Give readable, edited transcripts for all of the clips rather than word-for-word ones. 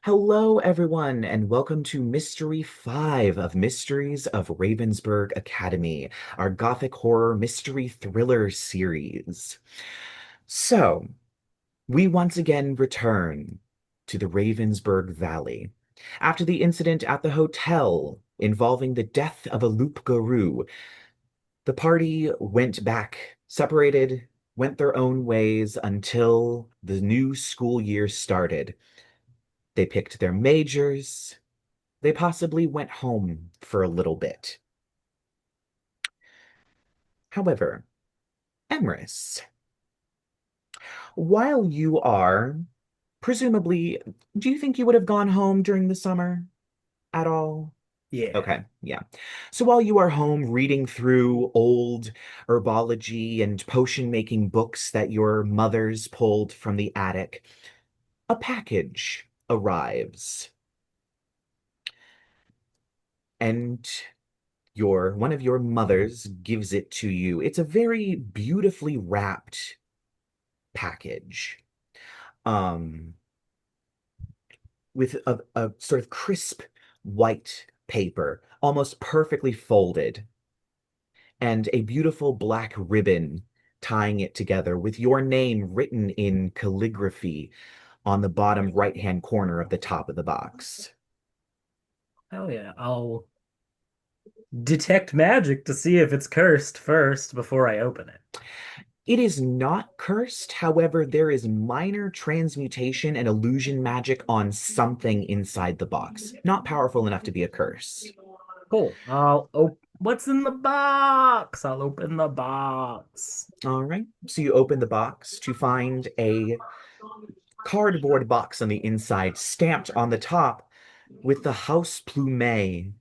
Hello, everyone, and welcome to Mystery 5 of Mysteries of Ravensburg Academy, our gothic horror mystery thriller series. So, we once again return to the Ravensburg Valley. After the incident at the hotel involving the death of a loup-garou, the party went back, separated, went their own ways until the new school year started. They picked their majors. They possibly went home for a little bit. However, Emrys, while you are presumably, do you think you would have gone home during the summer at all? Yeah. Okay, yeah. So while you are home reading through old herbology and potion making books that your mother's pulled from the attic, a package arrives, and your one of your mothers gives it to you. It's a very beautifully wrapped package, um, with a sort of crisp white paper, almost perfectly folded, and a beautiful black ribbon tying it together with your name written in calligraphy on the bottom right-hand corner of the top of the box. Hell yeah. I'll detect magic to see if it's cursed first before I open it. It is not cursed, however, there is minor transmutation and illusion magic on something inside the box. Not powerful enough to be a curse. Cool. I'll op What's in the box? I'll open the box. All right. So you open the box to find a cardboard box on the inside, stamped on the top with the House Plumet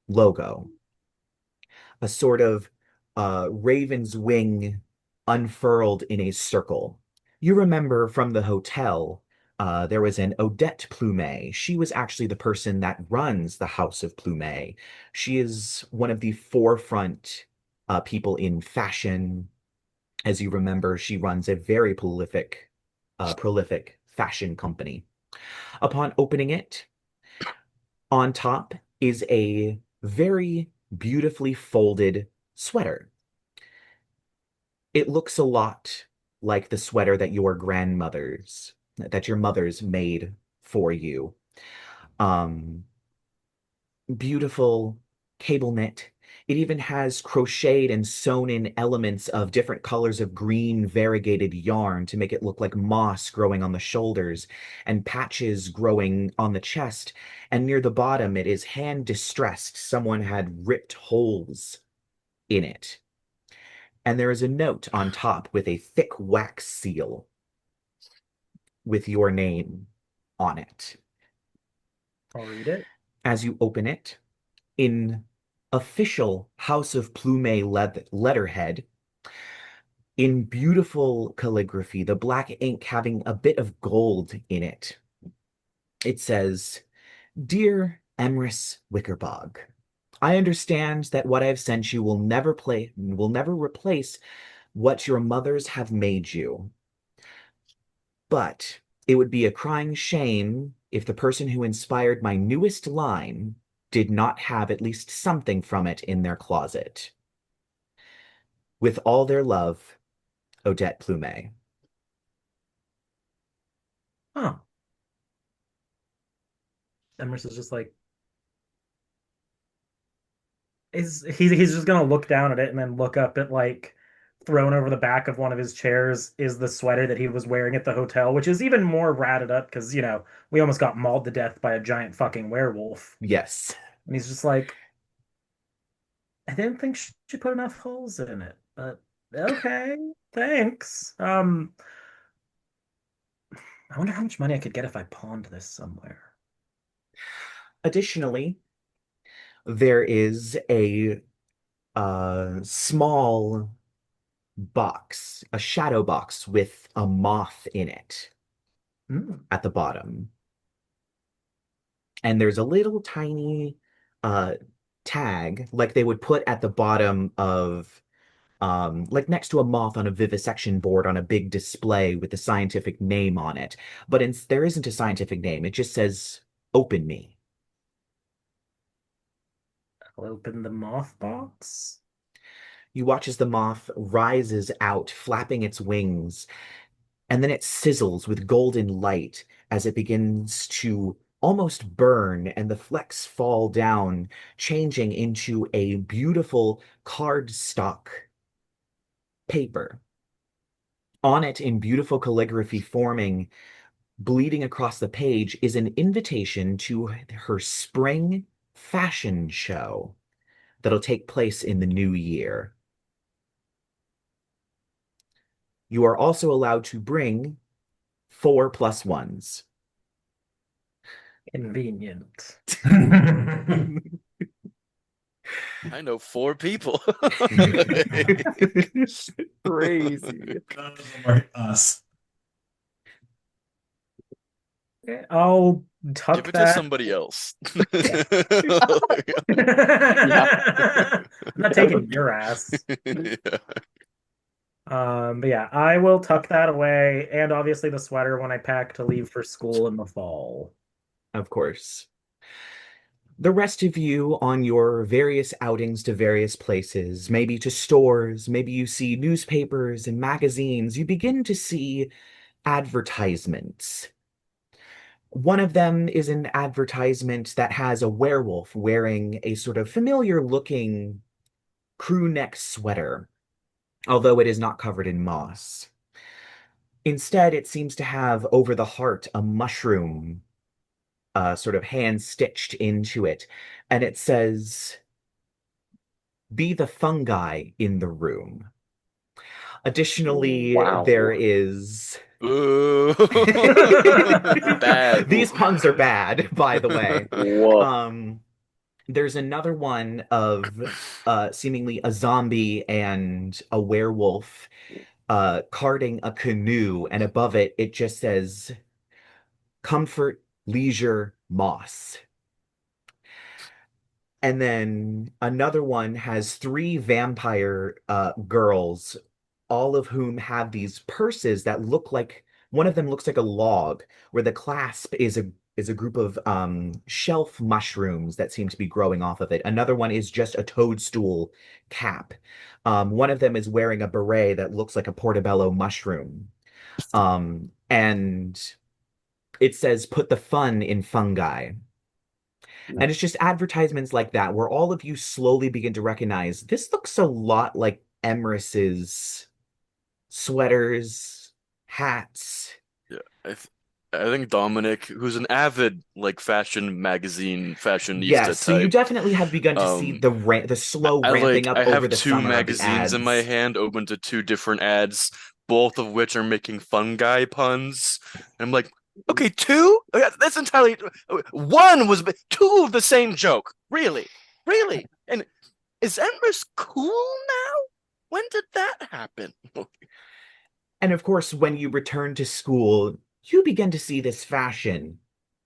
logo, a sort of raven's wing unfurled in a circle. You remember from the hotel, there was an Odette Plumet. She was actually the person that runs the House of Plumet. She is one of the forefront people in fashion. As you remember, she runs a very prolific fashion company. Upon opening it, on top is a very beautifully folded sweater. It looks a lot like the sweater that your mother's made for you. Um, Beautiful cable knit. It even has crocheted and sewn in elements of different colors of green variegated yarn to make it look like moss growing on the shoulders and patches growing on the chest. And near the bottom, it is hand distressed. Someone had ripped holes in it. And there is a note on top with a thick wax seal with your name on it. I'll read it. As you open it, in official House of Plumet letterhead, in beautiful calligraphy, the black ink having a bit of gold in it, it says, Dear Emrys Wickerbog, I understand that what I have sent you will never replace what your mothers have made you. But it would be a crying shame if the person who inspired my newest line did not have at least something from it in their closet. With all their love, Odette Plumet. Oh. Emrys is just like he's just gonna look down at it and then look up at like thrown over the back of one of his chairs is the sweater that he was wearing at the hotel, which is even more ratted up because, we almost got mauled to death by a giant fucking werewolf. Yes. And he's just like, I didn't think she put enough holes in it, but okay, thanks. I wonder how much money I could get if I pawned this somewhere. Additionally, there is a small box, a shadow box with a moth in it Hmm. at the bottom. And there's a little tiny uh, tag like they would put at the bottom of like next to a moth on a vivisection board on a big display with the scientific name on it. But there isn't a scientific name. It just says Open me. I'll open the moth box. You watch as the moth rises out, flapping its wings, and then it sizzles with golden light as it begins to almost burn, and the flecks fall down, changing into a beautiful cardstock paper. On it, in beautiful calligraphy forming, bleeding across the page, is an invitation to her spring fashion show that'll take place in the new year. You are also allowed to bring 4+1s. Convenient. I know 4 people. Crazy. Us. I'll tuck Give it to that. somebody else. I'm not taking your ass. Yeah. But yeah, I will tuck that away, and obviously the sweater when I pack to leave for school in the fall. Of course. The rest of you on your various outings to various places, maybe to stores, maybe you see newspapers and magazines, you begin to see advertisements. One of them is an advertisement that has a werewolf wearing a sort of familiar looking crew neck sweater, although it is not covered in moss. Instead, it seems to have over the heart a mushroom sort of hand stitched into it, and it says, "Be the fungi in the room." Additionally, Wow. there is Ooh. Bad. These puns are bad, by the way. Whoa. There's another one of seemingly a zombie and a werewolf carting a canoe, and above it, it just says, "Comfort, leisure, moss." And then another one has three vampire girls, all of whom have these purses that look like one of them looks like a log, where the clasp is a group of shelf mushrooms that seem to be growing off of it. Another one is just a toadstool cap. One of them is wearing a beret that looks like a portobello mushroom. And it says, "Put the fun in fungi." And it's just advertisements like that where all of you slowly begin to recognize this looks a lot like Emrys's sweaters, hats. Yeah, I think Dominic, who's an avid like fashion magazine fashionista Yes, so you type, definitely have begun to see the slow ramping up I over have the two summer of the magazines in my ads. hand open to two different ads, both of which are making fungi puns. And I'm like, okay, two? That's entirely one was two of the same joke. Really? Really? And is Emrys cool now? When did that happen? And of course, when you return to school, you begin to see this fashion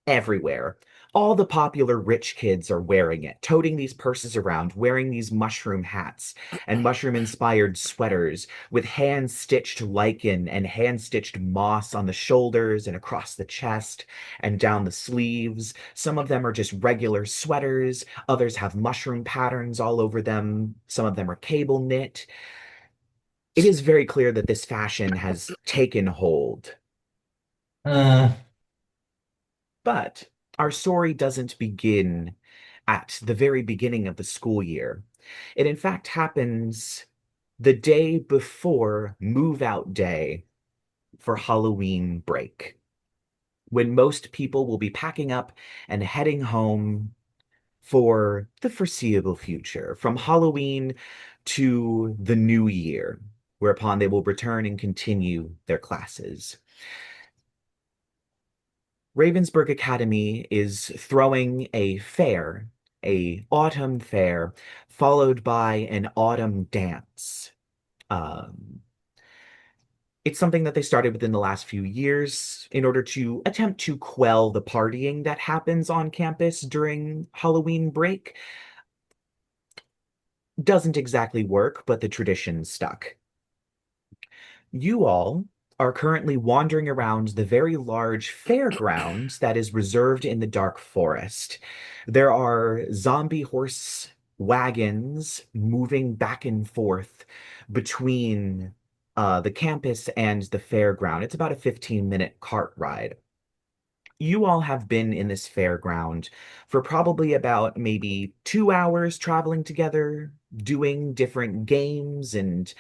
everywhere. All the popular rich kids are wearing it, toting these purses around, wearing these mushroom hats and mushroom-inspired sweaters with hand-stitched lichen and hand-stitched moss on the shoulders and across the chest and down the sleeves. Some of them are just regular sweaters. Others have mushroom patterns all over them. Some of them are cable knit. It is very clear that this fashion has taken hold. But our story doesn't begin at the very beginning of the school year. It in fact happens the day before move out day for Halloween break, when most people will be packing up and heading home for the foreseeable future, from Halloween to the new year, whereupon they will return and continue their classes. Ravensburg Academy is throwing a fair, a autumn fair, followed by an autumn dance. Um, it's something that they started within the last few years in order to attempt to quell the partying that happens on campus during Halloween break. Doesn't exactly work, but the tradition stuck. You all are currently wandering around the very large fairground that is reserved in the dark forest. There are zombie horse wagons moving back and forth between the campus and the fairground. It's about a 15-minute cart ride. You all have been in this fairground for probably about maybe 2 hours traveling together, doing different games and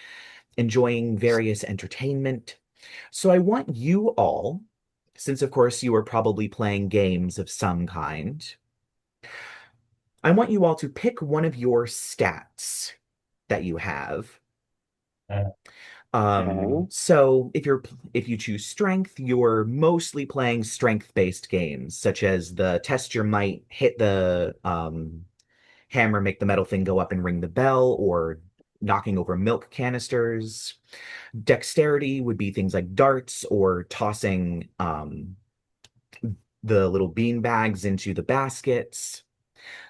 enjoying various entertainment. So I want you all, since of course you are probably playing games of some kind, I want you all to pick one of your stats that you have. Okay. So if you choose strength, you're mostly playing strength-based games, such as the test your might, hit the hammer, make the metal thing go up and ring the bell, or knocking over milk canisters. Dexterity would be things like darts or tossing the little bean bags into the baskets.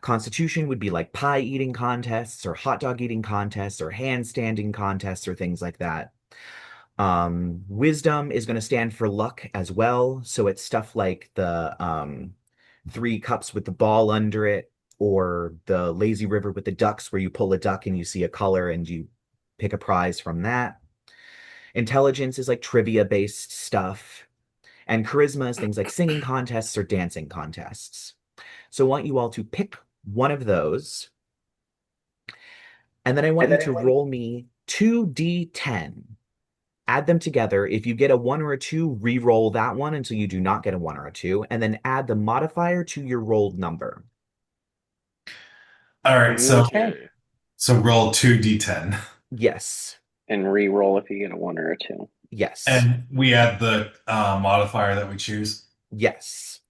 Constitution would be like pie eating contests or hot dog eating contests or handstanding contests or things like that. Wisdom is going to stand for luck as well. So it's stuff like the three cups with the ball under it, or the lazy river with the ducks, where you pull a duck and you see a color and you pick a prize from that. Intelligence is like trivia based stuff. And charisma is things like singing contests or dancing contests. So I want you all to pick one of those. And then I want you to roll me 2d10. Add them together. If you get a 1 or a 2, re-roll that one until you do not get a 1 or a 2, and then add the modifier to your rolled number. All right, Okay. so roll 2d10. Yes. And re-roll if you get a 1 or a 2. Yes. And we add the modifier that we choose. Yes.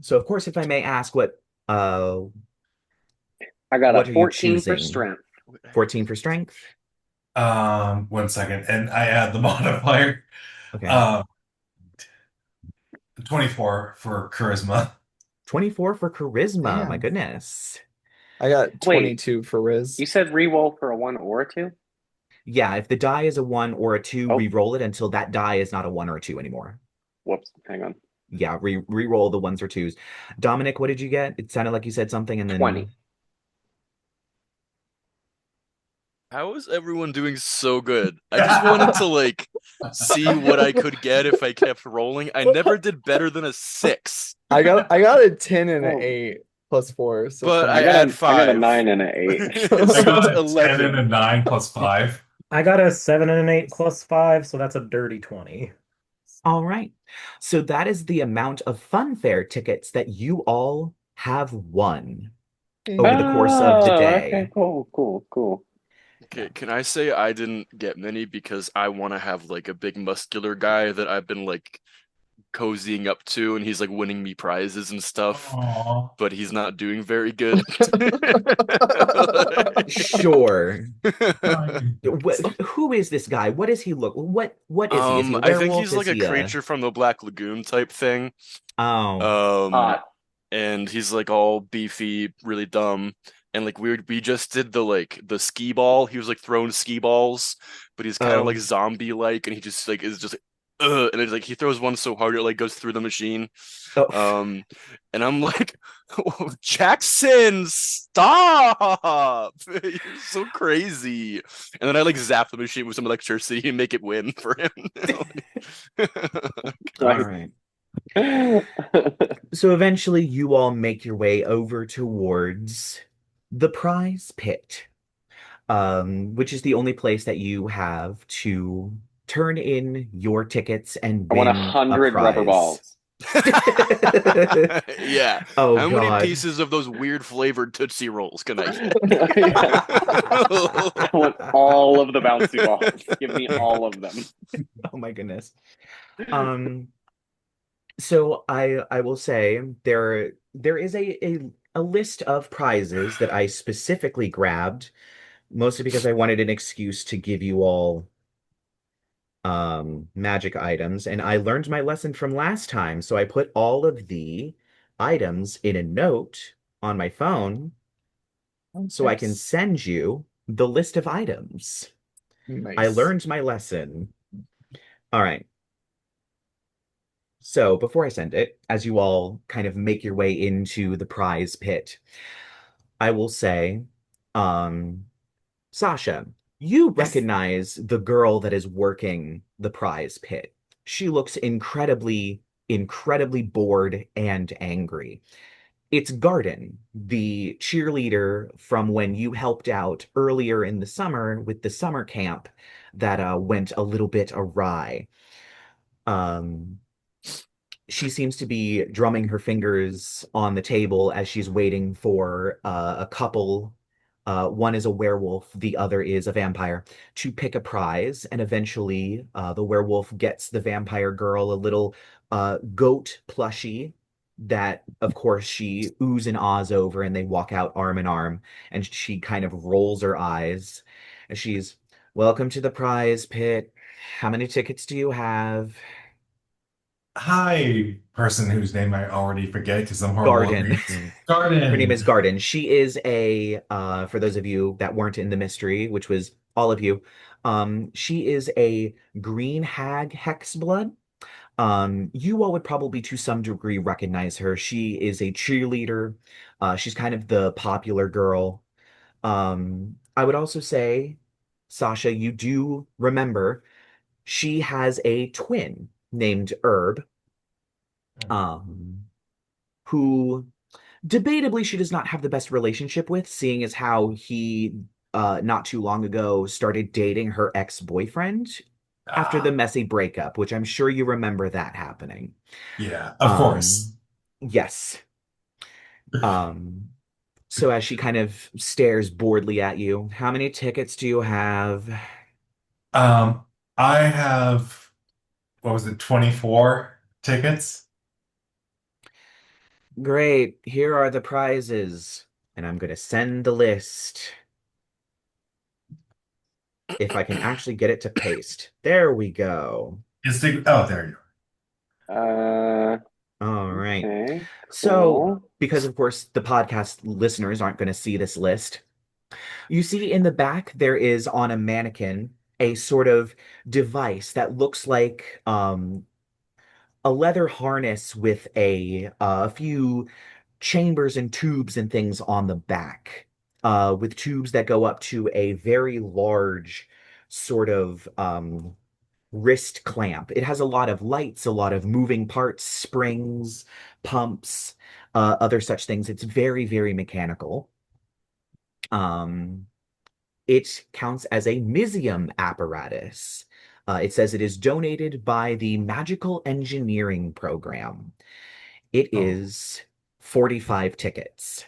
So of course, if I may ask, I got what a are you 14 for choosing? strength. 14 for strength? 1 second, and I add the modifier. Okay. 24 for charisma. 24 for charisma. My Damn. goodness. I got Wait. 22 for Riz. You said re-roll for a 1 or a 2? Yeah, if the die is a 1 or a 2, Oh. re-roll it until that die is not a 1 or a 2 anymore. Whoops, hang on. Yeah, re-roll the 1s or 2s. Dominic, what did you get? It sounded like you said something and then 20. How is everyone doing so good? I just wanted to like see what I could get if I kept rolling. I never did better than a 6. I got a 10 and an Oh. 8 plus 4. So But 20. I add I got a 5. 9 and an 8. I So got it's a 10 11. and a 9 plus 5. I got a 7 and an 8 plus 5, so that's a dirty 20. All right. So that is the amount of funfair tickets that you all have won over the course of the day. Okay, cool. Okay, can I say I didn't get many because I want to have like a big muscular guy that I've been like cozying up to, and he's like winning me prizes and stuff, Aw. but he's not doing very good. Sure. Who is this guy? What does he look? What is he? Is he a I think werewolf? he's like Is a he creature from the Black Lagoon type thing. Oh. And he's like all beefy, really dumb. And like we just did the skee ball. He was like throwing skee balls, but he's kind of like zombie like, and he just like is just and it's like he throws one so hard it like goes through the machine. Oh. And I'm like, Jackson, stop! You're so crazy. And then I like zap the machine with some electricity and make it win for him. All right. So eventually you all make your way over towards the prize pit, which is the only place that you have to turn in your tickets and I win want 100 rubber balls. Yeah. Oh, How God. many pieces of those weird flavored Tootsie Rolls can I get? I want all of the bouncy balls. Give me all of them. Oh my goodness. So I will say there is a list of prizes that I specifically grabbed, mostly because I wanted an excuse to give you all magic items, and I learned my lesson from last time, so I put all of the items in a note on my phone so I can send you the list of items. Nice. I learned my lesson. All right. So before I send it, as you all kind of make your way into the prize pit, I will say, um, Sasha, you Yes. recognize the girl that is working the prize pit. She looks incredibly bored and angry. It's Garden, the cheerleader from when you helped out earlier in the summer with the summer camp that went a little bit awry. Um, she seems to be drumming her fingers on the table as she's waiting for a couple. One is a werewolf, the other is a vampire, to pick a prize. And eventually, the werewolf gets the vampire girl a little goat plushie that, of course, she oohs and ahs over, and they walk out arm in arm. And she kind of rolls her eyes. And she's, "Welcome to the prize pit. How many tickets do you have?" Hi, person whose name I already forget because I'm horrible at Garden. names. Her name Garden. is Garden. She is for those of you that weren't in the mystery, which was all of you, she is a green hag hexblood. You all would probably to some degree recognize her. She is a cheerleader. She's kind of the popular girl. I would also say, Sasha, you do remember she has a twin named Herb, um, who debatably she does not have the best relationship with, seeing as how he not too long ago started dating her ex-boyfriend after the Ah, messy breakup, which I'm sure you remember that happening. yeah, of course. Um, yes. Um, so as she kind of stares boredly at you, how many tickets do you have? Um, I have, what was it, 24 tickets? Great, here are the prizes. And I'm gonna send the list. If I can actually get it to paste. There we go. Oh, there you Uh, All right. okay, So, cool. because of course the podcast listeners aren't going to see this list, you see in the back there is on a mannequin a sort of device that looks like a leather harness with a few chambers and tubes and things on the back, with tubes that go up to a very large sort of wrist clamp. It has a lot of lights, a lot of moving parts, springs, pumps, other such things. It's very mechanical. Um, it counts as a Mizium apparatus. It says it is donated by the Magical Engineering Program. It go. is 45 tickets.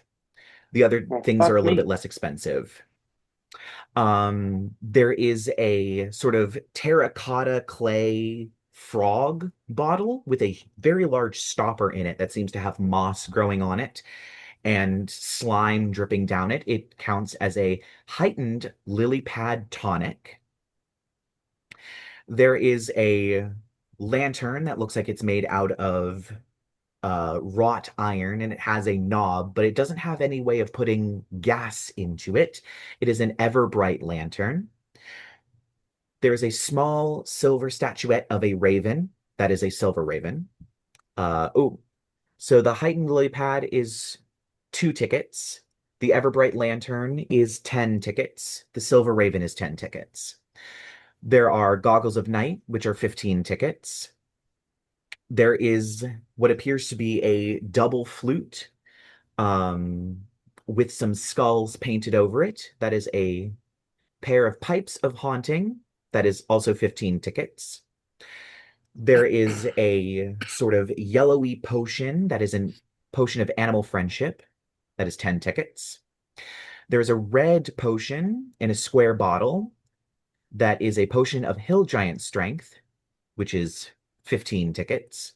The other Well, things are fuck a little bit me. less expensive. There is a sort of terracotta clay frog bottle with a very large stopper in it that seems to have moss growing on it and slime dripping down it. It counts as a heightened lily pad tonic. There is a lantern that looks like it's made out of wrought iron and it has a knob, but it doesn't have any way of putting gas into it. It is an ever bright lantern. There is a small silver statuette of a raven. That is a silver raven. Oh, so the heightened lily pad is 2 tickets. The Everbright Lantern is 10 tickets. The Silver Raven is 10 tickets. There are Goggles of Night, which are 15 tickets. There is what appears to be a double flute um, with some skulls painted over it. That is a pair of Pipes of Haunting. That is also 15 tickets. There is a sort of yellowy potion that is a potion of animal friendship. That is 10 tickets. There's a red potion in a square bottle that is a potion of hill giant strength, which is 15 tickets.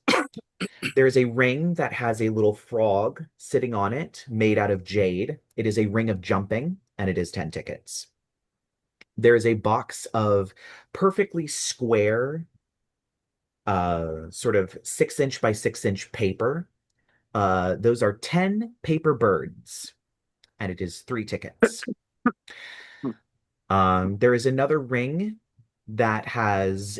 There is a ring that has a little frog sitting on it made out of jade. It is a ring of jumping, and it is 10 tickets. There is a box of perfectly square, sort of 6-inch by 6-inch paper. Those are 10 paper birds, and it is 3 tickets. There is another ring that has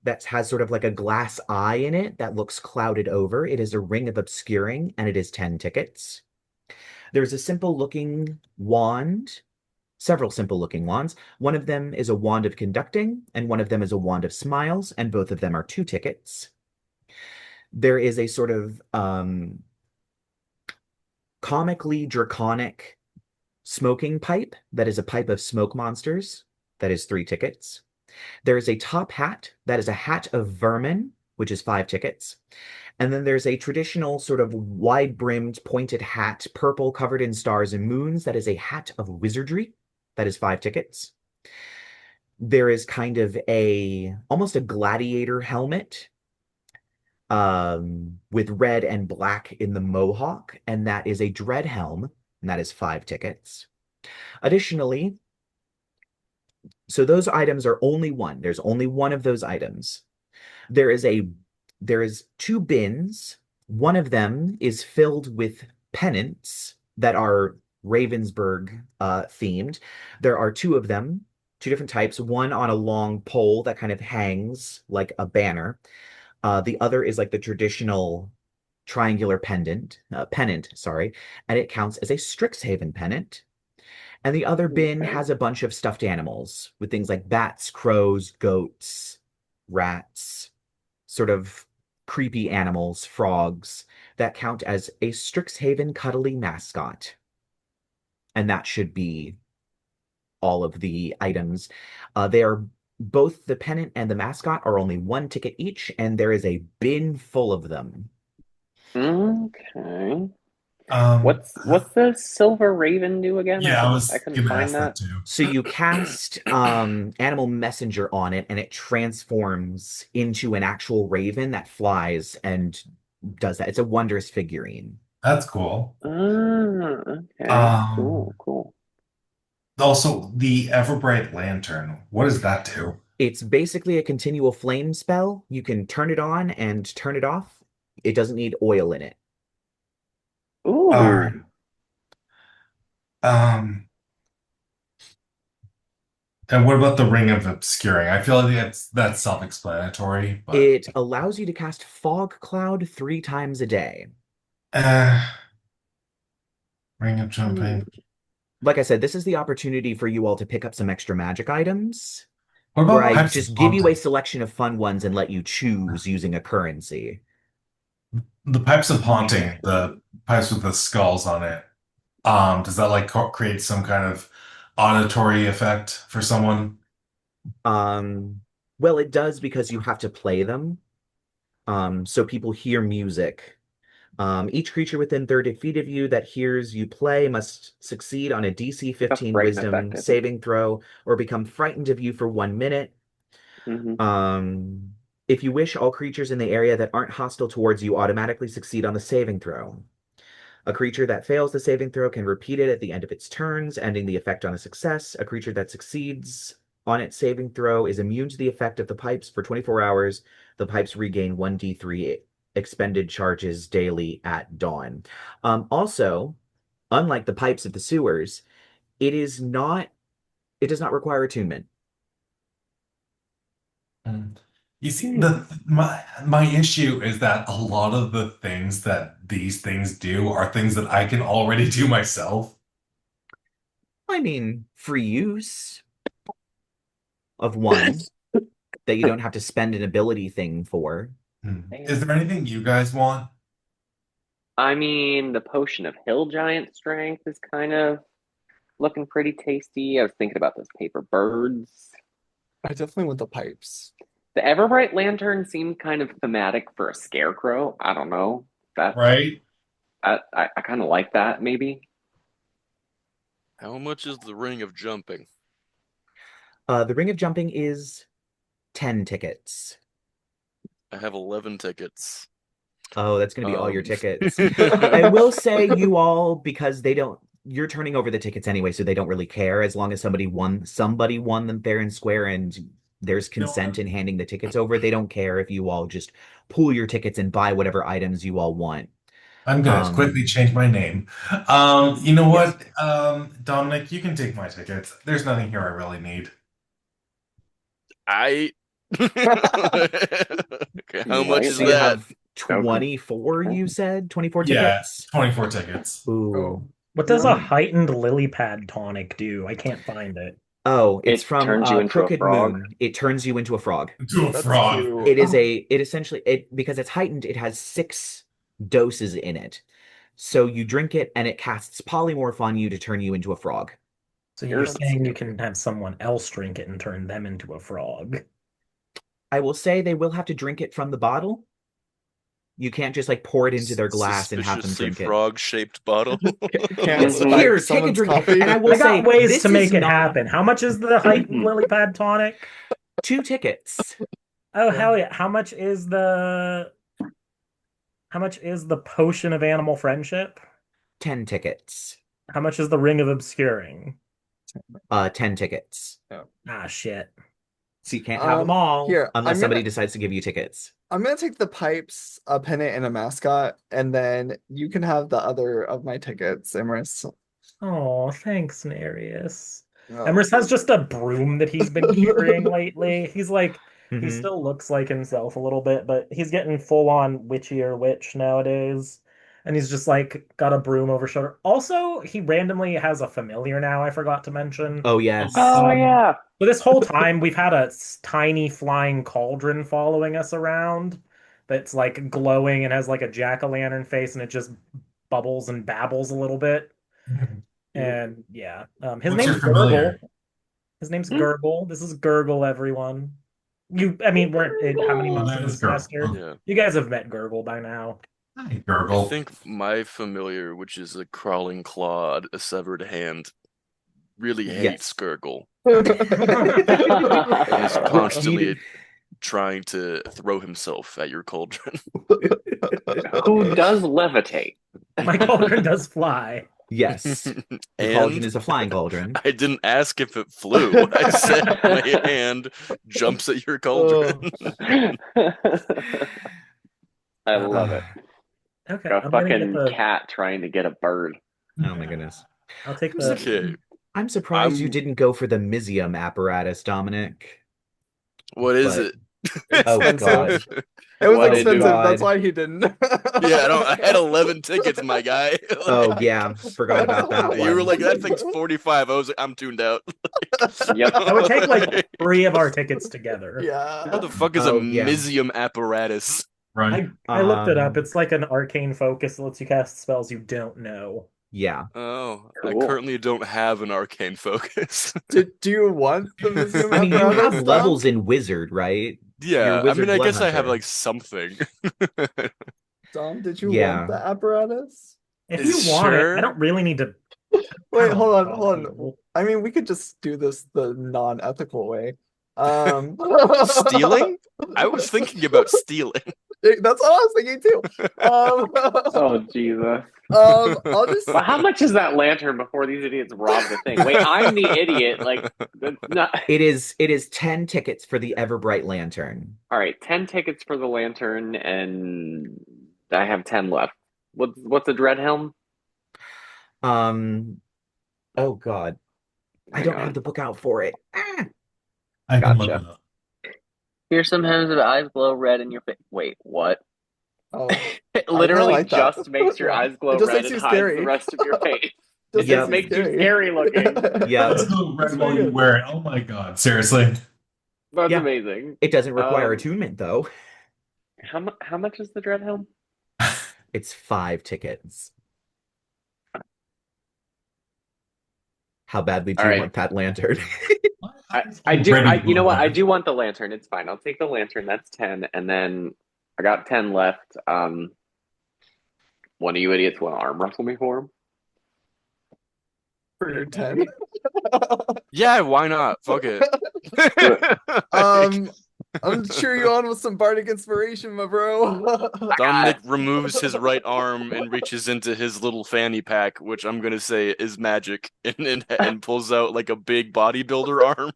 that has sort of like a glass eye in it that looks clouded over. It is a ring of obscuring, and it is 10 tickets. There's a simple looking wand, several simple looking wands. One of them is a wand of conducting, and one of them is a wand of smiles, and both of them are 2 tickets. There is a sort of comically draconic smoking pipe that is a pipe of smoke monsters. That is 3 tickets. There is a top hat that is a hat of vermin, which is 5 tickets. And then there's a traditional sort of wide-brimmed pointed hat, purple covered in stars and moons. That is a hat of wizardry. That is 5 tickets. There is kind of almost a gladiator helmet with red and black in the mohawk, and that is a dread helm, and that is 5 tickets. Additionally, so those items are only one. There's only one of those items. There is 2 bins. One of them is filled with pennants that are Ravensburg themed. There are 2 of them, 2 different types, one on a long pole that kind of hangs like a banner. The other is like the traditional triangular pennant, and it counts as a Strixhaven pennant. And the other bin has a bunch of stuffed animals with things like bats, crows, goats, rats, sort of creepy animals, frogs, that count as a Strixhaven cuddly mascot. And that should be all of the items. They are both the pennant and the mascot are only 1 ticket each, and there is a bin full of them. Okay. What's the Silver Raven do again? Yeah, I couldn't find that. too. So you cast Animal Messenger on it, and it transforms into an actual raven that flies and does that. It's a wondrous figurine. That's cool. Okay. Cool. Also, the Everbright Lantern. What does that do? It's basically a continual flame spell. You can turn it on and turn it off. It doesn't need oil in it. Ooh. All right. And what about the Ring of Obscuring? I feel like that's self-explanatory, but It allows you to cast Fog Cloud 3 times a day. Ring of Jumping. Like I said, this is the opportunity for you all to pick up some extra magic items, What about where I Pipes just of give you a Haunting? selection of fun ones and let you choose using a currency. The Pipes of Haunting, the pipes with the skulls on it. Does that like create some kind of auditory effect for someone? Well, it does because you have to play them. So people hear music. Each creature within 30 feet of you that hears you play must succeed on a DC 15 frighten Wisdom effect, I think. saving throw or become frightened of you for 1 minute. If you wish, all creatures in the area that aren't hostile towards you automatically succeed on the saving throw. A creature that fails the saving throw can repeat it at the end of its turns, ending the effect on a success. A creature that succeeds on its saving throw is immune to the effect of the pipes for 24 hours. The pipes regain 1d3 expended charges daily at dawn. Also, unlike the pipes of the sewers, it does not require attunement. You see, my issue is that a lot of the things that these things do are things that I can already do myself. I mean, free use of one that you don't have to spend an ability thing for. Is there anything you guys want? I mean, the Potion of Hill Giant Strength is kind of looking pretty tasty. I was thinking about those paper birds. I definitely want the pipes. The Everbright Lantern seemed kind of thematic for a Scarecrow. I don't know. Right? I kind of like that, maybe. How much is the Ring of Jumping? The Ring of Jumping is 10 tickets. I have 11 tickets. Oh, that's going to be all your tickets. I will say you all, because you're turning over the tickets anyway, so they don't really care as long as somebody won them fair and square and there's consent in handing the tickets over. They don't care if you all just pool your tickets and buy whatever items you all want. I'm gonna quickly change my name. You know what? Dominic, you can take my tickets. There's nothing here I really need. I Okay, how much is So you that? have 24, you said? 24 Yeah, tickets? 24 tickets. Ooh. What does a heightened lily pad tonic do? I can't find it. Oh, it's It from turns you into a Crooked frog. Moon. It turns you into a frog. To a That's frog. cute. It essentially, because it's heightened, it has 6 doses in it. So you drink it and it casts polymorph on you to turn you into a frog. So you're That's saying you cute. can have someone else drink it and turn them into a frog? I will say they will have to drink it from the bottle. You can't just like pour it into their glass and have them Suspiciously drink it. frog-shaped bottle. Can't Mhm. spike Here, take a someone's drink. coffee. And I will I say, got ways this to make is it not happen. How much is the heightened lily pad tonic? 2 tickets. Oh, hell yeah. How much is the potion of animal friendship? 10 tickets. How much is the ring of obscuring? 10 tickets. Ah, shit. So you can't have them all Here, unless somebody decides to give you tickets. I'm gonna take the pipes, a pennant, and a mascot, and then you can have the other of my tickets, Emrys. Oh, thanks, Nereyus. Oh. Emrys has just a broom that he's been carrying lately. He's like, he Mhm. still looks like himself a little bit, but he's getting full on witchier witch nowadays. And he's just like got a broom over his shoulder. Also, he randomly has a familiar now, I forgot to mention. Oh, yes. Oh yeah. But this whole time, we've had a tiny flying cauldron following us around that's like glowing and has like a jack-o'-lantern face, and it just bubbles and babbles a little bit. And yeah, his What's your name's familiar? Gurgle. His name's Gurgle. This is Gurgle, everyone. I mean, how many Oh, months that in is this Gurgle. semester? Yeah. You guys have met Gurgle by now. Hi, I Gurgle. think my familiar, which is a crawling clawed, a severed hand, really hates Yes. Gurgle and is You constantly did- trying to throw himself at your cauldron. Who does levitate? My cauldron does fly. Yes. Your cauldron And is a flying cauldron. I didn't ask if it flew. I said my hand jumps at your cauldron. I love it. Okay, A I'm gonna get fucking the. cat trying to get a bird. Oh my goodness. I'll take the. Okay, I'm surprised you I'm- didn't go for the Mizium apparatus, Dominic. what is But- it? Oh god. It was What? expensive. God. That's why he didn't. Yeah, I had 11 tickets, my guy. Oh yeah, forgot about that one. You were like, that thing's 45. I was like, I'm tuned out. Yep. I would take like 3 of our tickets together. Yeah. What the fuck is Oh, a yeah. Mizium apparatus? Right. I looked it up. It's like an arcane focus that lets you cast spells you don't know. Yeah. Oh, I Cool. currently don't have an arcane focus. Do you want the museum I mean, you apparatus, have Dom? levels in wizard, right? Yeah, You're I wizard mean, I guess I have Bloodhunter. like something. Dom, did you Yeah. want the apparatus? If you want Sure. it, I don't really need to. Wait, hold on, Oh, hold on. cool. I mean, we could just do this the non-ethical way. Stealing? I was thinking about stealing. That's what I was thinking too. Oh Jesus. I'll just. Well, how much is that lantern before these idiots rob the thing? Wait, I'm the idiot. Like, that's not. It is 10 tickets for the Everbright Lantern. All right, 10 tickets for the lantern, and I have 10 left. What's a dread helm? Oh god. I Hang don't on. have the book out for it. Ah! I can look Gotcha. it up. Here's some hymns of eyes glow red in your face. Wait, what? Oh, It literally like that. just makes your Yeah. eyes glow It just red makes and you hides scary. the rest of your face. It Just just makes makes you scary looking. Yeah. Let's go red while you wear it. Oh my god, seriously. That's Yeah. amazing. It doesn't require Um, attunement though. How much is the dread helm? It's 5 tickets. How badly do All you right. want that lantern? I do. Red You know what? I blue. do want the lantern. It's fine. I'll take the lantern. That's 10, and then I got 10 left. One of you idiots want to arm wrestle me for him? for your 10. Yeah, why not? Fuck it. I'm sure you on with some bardic inspiration, my bro. Dominic removes his right arm and reaches into his little fanny pack, which I'm gonna say is magic, and pulls out like a big bodybuilder arm.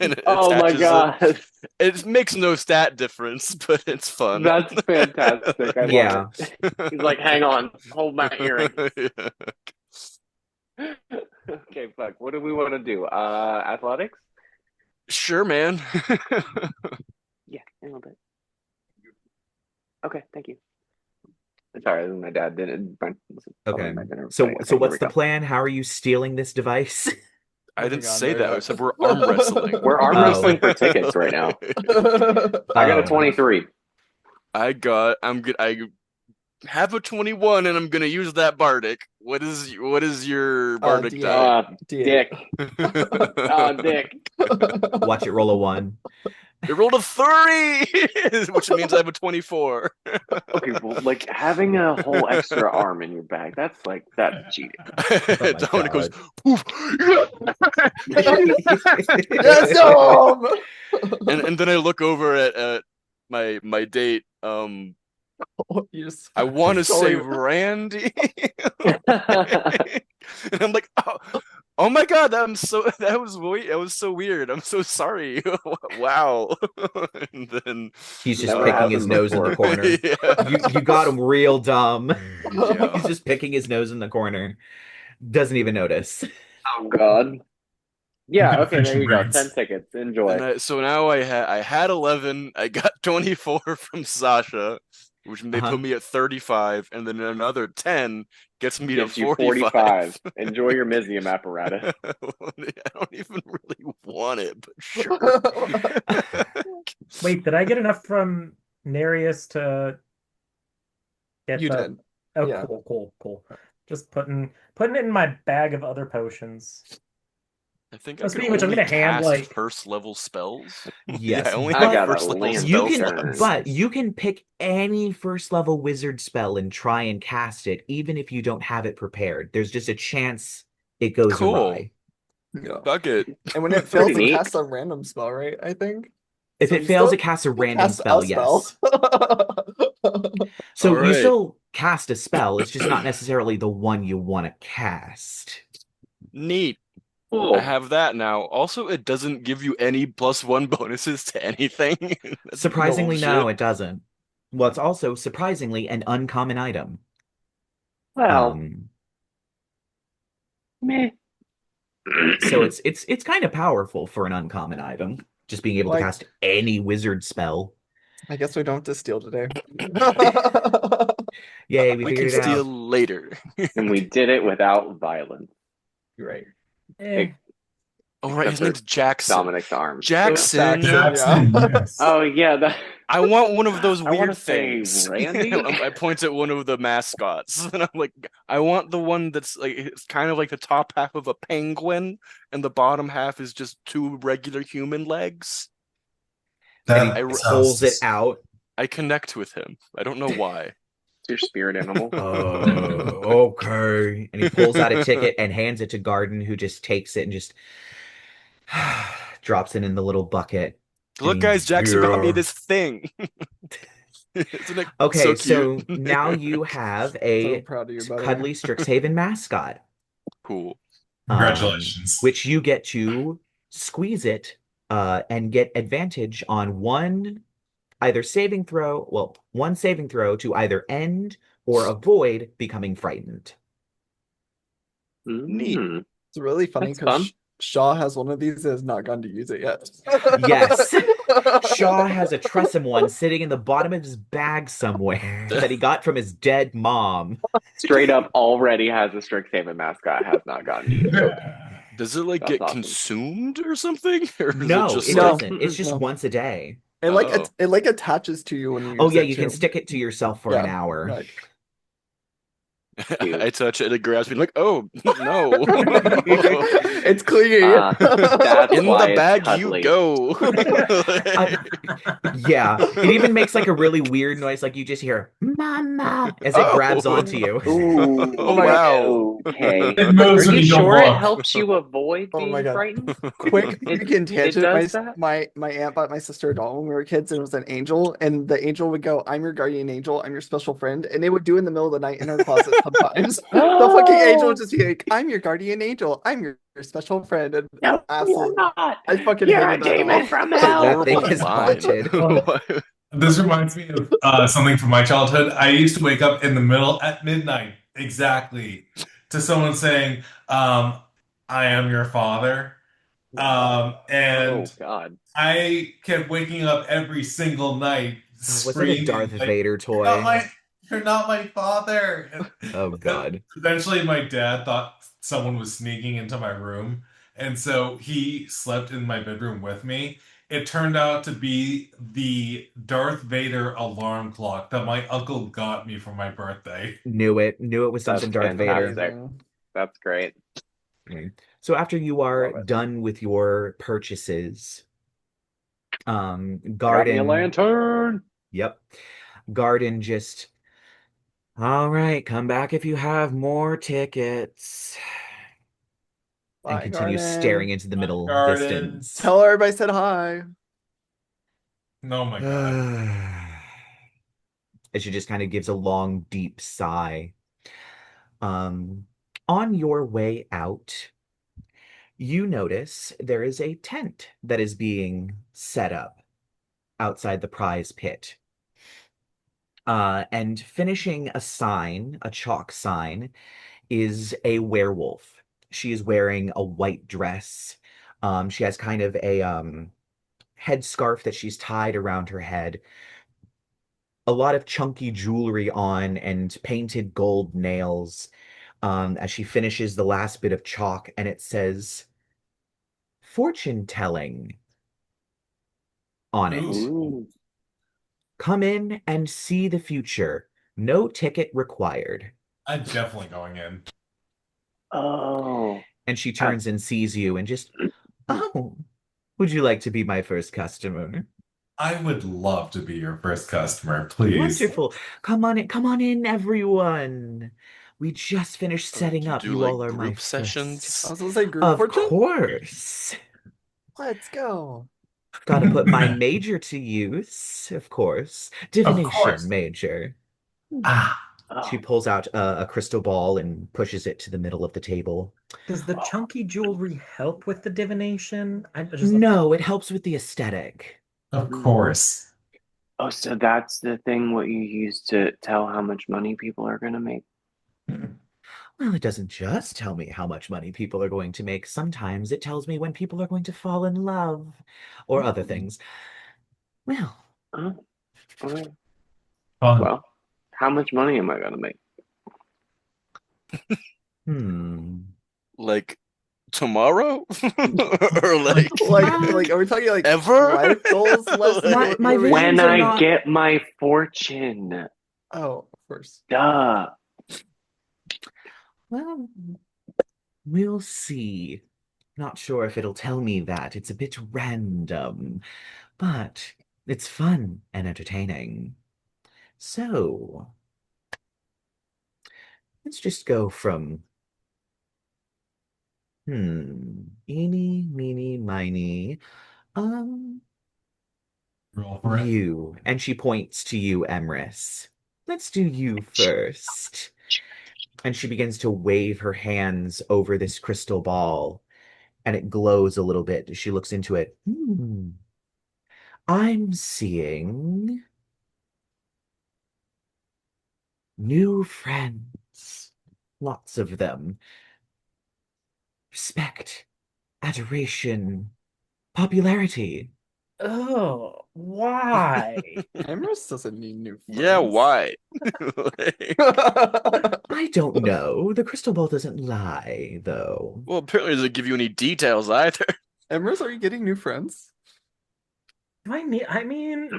And Oh my attaches god, it makes no stat difference, but it's fun. that's fantastic! I love Yeah. it. He's like, "Hang on, hold my earring." Yeah. Okay, fuck. What do we want to do? Athletics? Sure, man. Yeah, a little bit. Okay, thank you. Sorry, my dad didn't. Okay. My dinner. So Okay, so here we what's the go. plan? How are you stealing this device? I didn't Moving on, say that. I Nereyus. said we're arm wrestling. We're arm Oh. wrestling for tickets right now. I got a Oh. 23. I'm good. I have a 21, and I'm gonna use that bardic. What is your bardic D8. die? Dick. Dick. Watch it roll a 1. It rolled a 30, which means I have a 24. Okay, well, like having a whole extra arm in your bag, that's cheating. my Dominic goes, God. poof. Yes, Dom! and then I look over at my date. You just I want to totally- say Randy, and I'm like, oh my God, that was so weird. I'm so sorry. Wow. And then He's just Never picking his happened nose in the before. corner. Yeah. You got him real dumb. Yeah. He's just picking his nose in the corner. Doesn't even notice. Oh God. Yeah. Okay. There you go. Brains. 10 tickets. Enjoy. And so now I had 11. I got 24 from Sasha, which they Uh-huh. put me at 35, and then another 10 gets me Gives to you 45. Enjoy your Mizium apparatus. I don't even really want it, but sure. Wait, did I get enough from Nereyus to get You the... did. Oh, Yeah. cool. Just putting it in my bag of other potions. I think So I speaking can of which, I'm only gonna hand, cast like- first level spells. Yes, Yeah, I only but have got a first level land You spell can, turn. slots. you can pick any first level wizard spell and try and cast it, even if you don't have it prepared. There's just a chance it goes Cool. awry. Yeah. Fuck it. And when it Pretty fails, it neat. casts a random spell, right? I think. If So it you fails, still it casts a random cast spell, a spell. yes. So you Alright. still cast a spell, it's just not necessarily the one you want to cast. Neat. Cool. I have that now. Also, it doesn't give you any +1 bonuses to anything. That's Surprisingly, no, bullshit. it doesn't. Well, it's also surprisingly an uncommon item. Well, meh. So it's kind of powerful for an uncommon item, just being able to Like- cast any wizard spell. I guess we don't have to steal today. Yay, we We can figured it steal out. later. And we did it without violence. Right. Eh. Oh, right, his Except for name's Jackson. Dominic's arm. Jackson. Jackson. Yes. Oh yeah. I want one of those I wanna weird say things. Randy? I point at one of the mascots, and I'm like, I want the one that's like it's kind of like the top half of a penguin, and the bottom half is just 2 regular human legs. And That he sounds- pulls it out. I connect with him. I don't know why. It's your spirit animal. Oh, okay. And he pulls out a ticket and hands it to Garden, who just takes it and just drops it in the little bucket. Look, guys, Jackson got me Yeah. this thing. Isn't it Okay, so cute? now you have So a proud of you, buddy. cuddly Strixhaven mascot. Cool. Congratulations. Which you get to squeeze it and get advantage on one saving throw to either end or avoid becoming frightened. Neat. Mm. It's really funny That's fun. because Shaw has one of these and has not gone to use it yet. Yes. Shaw has a Tressum one sitting in the bottom of his bag somewhere that he got from his dead mom. Straight up already has a Strixhaven mascot, has not gotten to use it. Does it like That's get awesome. consumed or something? Or is No, it just it like doesn't. It's just No. once a day. It like Oh. it like attaches to you when you use Oh yeah, it you can too. stick it to yourself for an Yeah, hour. Like, I touch it, it grabs me I'm like, oh no. it's clingy. That's In why the it's bag cuddly. you go. Yeah, it even makes like a really weird noise, like you just hear "Mama" as it grabs Oh. onto you. Ooh, Oh, wow. Okay. It moves Are when you you don't sure it look. helps you avoid Oh being my God. frightened? Quick It tangent. does that? My aunt bought my sister a doll when we were kids, and it was an angel, and the angel would go, "I'm your guardian angel, I'm your special friend," and it would do in the middle of the night in her closet sometimes. The fucking angel would just be like, "I'm your guardian angel, I'm your special friend," and No, absolutely, you're not. I fucking You're a hated that demon doll. from That hell. thing is Line. haunted. This reminds me of something from my childhood. I used to wake up in the middle at midnight, exactly, to someone saying, "I am your father." Oh And God. I kept waking up every single night Oh, was it a Darth screaming, like, Vader "You're not toy? my, you're not my father." Oh And God. eventually, my dad thought someone was sneaking into my room, and so he slept in my bedroom with me. It turned out to be the Darth Vader alarm clock that my uncle got me for my birthday. Knew it. Knew it was That's something Darth Vader. fantastic. That's great. Okay. So after you are Love it. done with your purchases, I got me a Garden, lantern. yep. Garden just, all right, come back if you have more tickets. And Bye, continues staring Garden. into the middle Garden. distance. Tell her everybody said hi. Oh my God. And she just kind of gives a long, deep sigh. Um, on your way out, you notice there is a tent that is being set up outside the prize pit. And finishing a sign, a chalk sign, is a werewolf. She is wearing a white dress. She has kind of a headscarf that she's tied around her head, a lot of chunky jewelry on, and painted gold nails. As she finishes the last bit of chalk, and it says fortune telling on it. Ooh. Ooh. Come in and see the future. No ticket required. I'm definitely going in. Oh. And she turns and sees you and just, oh, would you like to be my first customer? I would love to be your first customer, please. Wonderful. Come on in, everyone. We just finished setting You up. do You like all are my group first. sessions? I was gonna say group Of fortune. course. Let's go. Gotta put my major to use, of course. Of Divination course. major. Ah, She Oh. pulls out a crystal ball and pushes it to the middle of the table. Does the chunky jewelry help with the divination? I just No, it helps with the aesthetic. of course. Oh, so that's the thing what you use to tell how much money people are gonna make. Well, it doesn't just tell me how much money people are going to make. Sometimes it tells me when people are going to fall in love or other things. Well, Oh, okay. Fun. Well, how much money am I gonna make? hmm. Like tomorrow? Or like Like, are we talking like ever? life goals? Leslie? Like- My What are we- vision- When Visions are I not- get my fortune. Oh, of course. Duh. Well, we'll see. Not sure if it'll tell me that. It's a bit random, but it's fun and entertaining. So, let's just go from eeny, meeny, miny, um, Roll for it. you. And she points to you, Emrys. Let's do you first. And she begins to wave her hands over this crystal ball, and it glows a little bit. She looks into it. I'm seeing new friends. Lots of them. Respect, adoration, popularity. Oh, why? Emrys doesn't need new friends. Yeah, why? I don't know. The crystal ball doesn't lie, though. Well, apparently it doesn't give you any details either. Emrys, are you getting new friends? Do I need? I mean,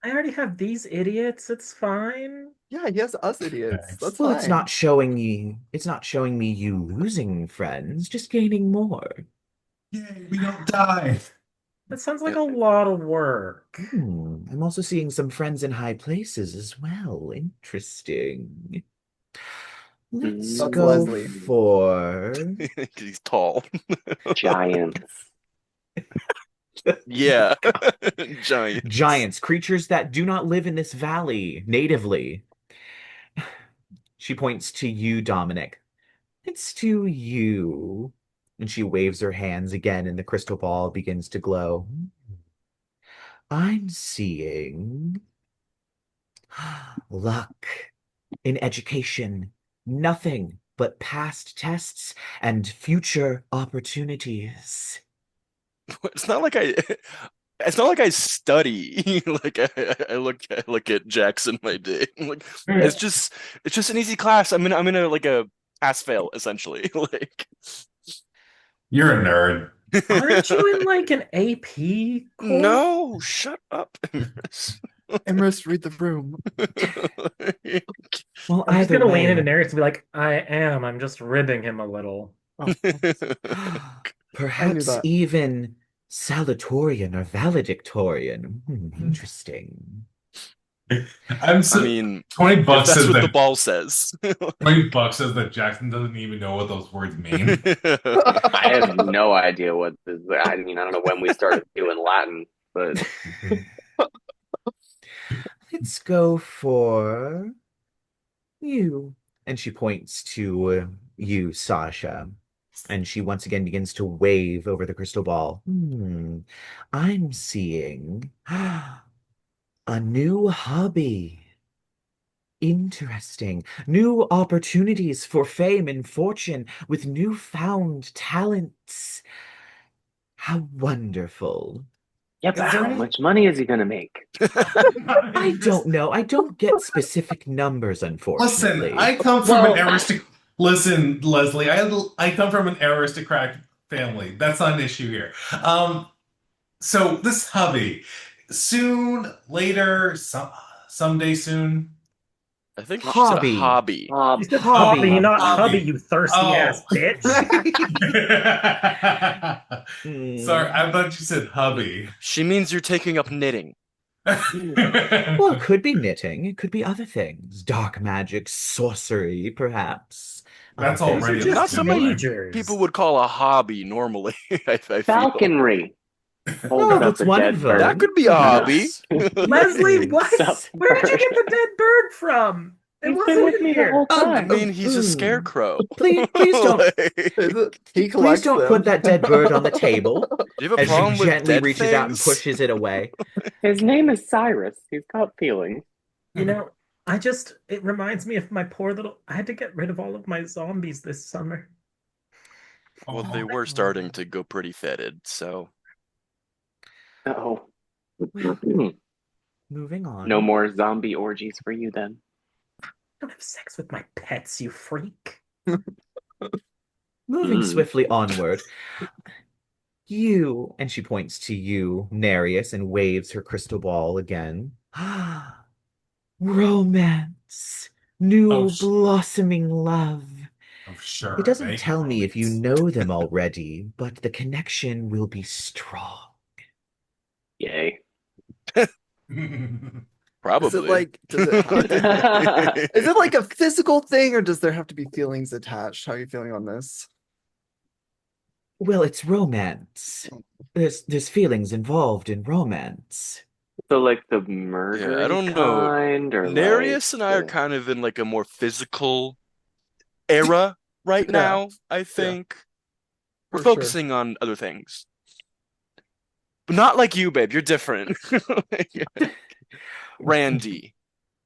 I already have these idiots. It's fine. Yeah, he has us idiots. Thanks. That's Well, fine. it's not showing me you losing friends, just gaining more. Yay, we don't die. That sounds like a lot of work. I'm also seeing some friends in high places as well. Interesting. Let's That's go Leslie. for Because he's tall. Giants. Yeah. Giant. giants, creatures that do not live in this valley natively. She points to you, Dominic. It's to you. And she waves her hands again, and the crystal ball begins to glow. I'm seeing luck in education, nothing but past tests and future opportunities. It's not like I. It's not like I study. Like I look at Jackson my day. I'm like it's just an easy class. I'm in a like a pass fail essentially. Like You're a nerd. Aren't you in like an AP course? no, shut up, Emrys. Emrys, read the room. Well, I'm just either gonna lean into way, Nereyus and be like, I am. I'm just ribbing him a little. Oh, perhaps that. even salutatorian or valedictorian. Interesting. I'm so, I mean, 20 if bucks that's says what the that ball says. 20 bucks says that Jackson doesn't even know what those words mean. I have no idea what this. I mean, I don't know when we started doing Latin, but Let's go for you. And she points to you, Sasha. And she once again begins to wave over the crystal ball. I'm seeing a new hobby. Interesting. New opportunities for fame and fortune with newfound talents. How wonderful. yeah, but Is there how any- much money is he gonna make? I don't know. I don't get specific numbers, unfortunately. Listen, I come from an aristocrat. Listen, Leslie, I come from an aristocratic family. That's not an issue here. So this hobby, soon, later, someday soon. I think she said a Hobby. hobby. You said Hobby. hobby, not Hobby. hubby, you thirsty ass bitch. Sorry, I thought you said hubby. She means you're taking up knitting. Well, it could be knitting. It could be other things. Dark magic, sorcery, perhaps. That's Other already things. a Not thing. something Majors. people would call a hobby normally. I feel. Falconry. Oh, Hold up that's a one dead of them. bird. That could be a hobby. Leslie, what? Sup, Where did you bird? get the dead bird from? It He's wasn't been with in me the here. whole I time. mean, he's a Mm. scarecrow. Please don't. Like, He Please collects don't them. put that dead bird on the table. do you have a As she problem with gently dead reaches out and things? pushes it away. His name is Cyrus. He's got feelings. You know, it reminds me of my poor little. I had to get rid of all of my zombies this summer. Well, they were starting to go pretty fetid, so Oh. Moving on. No more zombie orgies for you then. Don't have sex with my pets, you freak. Moving Mm. swiftly onward. You, and she points to you, Nereyus, and waves her crystal ball again. Romance. New Oh, blossoming love. Oh, sure. It doesn't they tell me if you always- know them already, but the connection will be strong. Yay. probably. Is it like does it have to, is it like a physical thing or does there have to be feelings attached? How are you feeling on this? Well, it's romance. There's feelings involved in romance. So like the murder I don't know. kind or Nereyus like and I are the- kind of in like a more physical era right Yeah. now, I think. We're For sure. focusing on other things. But not like you, babe. You're different. Randy.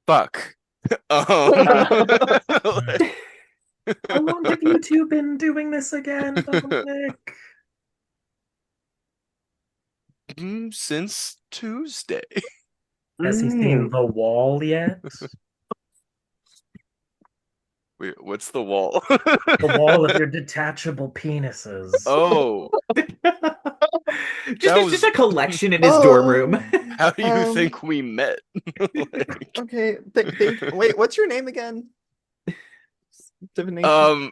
Fuck. How long have you two been doing this again, Dominic? Since Tuesday. Has he seen the wall yet? Wait, what's the wall? The wall of your detachable penises. Oh, Just, was- just a collection in his Oh. dorm room. how do you Um, think we met? Like, Okay. Wait, what's your name again? Divination. Oh.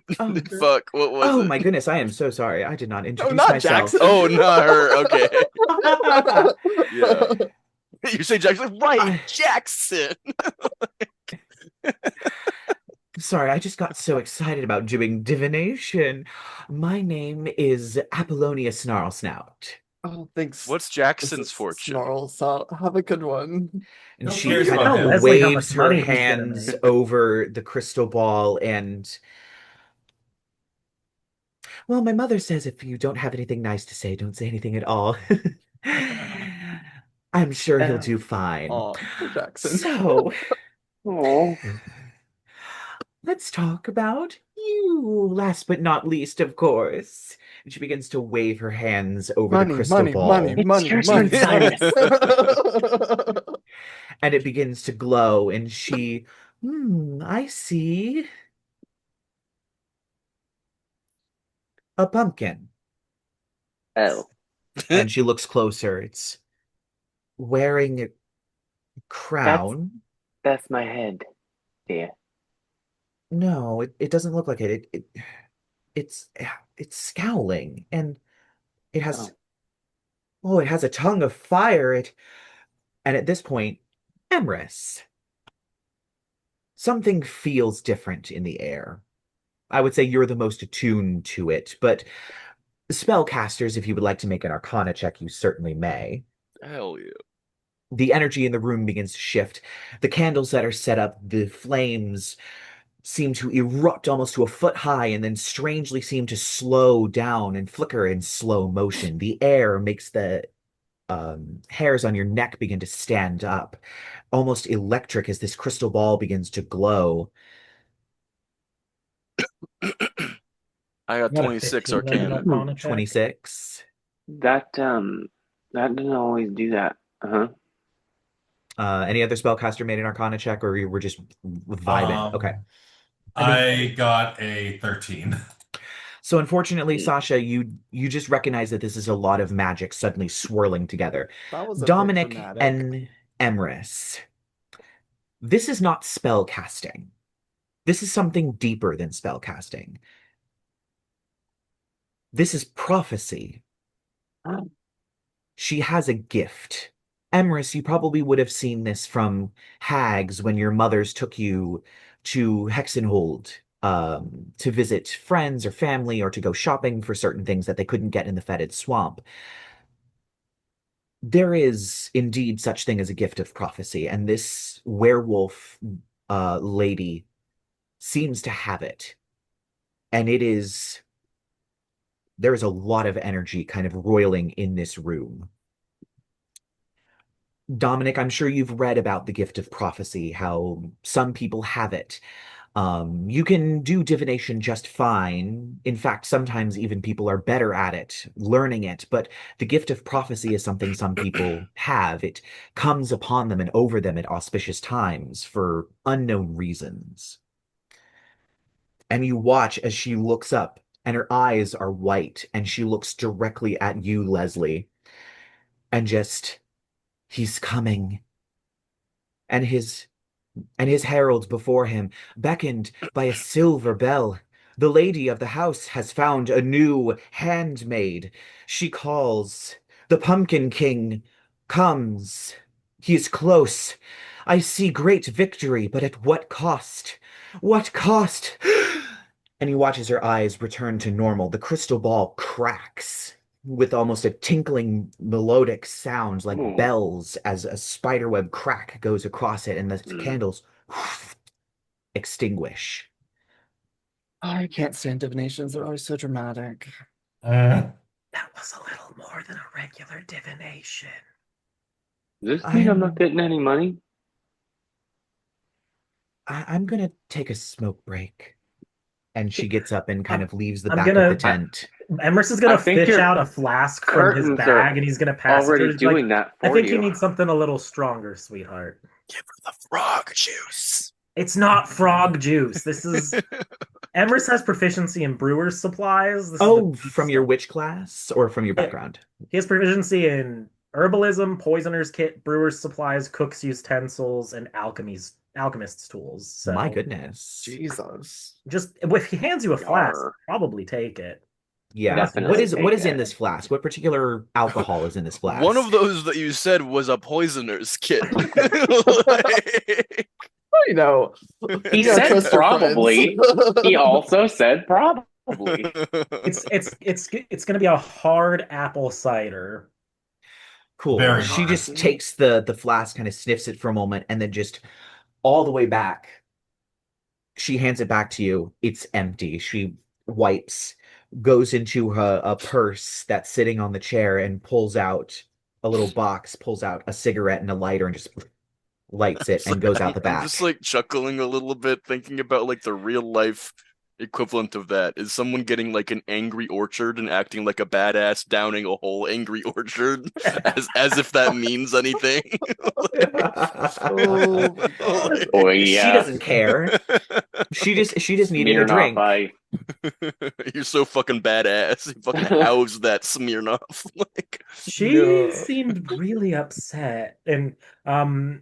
fuck, what was Oh it? my goodness, I am so sorry. I did not introduce not myself. Jackson. Oh, not her. Okay. Yeah. You say Jackson? Right, Jackson. Sorry, I just got so excited about doing divination. My name is Apollonia Snarlsnout. Oh, thanks. What's This Jackson's is fortune? Snarl, so have a good one. And Who she cares kind about of him? Leslie, how waves much her money he's gonna hands make. over the crystal ball and well, my mother says if you don't have anything nice to say, don't say anything at all. I'm sure he'll do fine. Oh, So, Jackson. Oh. let's talk about you. Ooh, last but not least, of course. And she begins to wave her hands over the Money, crystal money, ball. money, It's money, your money, turn, money. And it begins to glow, and she, I see a pumpkin. Oh, And she looks closer. It's wearing a crown. that's my head, dear. No, it doesn't look like it. It's it's scowling, and it has it has a tongue of fire. And at this point, Emrys, something feels different in the air. I would say you're the most attuned to it, but spellcasters, if you would like to make an Arcana check, you certainly may. Hell yeah. The energy in the room begins to shift. The candles that are set up, the flames seem to erupt almost to a foot high and then strangely seem to slow down and flicker in slow motion. The air makes the hairs on your neck begin to stand up, almost electric as this crystal ball begins to glow. I got You got a 26 15 on an Arcana. Arcana check? 26. That doesn't always do that. Uh-huh. Any other spellcaster made an Arcana check, or you were just vibing? Okay. I got a 13. So unfortunately, Sasha, you just recognize that this is a lot of magic suddenly swirling together. That was a bit Dominic dramatic. and Emrys, this is not spell casting. This is something deeper than spell casting. This is prophecy. She has a gift. Emrys, you probably would have seen this from hags when your mothers took you to Hexenhold to visit friends or family or to go shopping for certain things that they couldn't get in the fetid swamp. There is indeed such thing as a gift of prophecy, and this werewolf lady seems to have it. And there is a lot of energy kind of roiling in this room. Dominic, I'm sure you've read about the gift of prophecy, how some people have it. You can do divination just fine. In fact, sometimes even people are better at it, learning it. But the gift of prophecy is something some people have. It comes upon them and over them at auspicious times for unknown reasons. And you watch as she looks up, and her eyes are white, and she looks directly at you, Leslie, and just, he's coming. And his herald before him beckoned by a silver bell. The lady of the house has found a new handmaid. She calls. The Pumpkin King comes. He is close. I see great victory, but at what cost? What cost? And he watches her eyes return to normal. The crystal ball cracks with almost a tinkling melodic sound like Ooh. bells as a spiderweb crack goes across it and the candles extinguish. I can't stand divinations. They're always so dramatic. That was a little more than a regular divination. Does this mean I'm not I'm getting any money? I'm gonna take a smoke break. And she gets up and kind of leaves the I'm back of gonna- the tent. Emrys is gonna I think fish your out a flask from his curtains bag, are and he's gonna pass it to her. Already He's like, doing that I for think you. you need something a little stronger, sweetheart. Give her the frog juice. It's not frog juice. This is Emrys has proficiency in brewer's supplies. This Oh, is from your witch class or from your background? He has proficiency in herbalism, poisoner's kit, brewer's supplies, cook's utensils, and alchemist's tools. So My goodness. Jesus. just if he hands you a flask, Yar. probably take it. Yeah. Definitely What is take in it. this flask? What particular alcohol is in this flask? One of those that you said was a poisoner's kit. Like, You know, He you gotta said trust your probably. friends. He also said probably. It's gonna be a hard apple cider. Cool. Very She hard. just takes the flask, kind of sniffs it for a moment, and then just all the way back, she hands it back to you. It's empty. She wipes, goes into a purse that's sitting on the chair, and pulls out a little box, pulls out a cigarette and a lighter, and just lights it and goes out the I'm back. just like chuckling a little bit, thinking about like the real life equivalent of that? Is someone getting like an angry orchard and acting like a badass downing a whole angry orchard as if that means anything? Oh my god. Oh She yeah, doesn't care. She just needed a Smirnoff drink. Ice. You're so fucking badass. You fucking house that Smirnoff. Like, She No. seemed really upset, and um,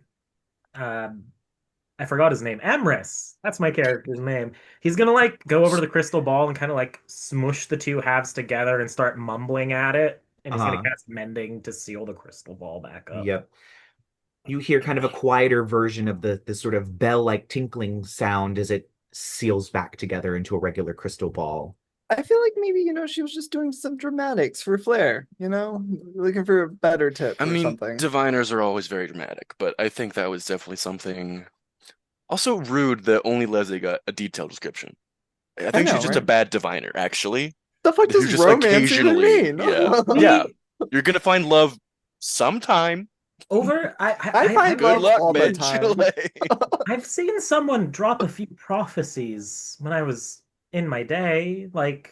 I forgot his name. Emrys. That's my character's name. He's gonna like go over to the crystal ball and kind of like smush the two halves together and start mumbling at it, and he's gonna Uh-huh. cast mending to seal the crystal ball back up. Yep. You hear kind of a quieter version of the sort of bell-like tinkling sound as it seals back together into a regular crystal ball. I feel like maybe, she was just doing some dramatics for flair, looking for a better tip I or mean, something. diviners are always very dramatic, but I think that was definitely something. Also rude that only Leslie got a detailed description. I think know, she's just a right? bad diviner, actually. The fuck Who does just romance even occasionally, mean? yeah, yeah. You're gonna find love sometime. Over, I find Good love luck, all the bitch. time. Like, I've seen someone drop a few prophecies when I was in my day. Like,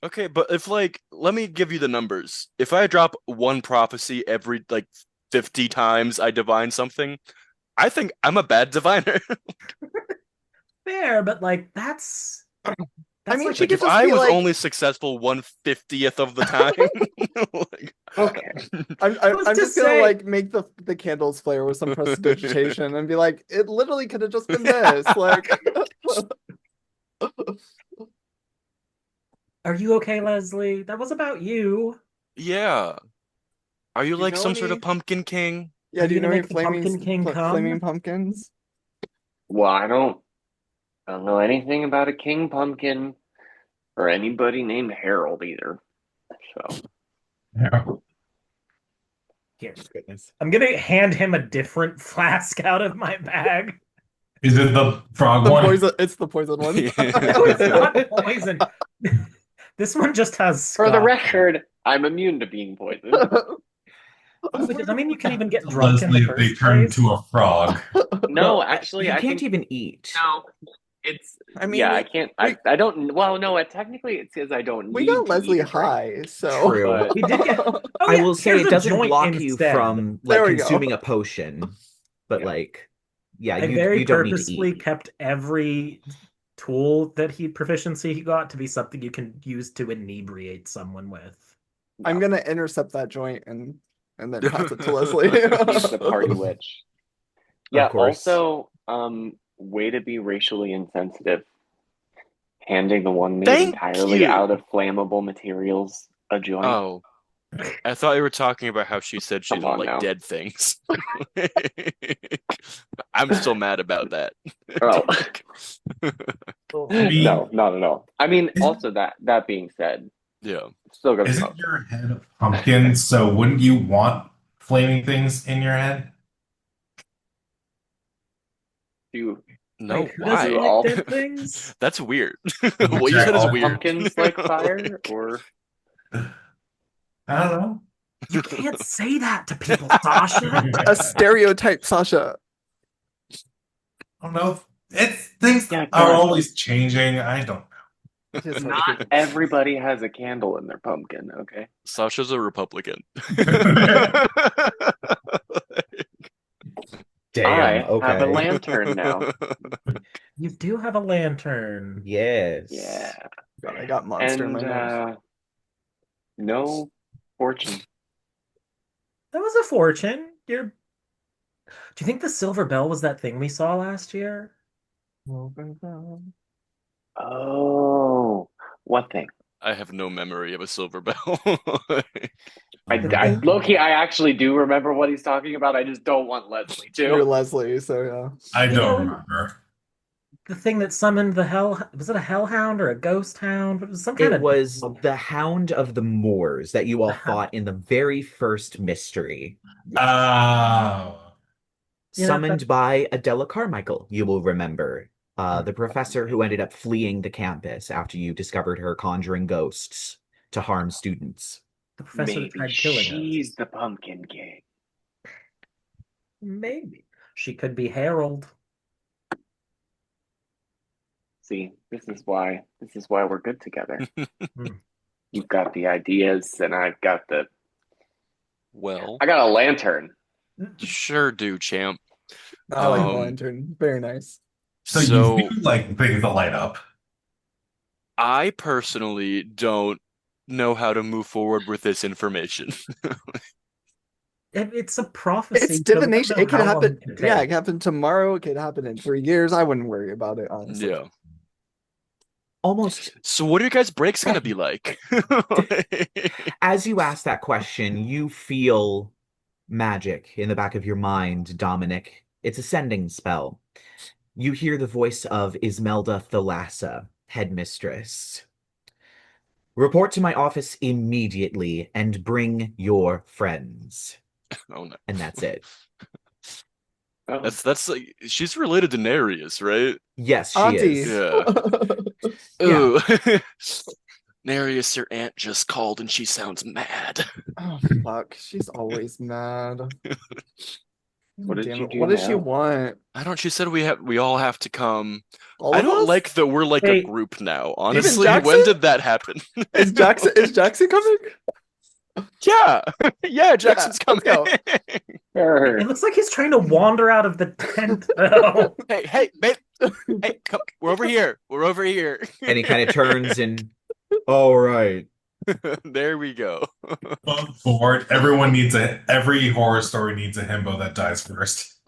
okay, but if let me give you the numbers. If I drop one prophecy every 50 times I divine something, I think I'm a bad diviner. fair, but like that's I mean, like she Like could if just I be was like, only successful 1/50th of the time, like, Okay. I'm to just gonna say- like make the candles flare with some prestidigitation and be like, it literally could have just been this. Like, Are you okay, Leslie? That was about you. yeah. Are you Do you like know some sort of any? pumpkin king? Yeah, Are do you you know gonna any make the Pumpkin King come? flaming pumpkins? Well, I don't know anything about a king pumpkin or anybody named Harold either. So Here, Goodness. I'm gonna hand him a different flask out of my bag. Is it the frog The one? poison. It's the poison one. No, it's not poison. This one just has for the scotch. record, I'm immune to being poisoned. Does that mean you can even get To drunk in the Leslie, they first turned place? to a frog. No, Well, actually, you I can't think even eat. no. It's I mean, yeah. we I can't. we, I don't. Well, no. Technically, it says I don't we need got to Leslie eat or drink. high, so True. But We did get. Oh I yeah, will say here's it a doesn't joint block you instead. from There we go. consuming a potion, but Yeah. yeah, I you very don't need to purposefully eat. kept every tool that proficiency he got to be something you can use to inebriate someone with. I'm gonna intercept that joint and then pass it to Leslie. He's the party witch. Yeah. Of course. Also, way to be racially insensitive. Handing the one made Thank entirely you. out of flammable materials a joint. Oh, I thought you were talking about how she said she Come didn't on like now. dead things. I'm still mad about that. Oh. mean- No, not at all. I mean, Isn't- also that being said, Yeah. still gonna Isn't smoke. your head a pumpkin? So wouldn't you want flaming things in your head? Do No, Wait, who why? doesn't like all- dead things? That's weird. Jack, What you said is all weird. pumpkins like fire, or I don't know. You can't say that to people, Sasha. A stereotype, Sasha. I don't know. It's things Yeah, are God. always changing. I don't It is not hard to- everybody has a candle in their pumpkin. Okay. Sasha's a Republican. Damn. I have a Okay. lantern now. You do have a lantern. Yes. Yeah, God, I got monster in my and nose. no fortune. That was a fortune. Do you think the silver bell was that thing we saw last year? Oh, what thing? I have no memory of a silver bell. I Loki, I actually do remember what he's talking about. I just don't want Leslie You're to. Leslie, so yeah. I You don't know- remember. The thing that summoned the hell, was it a hellhound or a ghost hound? It was some kind It of was the Hound of the Moors that you all fought in the very first mystery. Oh. You know, Summoned by Adela Carmichael, you will remember. The professor who ended up fleeing the campus after you discovered her conjuring ghosts to harm students. the professor that Maybe tried killing she's us. the Pumpkin King. Maybe. She could be Harold. See, this is why we're good together. You've got the ideas, and I got a lantern. Sure do, champ. I like the lantern. Very nice. So you do like things that light up. I personally don't know how to move forward with this information. It's a prophecy. It's divination. It could happen. Yeah, it could happen tomorrow. It could happen in 3 years. I wouldn't worry about it, honestly. Yeah. Almost. So what are your guys' breaks going to be like? As you ask that question, you feel magic in the back of your mind, Dominic. It's a sending spell. You hear the voice of Izmelda Thalassa, headmistress. Report to my office immediately and bring your friends. Oh no. And that's it. That's like, she's related to Nereyus, right? Yes, she Auntie. is. Yeah. Ooh. Nereyus, your aunt just called and she sounds mad. Oh fuck. She's always mad. What did you do What does now? she want? I don't. She said we all have to come. All I of don't us? like that we're like a Wait. group now. Honestly, Jackson? when did that happen? Is Jackson coming? Yeah, yeah. Jackson's let's coming. go. It looks like he's trying to wander out of the tent. though. Hey, babe. Hey, come. We're over here. We're over here. And he kind of turns and, all right. There we go. Bored. Every horror story needs a himbo that dies first.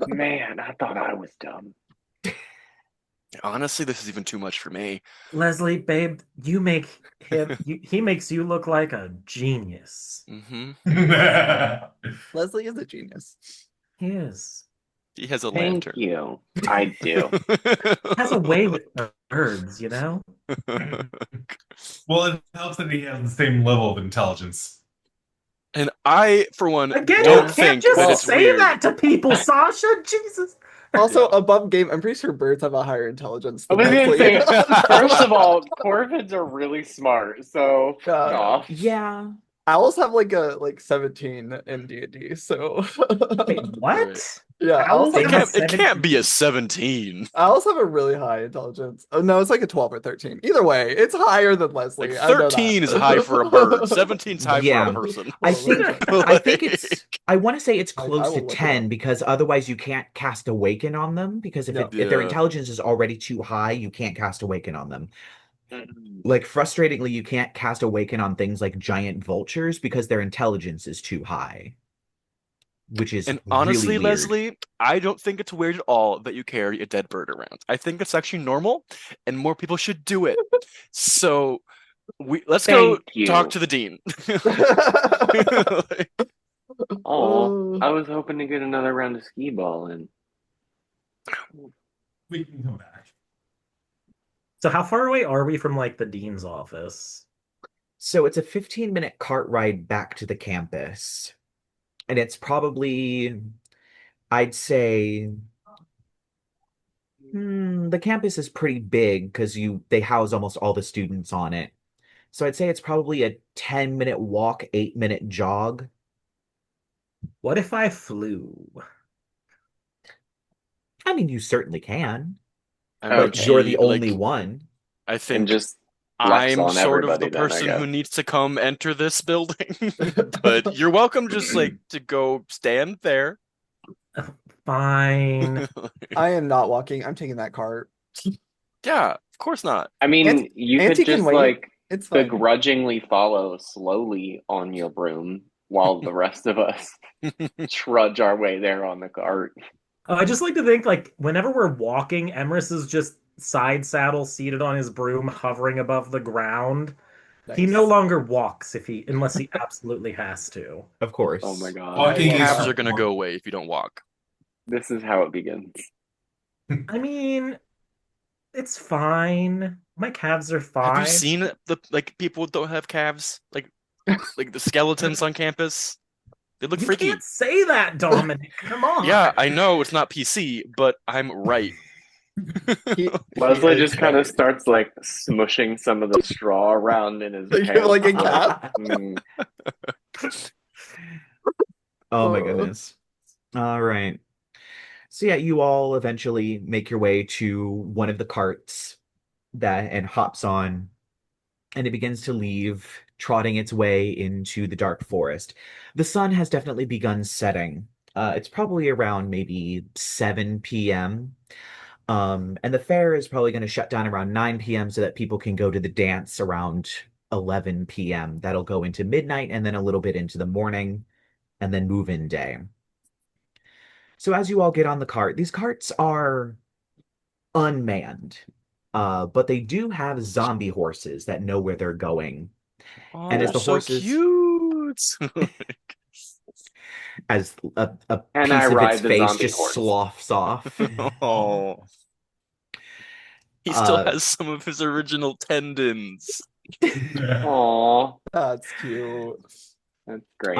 Man, I thought I was dumb. Honestly, this is even too much for me. Leslie, babe, you make him. He makes you look like a genius. Mm-hmm. Leslie is a genius. He is. He has a Thank lantern. you. I do. Has a way with birds, you know. Well, it helps that he has the same level of intelligence. And I, for one, Again, don't you can't think just that it's say weird. that to people, Sasha. Jesus. Also, above game, I'm pretty sure birds have a higher intelligence I than was gonna say, Leslie. first of all, corvids are really smart, so fuck off. Yeah. Owls have like 17 in D&D, so Wait, what? Right. yeah, Owls owls have have, It can't be a 17. owls have a really high intelligence. Oh no, it's like a 12 or 13. Either way, it's higher than Leslie. Like I know 13 that. is high for a bird. 17's high Yeah. for a person. I think I want to say it's I close will to look it 10 up. because otherwise you can't cast Awaken on them because if Yeah. their Yeah. intelligence is already too high, you can't cast Awaken on them. Like frustratingly, you can't cast Awaken on things like giant vultures because their intelligence is too high. Which is And really honestly, weird. Leslie, I don't think it's weird at all that you carry a dead bird around. I think it's actually normal, and more people should do it. So let's go Thank you. talk to the dean. Oh, I was hoping to get another round of skee ball in. We can come back. So how far away are we from like the dean's office? So it's a 15-minute cart ride back to the campus. And it's probably, I'd say, the campus is pretty big because they house almost all the students on it. So I'd say it's probably a 10-minute walk, 8-minute jog. What if I flew? I mean, you certainly can, I but mean, you're the gee, only like, one. I And think just flex I'm on sort of everybody the then, I person guess. who needs to come enter this building. But you're welcome just like to go stand there. Fine. I am not walking. I'm taking that cart. Yeah, of course not. I mean, Auntie- you Auntie could can just wait. like It's fine. begrudgingly follow slowly on your broom while the rest of us trudge our way there on the cart. I just like to think like whenever we're walking, Emrys is just side saddle seated on his broom, hovering above the ground. He Nice. no longer walks unless he absolutely has to. Of course. Oh my god. Walking is Calves for are gonna pork. go away if you don't walk. This is how it begins. I mean, it's fine. My calves are fine. Have you seen the people who don't have calves? Like the skeletons on campus? They look You freaky. can't say that, Dominic. Come on. Yeah, I know it's not PC, but I'm right. Leslie just kind of starts like smushing some of the straw around in his Like- pants. like a cat? Mm. Oh my Oh. goodness. All right. So yeah, you all eventually make your way to one of the carts and hops on, and it begins to leave, trotting its way into the dark forest. The sun has definitely begun setting. It's probably around maybe 7 p.m. And the fair is probably going to shut down around 9 p.m. so that people can go to the dance around 11 p.m. That'll go into midnight and then a little bit into the morning and then move-in day. So as you all get on the cart, these carts are unmanned, but they do have zombie horses that know where they're going. Oh, And as they're the so horses, cute. as a And I piece of its ride the face zombie just horse. sloughs off. Oh, he still has some of his original tendons. Aw, That's cute. that's great.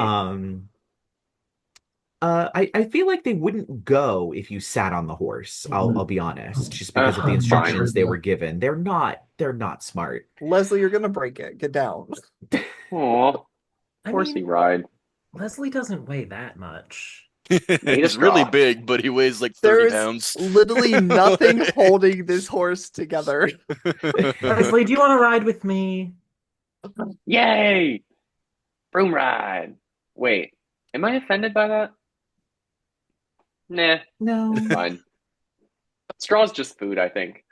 I feel like they wouldn't go if you sat on the horse. I'll be honest, just because of the Fine. instructions they were given. They're not smart. Leslie, you're gonna break it. Get down. Aw, I horsey mean, ride. Leslie doesn't weigh that much. He's really straw. big, but he weighs like 30 There's pounds. literally nothing holding this horse together. Leslie, do you want to ride with me? Yay! Broom ride. Wait, am I offended by that? Nah, No. it's fine. Straw's just food, I think.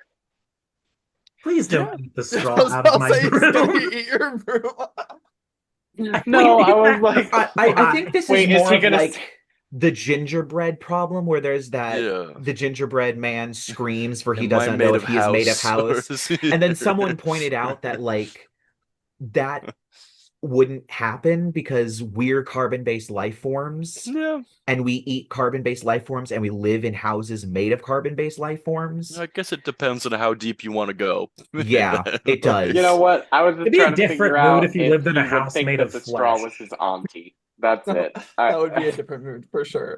Please don't eat the I straw was out of about my to say, he's gonna broom. eat your broom. No, I Wait, was like, I think this wait, is is more he of gonna? like the gingerbread problem where there's that Yeah. the gingerbread man screams for he Am I doesn't made know of if he is made of house? Or house. is he- And then someone pointed out that like that wouldn't happen because we're carbon-based life forms Yeah, and we eat carbon-based life forms and we live in houses made of carbon-based life forms. I guess it depends on how deep you want to go. Yeah, it does. You know what? I was just It'd be a trying to figure different mood out if you lived in a he would house think made that of the straw flesh. was his auntie. That's it. That would be a different mood for sure.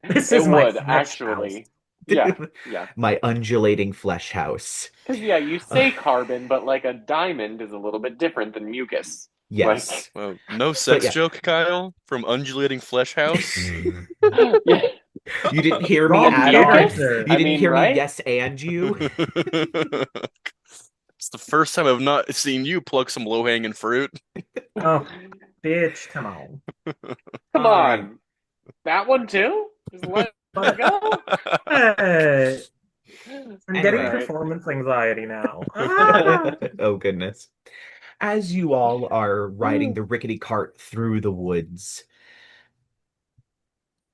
This It is my would flesh actually. house. Yeah. My undulating flesh house. Because you say carbon, but like a diamond is a little bit different than mucus. Yes. Well, no sex yeah. joke, Kyle, from undulating flesh house. Yeah. You didn't hear me Wrong add on. answer. You didn't hear right? me yes and you. It's the first time I've not seen you pluck some low-hanging fruit. Oh, bitch, come on. Come All on. right. That one too? Just let it go? Hey, I'm getting Anyway. performance anxiety now. Ah! Oh, goodness. As you all are riding the rickety cart through the woods,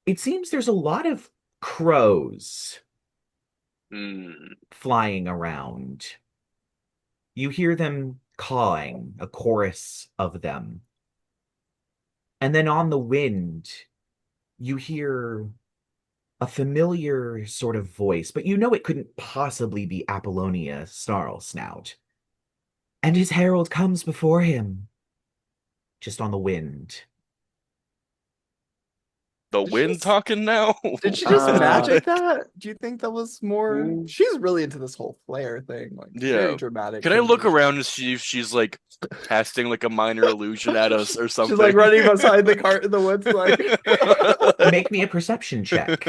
it seems there's a lot of crows flying around. You hear them cawing, a chorus of them. And then on the wind, you hear a familiar sort of voice, but you know it couldn't possibly be Apollonia Snarlsnout. And his herald comes before him, just on the wind. The wind talking now? Did she just Uh, magic that? Do you think that was more? Mm. She's really into this whole flare thing, like Yeah. very dramatic. Can I look around and see if she's like casting like a minor illusion at us or something? She's like running beside the cart in the woods, like. Make me a perception check.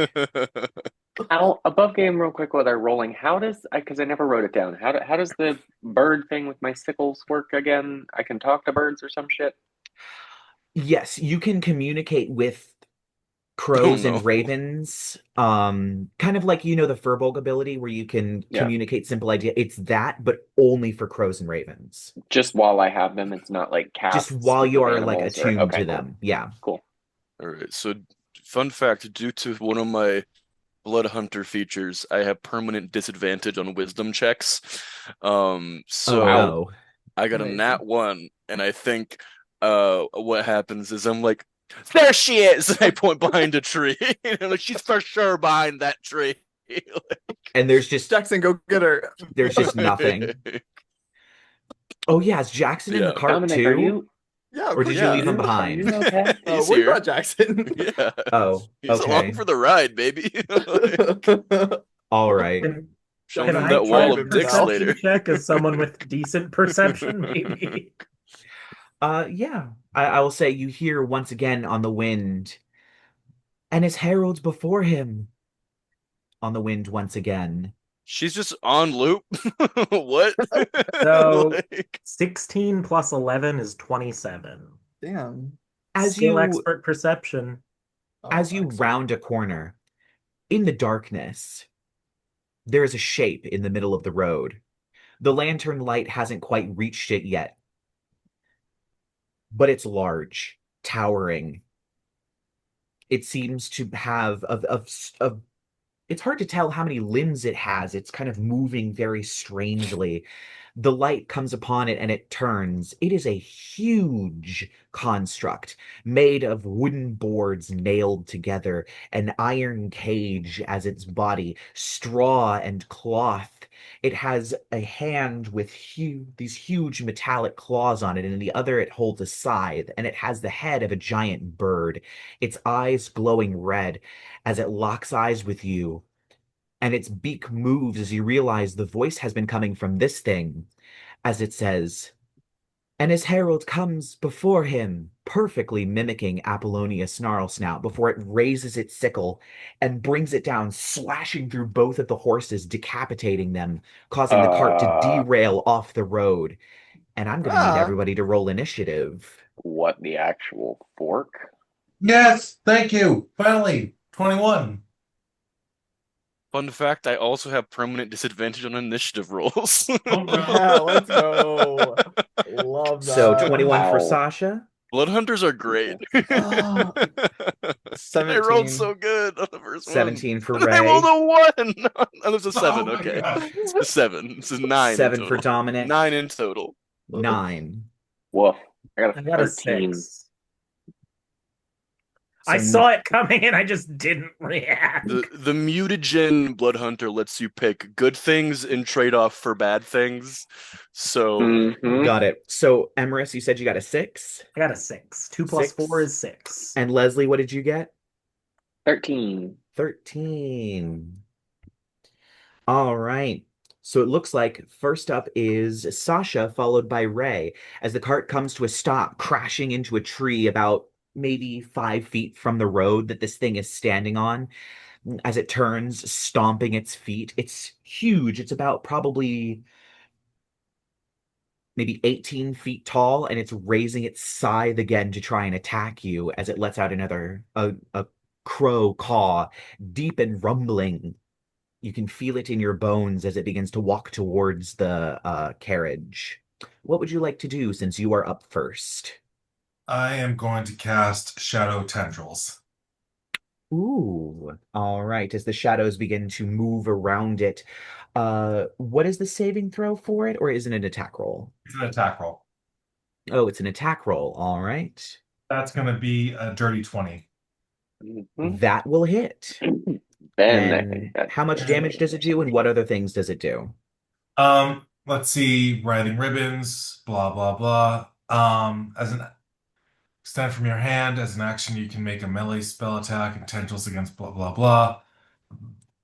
Above game, real quick, while they're rolling, how does because I never wrote it down. How does the bird thing with my sickles work again? I can talk to birds or some shit. Yes, you can communicate with crows no. and ravens. Kind of like the Furbolg ability where you can communicate simple idea. It's that, but only for crows and ravens. Just while I have them, it's not like cast. Just while you are like animals attuned to cool. them. Yeah. Cool. All right. So, fun fact: due to one of my Bloodhunter features, I have permanent disadvantage on wisdom checks. So no. I got Amazing. a nat 1, and I think what happens is I'm like, there she is! And I point behind a tree. And I'm like, she's for sure behind that tree. And there's just Jackson, go get her. there's just nothing. Oh yeah, is Jackson in the cart Dominic, too? are you? Yeah, Or did you leave him behind? Are you okay? He's we here. brought Jackson. Yeah. Oh, He's okay. along for the ride, baby. All right. Show Can him I that try wall a of dicks perception later. check as someone with decent perception, maybe? Yeah. I will say you hear once again on the wind, and his heralds before him. on the wind once again. She's just on loop. What? So Like, 16 plus 11 is 27. Damn. As Skill you expert perception. as you excellent. round a corner, in the darkness, there is a shape in the middle of the road. The lantern light hasn't quite reached it yet, but it's large, towering. It seems to have of it's hard to tell how many limbs it has. It's kind of moving very strangely. The light comes upon it and it turns. It is a huge construct made of wooden boards nailed together, an iron cage as its body, straw and cloth. It has a hand with these huge metallic claws on it, and in the other it holds a scythe, and it has the head of a giant bird, its eyes glowing red as it locks eyes with you, and its beak moves as you realize the voice has been coming from this thing, as it says, "And his herald comes before him," perfectly mimicking Apollonius Snarlsnout before it raises its sickle and brings it down, slashing through both of the horses, decapitating them, causing the cart to derail off the road. And I'm going to need Ah. everybody to roll initiative. What the actual fork? Yes, thank you. Finally, 21. fun fact, I also have permanent disadvantage on initiative rolls. Oh, no. Yeah, let's go. Love So that. 21 for Wow. Sasha. Bloodhunters are great. Oh, I rolled 17. so good on the first 17 for one. And I rolled Ray. a 1. Oh, there's a 7. Oh my Okay. God. It's a 7. This is 9 in 7 total. for Dominic. 9 in total. 9. Woof. I got I a got a 13. 6. I So saw it coming and I just didn't react. The Mutagen Bloodhunter lets you pick good things in trade-off for bad things. So Mhm. Got it. So Emrys, you said you got a 6. I got a 6. 2 plus 6. 4 is 6. And Leslie, what did you get? 13. 13. All right. So it looks like first up is Sasha, followed by Ray, as the cart comes to a stop, crashing into a tree about maybe 5 feet from the road that this thing is standing on. As it turns, stomping its feet. It's huge. It's about probably maybe 18 feet tall, and it's raising its scythe again to try and attack you as it lets out a crow caw, deep and rumbling. You can feel it in your bones as it begins to walk towards the carriage. What would you like to do since you are up first? I am going to cast Shadow Tendrils. Ooh, all right. As the shadows begin to move around it, what is the saving throw for it, or is it an attack roll? It's an attack roll. Oh, it's an attack roll. All right. That's going to be a dirty 20. Mhm. That will hit. Ben, I And think that's how much damage does it do, and what other things does it do? Let's see, riding ribbons, blah blah blah. As an extend from your hand, as an action, you can make a melee spell attack and tendrils against blah blah blah.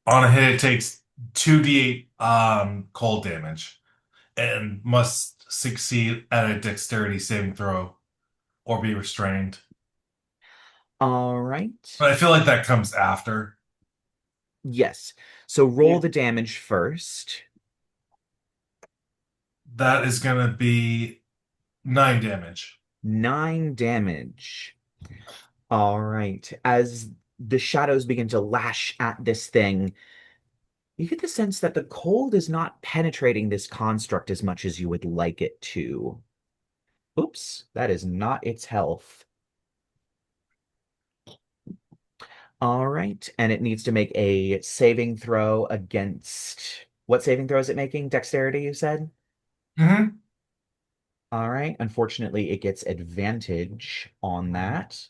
On a hit, it takes 2d8 cold damage and must succeed at a dexterity saving throw or be restrained. All right. But I feel like that comes after. Yes. So roll Yeah. the damage first. That is going to be 9 damage. 9 damage. All right. As the shadows begin to lash at this thing, you get the sense that the cold is not penetrating this construct as much as you would like it to. Oops, that is not its health. All right, and it needs to make a saving throw against... What saving throw is it making? Dexterity, you said? Mm-hmm. All right, unfortunately, it gets advantage on that.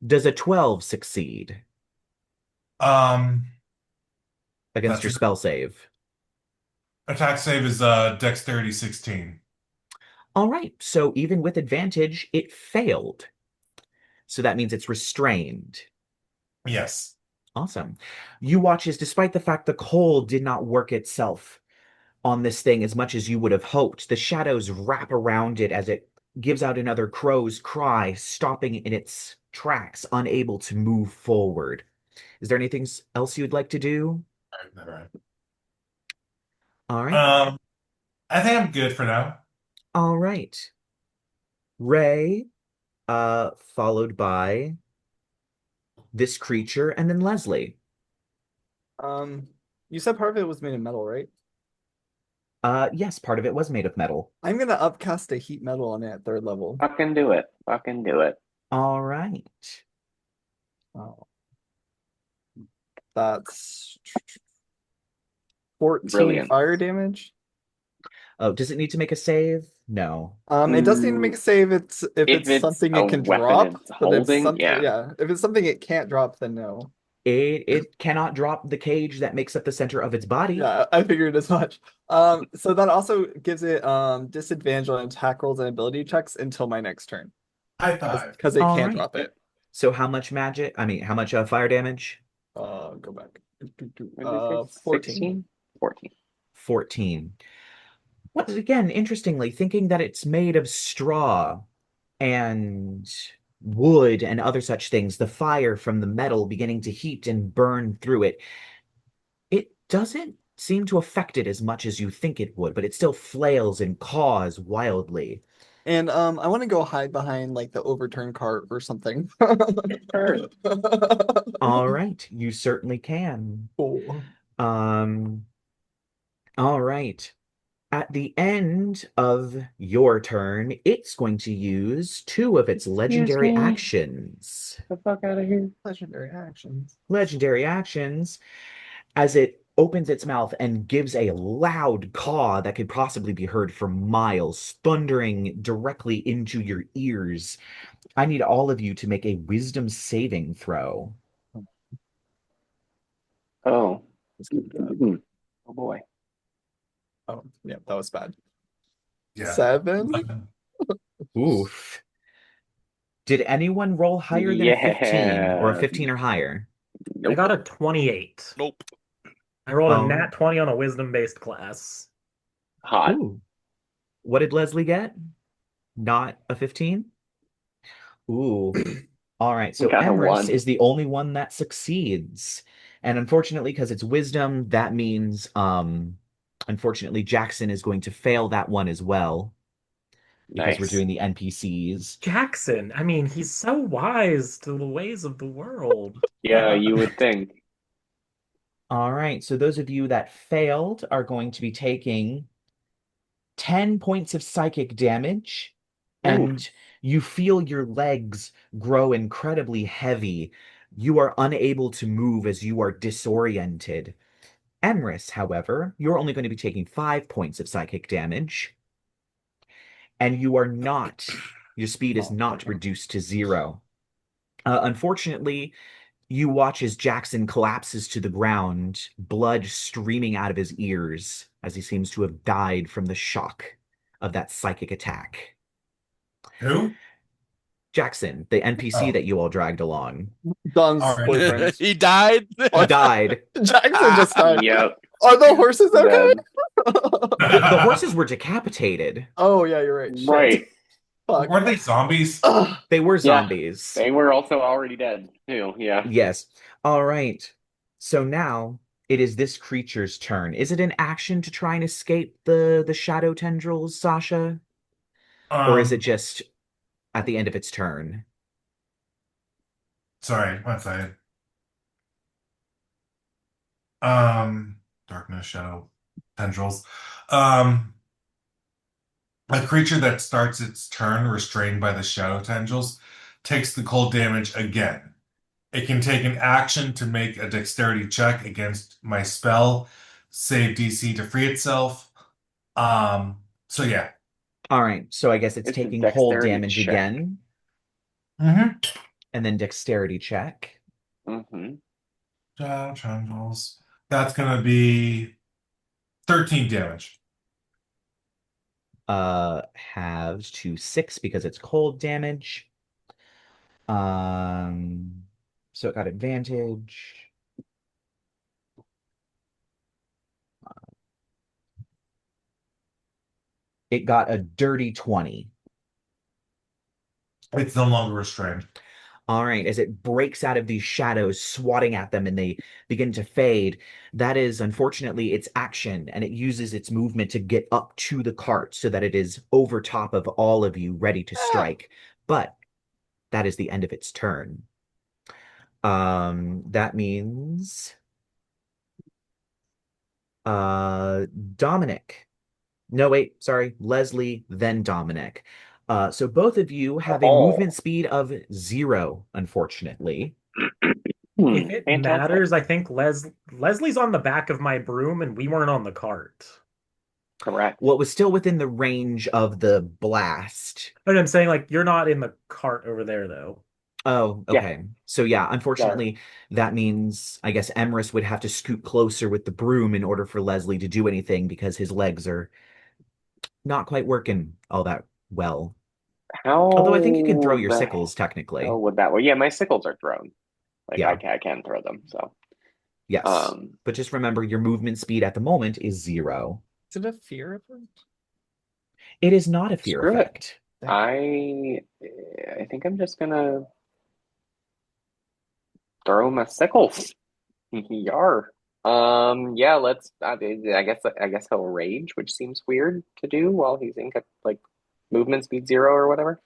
Does a 12 succeed against That's your spell save? attack save is dexterity 16. All right, so even with advantage, it failed. So that means it's restrained. Yes. Awesome. You watch as, despite the fact the cold did not work itself on this thing as much as you would have hoped, the shadows wrap around it as it gives out another crow's cry, stopping in its tracks, unable to move forward. Is there anything else you'd like to do? All right. All right. I think I'm good for now. All right. Ray, followed by this creature, and then Leslie. You said part of it was made of metal, right? Yes, part of it was made of metal. I'm gonna upcast a heat metal on it at 3rd level. Fucking do it. Fucking do it. All right. Oh. That's 14 Brilliant. fire damage. Oh, does it need to make a save? No. It does need to make a save. If it's something a it can weapon drop, it's but if holding, something, yeah. if it's something it can't drop, then no. It cannot drop the cage that makes up the center of its body. Yeah, I figured as much. So that also gives it disadvantage on attack rolls and ability checks until my next turn. High five. Because it All can't right. drop it. So how much fire damage? Go back. What did we say? 14. 16? 14. 14. Once again, interestingly, thinking that it's made of straw and wood and other such things, the fire from the metal beginning to heat and burn through it, it doesn't seem to affect it as much as you think it would, but it still flails and caws wildly. And I want to go hide behind like the overturned cart or something. Sure. All right, you certainly can. Cool. All right. At the end of your turn, it's going to use 2 of its legendary me. actions. Get the fuck out of here. Legendary actions. Legendary actions, as it opens its mouth and gives a loud caw that could possibly be heard for miles, thundering directly into your ears. I need all of you to make a wisdom saving throw. Oh. Oh boy. Oh, yeah, that was bad. Yeah. 7? Oof. Did anyone roll higher than a 15 or a Yeah. 15 or higher? I Nope. got a 28. Nope. I rolled Oh. a nat 20 on a wisdom-based class. Hot. Ooh. What did Leslie get? Not a 15? Ooh. All right, so Got a Emrys 1. is the only one that succeeds. And unfortunately, because it's wisdom, that means unfortunately Jackson is going to fail that one as well. Because we're Nice. doing the NPCs. Jackson, I mean, he's so wise to the ways of the world. Yeah, you would think. All right, so those of you that failed are going to be taking 10 points of psychic damage, and you feel your legs grow incredibly heavy. You are unable to move as you are disoriented. Emrys, however, you're only going to be taking 5 points of psychic damage, and your speed is not reduced to 0. Unfortunately, you watch as Jackson collapses to the ground, blood streaming out of his ears as he seems to have died from the shock of that psychic attack. Who? Jackson, the NPC Oh. that you all dragged along. Don's All right. boyfriend. He died. He died. Jackson just died. Yep. Are the horses okay? Dead. The horses were decapitated. Oh, yeah, you're right. Shit. Right. Fuck. Weren't they zombies? Ugh. They were Yeah. zombies. They were also already dead, too. Yeah. Yes. All right. So now it is this creature's turn. Is it an action to try and escape the shadow tendrils, Sasha? Or is it just at the end of its turn? Sorry, one second. Darkness, shadow, tendrils. A creature that starts its turn restrained by the shadow tendrils takes the cold damage again. It can take an action to make a dexterity check against my spell, save DC to free itself. So yeah. All right. So I guess it's It's a taking cold dexterity damage check. again, Mm-hmm. and then dexterity check. Mm-hmm. Shadow tendrils. That's gonna be 13 damage. Halves to 6 because it's cold damage. So it got advantage. It got a dirty 20. It's no longer restrained. All right, as it breaks out of these shadows, swatting at them, and they begin to fade, that is unfortunately its action, and it uses its movement to get up to the cart so that it is over top of all of you, ready to strike. But that is the end of its turn. That means Dominic. No, wait, sorry, Leslie, then Dominic. So both of you have a Oh, movement speed of 0, unfortunately. If it fantastic. matters, I think Leslie's on the back of my broom and we weren't on the cart. Correct. Well, it was still within the range of the blast. But I'm saying like you're not in the cart over there though. Oh, Yeah. okay. So yeah, unfortunately, that means I guess Emrys would have to scoot closer with the broom in order for Leslie to do anything because his legs are not quite working all that well. How Although I think you can throw your the sickles technically. hell would that? Well, yeah, my sickles are thrown. Like Yeah, I can throw them. So, yes. But just remember your movement speed at the moment is 0. Is it a fear effect? It is not a fear screw it. effect. I think I'm just gonna throw my sickles. Yar. Yeah, let's. I guess he'll rage, which seems weird to do while he's in like movement speed 0 or whatever.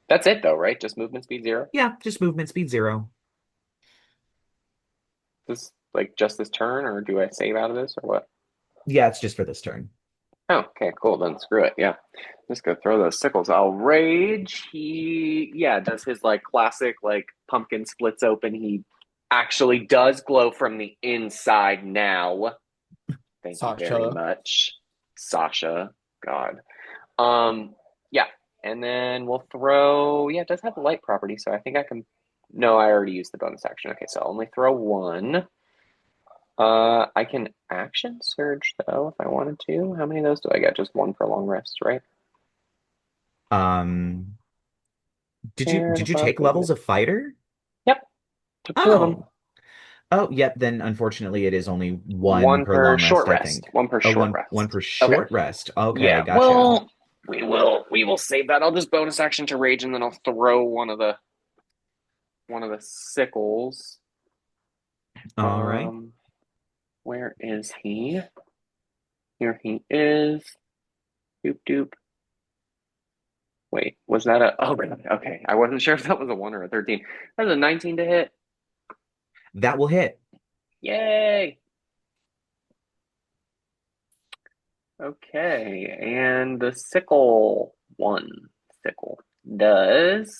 That's it though, right? Just movement speed 0. Yeah, just movement speed 0. This like just this turn, or do I save out of this or what? Yeah, it's just for this turn. Oh, okay, cool. Then screw it. Yeah, just go throw those sickles. I'll rage. He does his like classic like pumpkin splits open. He actually does glow from the inside now. Thank you very Sasha. much, Sasha. God. Yeah, and then we'll throw. Yeah, it does have a light property, so I think I can. No, I already used the bonus action. Okay, so I'll only throw one. I can action surge though if I wanted to. How many of those do I get? Just one for long rest, right? Um, did you And did you above take levels of fighter? Yep, took 2 of them. Oh. Oh, yep, then unfortunately it is only one One per per long short rest, I rest. think. One per Oh, short one rest. per Okay. short rest. Okay, Yeah. gotcha. Well, we will save that. I'll just bonus action to rage, and then I'll throw one of the sickles. All right. Where is he? Here he is. Doop doop. Wait, was that a? Oh, really? Okay. I wasn't sure if that was a 1 or a 13. That's a 19 to hit. That will hit. Yay! Okay, and the sickle does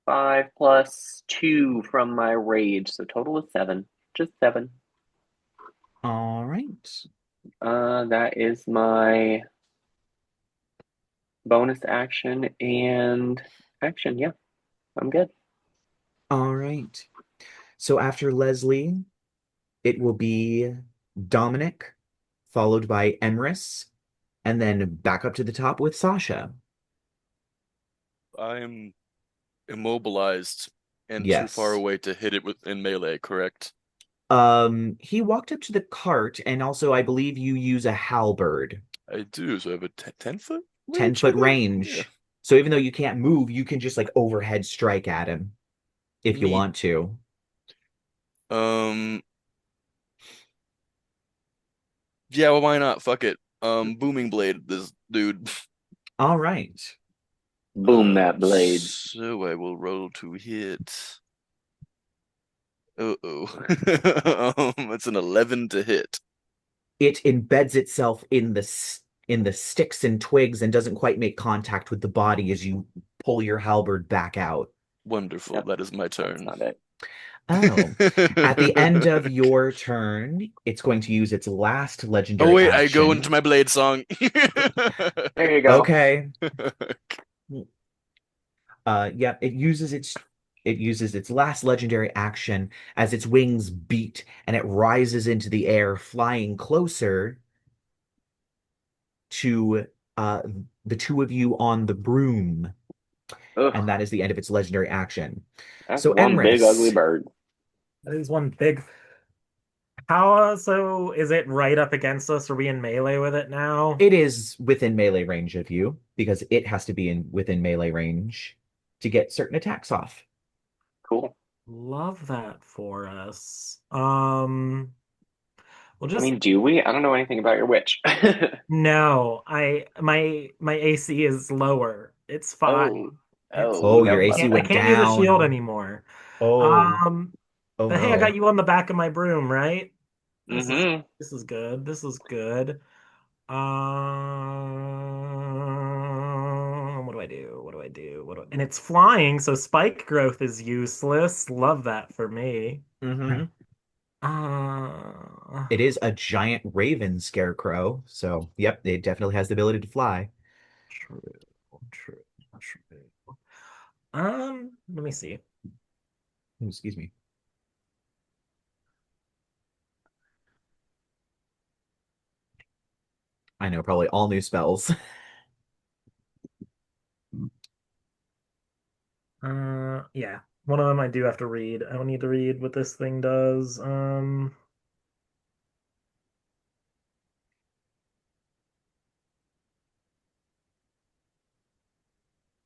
5 plus 2 from my rage, so total is 7. Just 7. All right. That is my bonus action and action. Yeah, I'm good. All right. So after Leslie, it will be Dominic, followed by Emrys, and then back up to the top with Sasha. I'm immobilized and too Yes. far away to hit it in melee, correct? He walked up to the cart, and also I believe you use a halberd. I do, so I have a 10-foot 10-foot with it? range. Yeah. So even though you can't move, you can just like overhead strike at him if you Neat. want to. Yeah, well, why not? Fuck it. Booming blade, this dude. All right. Boom that blade. So I will roll to hit. Uh-oh. It's an 11 to hit. It embeds itself in the sticks and twigs and doesn't quite make contact with the body as you pull your halberd back out. Wonderful. Yep. That is my turn. That's not it. Oh. At the end of your turn, it's going to use its last legendary Oh wait, action. I go into my blade song. There you go. Okay. Yeah, it uses its last legendary action as its wings beat and it rises into the air, flying closer to the two of you on the broom. Ugh, And that is the end of its legendary action. that's So one big Emrys. ugly bird. That is one big. How so? Is it right up against us? Are we in melee with it now? It is within melee range of you because it has to be within melee range. to get certain attacks off. Cool. Love that for us. We'll I just mean, do we? I don't know anything about your witch. no. My AC is lower. It's Oh, fine. It's you Oh, have your I AC can't I went can't use a shield down. anymore. Oh, Um, oh but hey, I got no. you on the back of my broom, right? This is Mm-hmm. this is good. This is good. What do I do? What do I do? And it's flying, so spike growth is useless. Love that for me. Hmm. Uh, It is a giant raven scarecrow, so yep, it definitely has the ability to fly. true, true, true. Let me see. Oh, excuse me. I know, probably all new spells. Yeah, one of them I do have to read. I don't need to read what this thing does.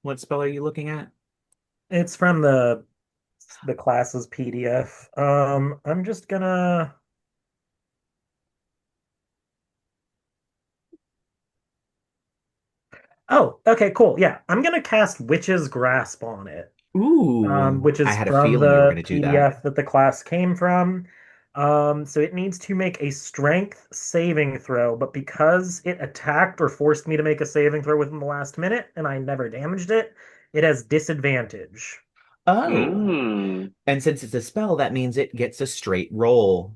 What spell are you looking at? It's from the class's PDF. I'm just gonna. Oh, okay, cool. Yeah, I'm gonna cast Witch's Grasp on it, Ooh, which I is had a from feeling you were going the to do that. PDF that the class came from. So it needs to make a strength saving throw, but because it attacked or forced me to make a saving throw within the last minute, and I never damaged it, it has disadvantage. Oh, Mm. and since it's a spell, that means it gets a straight roll.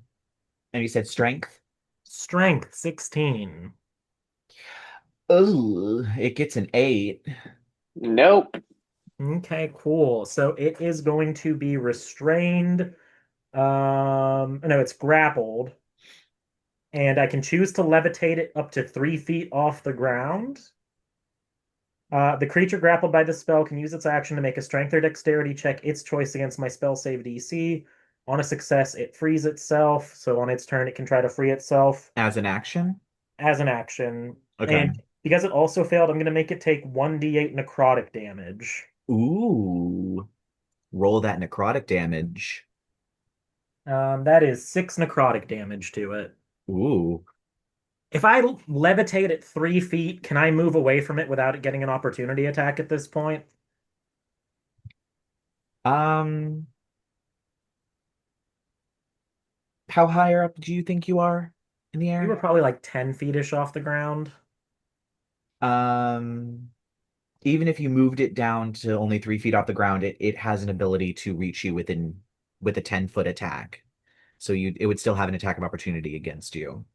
And you said strength? Strength 16. Oh, it gets an 8. Nope. Okay, cool. So it is going to be restrained. No, it's grappled, and I can choose to levitate it up to 3 feet off the ground. The creature grappled by the spell can use its action to make a strength or dexterity check its choice against my spell save DC. On a success, it frees itself. So on its turn, it can try to free itself As an action? as an action. Okay. And because it also failed, I'm going to make it take 1d8 necrotic damage. Ooh, roll that necrotic damage. That is 6 necrotic damage to it. Ooh. If I levitate at 3 feet, can I move away from it without it getting an opportunity attack at this point? Um, how higher up do you think you are in the We were air? probably like 10 feet-ish off the ground. Um, Even if you moved it down to only 3 feet off the ground, it has an ability to reach you with a 10-foot attack. So it would still have an attack of opportunity against you.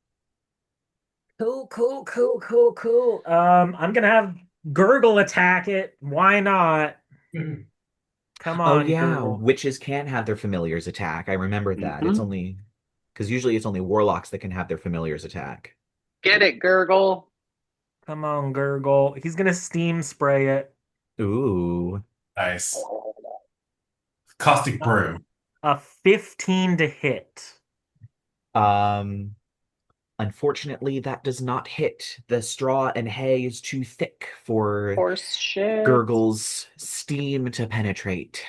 Cool, cool, cool, cool, cool. I'm gonna have Gurgle attack it. Why not? Come Oh on, yeah, Gurgle. witches can have their familiars attack. I remember that. It's Mm-hmm. only because usually it's only warlocks that can have their familiars attack. Get it, Gurgle. Come on, Gurgle. He's gonna steam spray it. Ooh. Nice. Caustic brew. A 15 to hit. Um, Unfortunately, that does not hit. The straw and hay is too thick for Horse shit. Gurgle's steam to penetrate.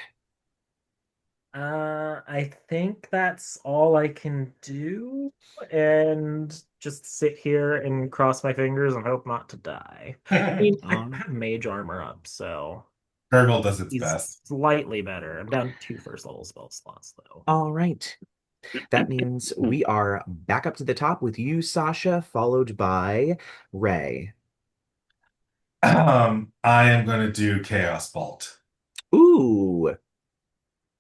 I think that's all I can do, and just sit here and cross my fingers and hope not to die. I mean, I Um, have mage armor up, so Gurgle does its he's best. slightly better. I'm down 2 first level spell slots though. all right. That means we are back up to the top with you, Sasha, followed by Ray. I am going to do Chaos Bolt. Ooh,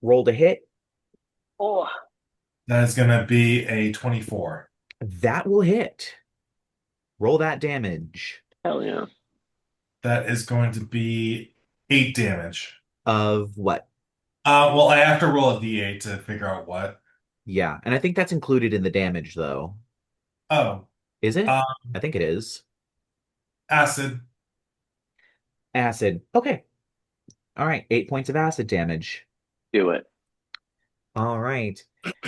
roll to hit. Oh, That is going to be a 24. That will hit. Roll that damage hell yeah. That is going to be 8 damage. of what? Well, I have to roll a d8 to figure out what. Yeah, and I think that's included in the damage, though. Oh, Is it? uh, I think it is. acid. Acid. Okay. All right. 8 points of acid damage. Do it. All right.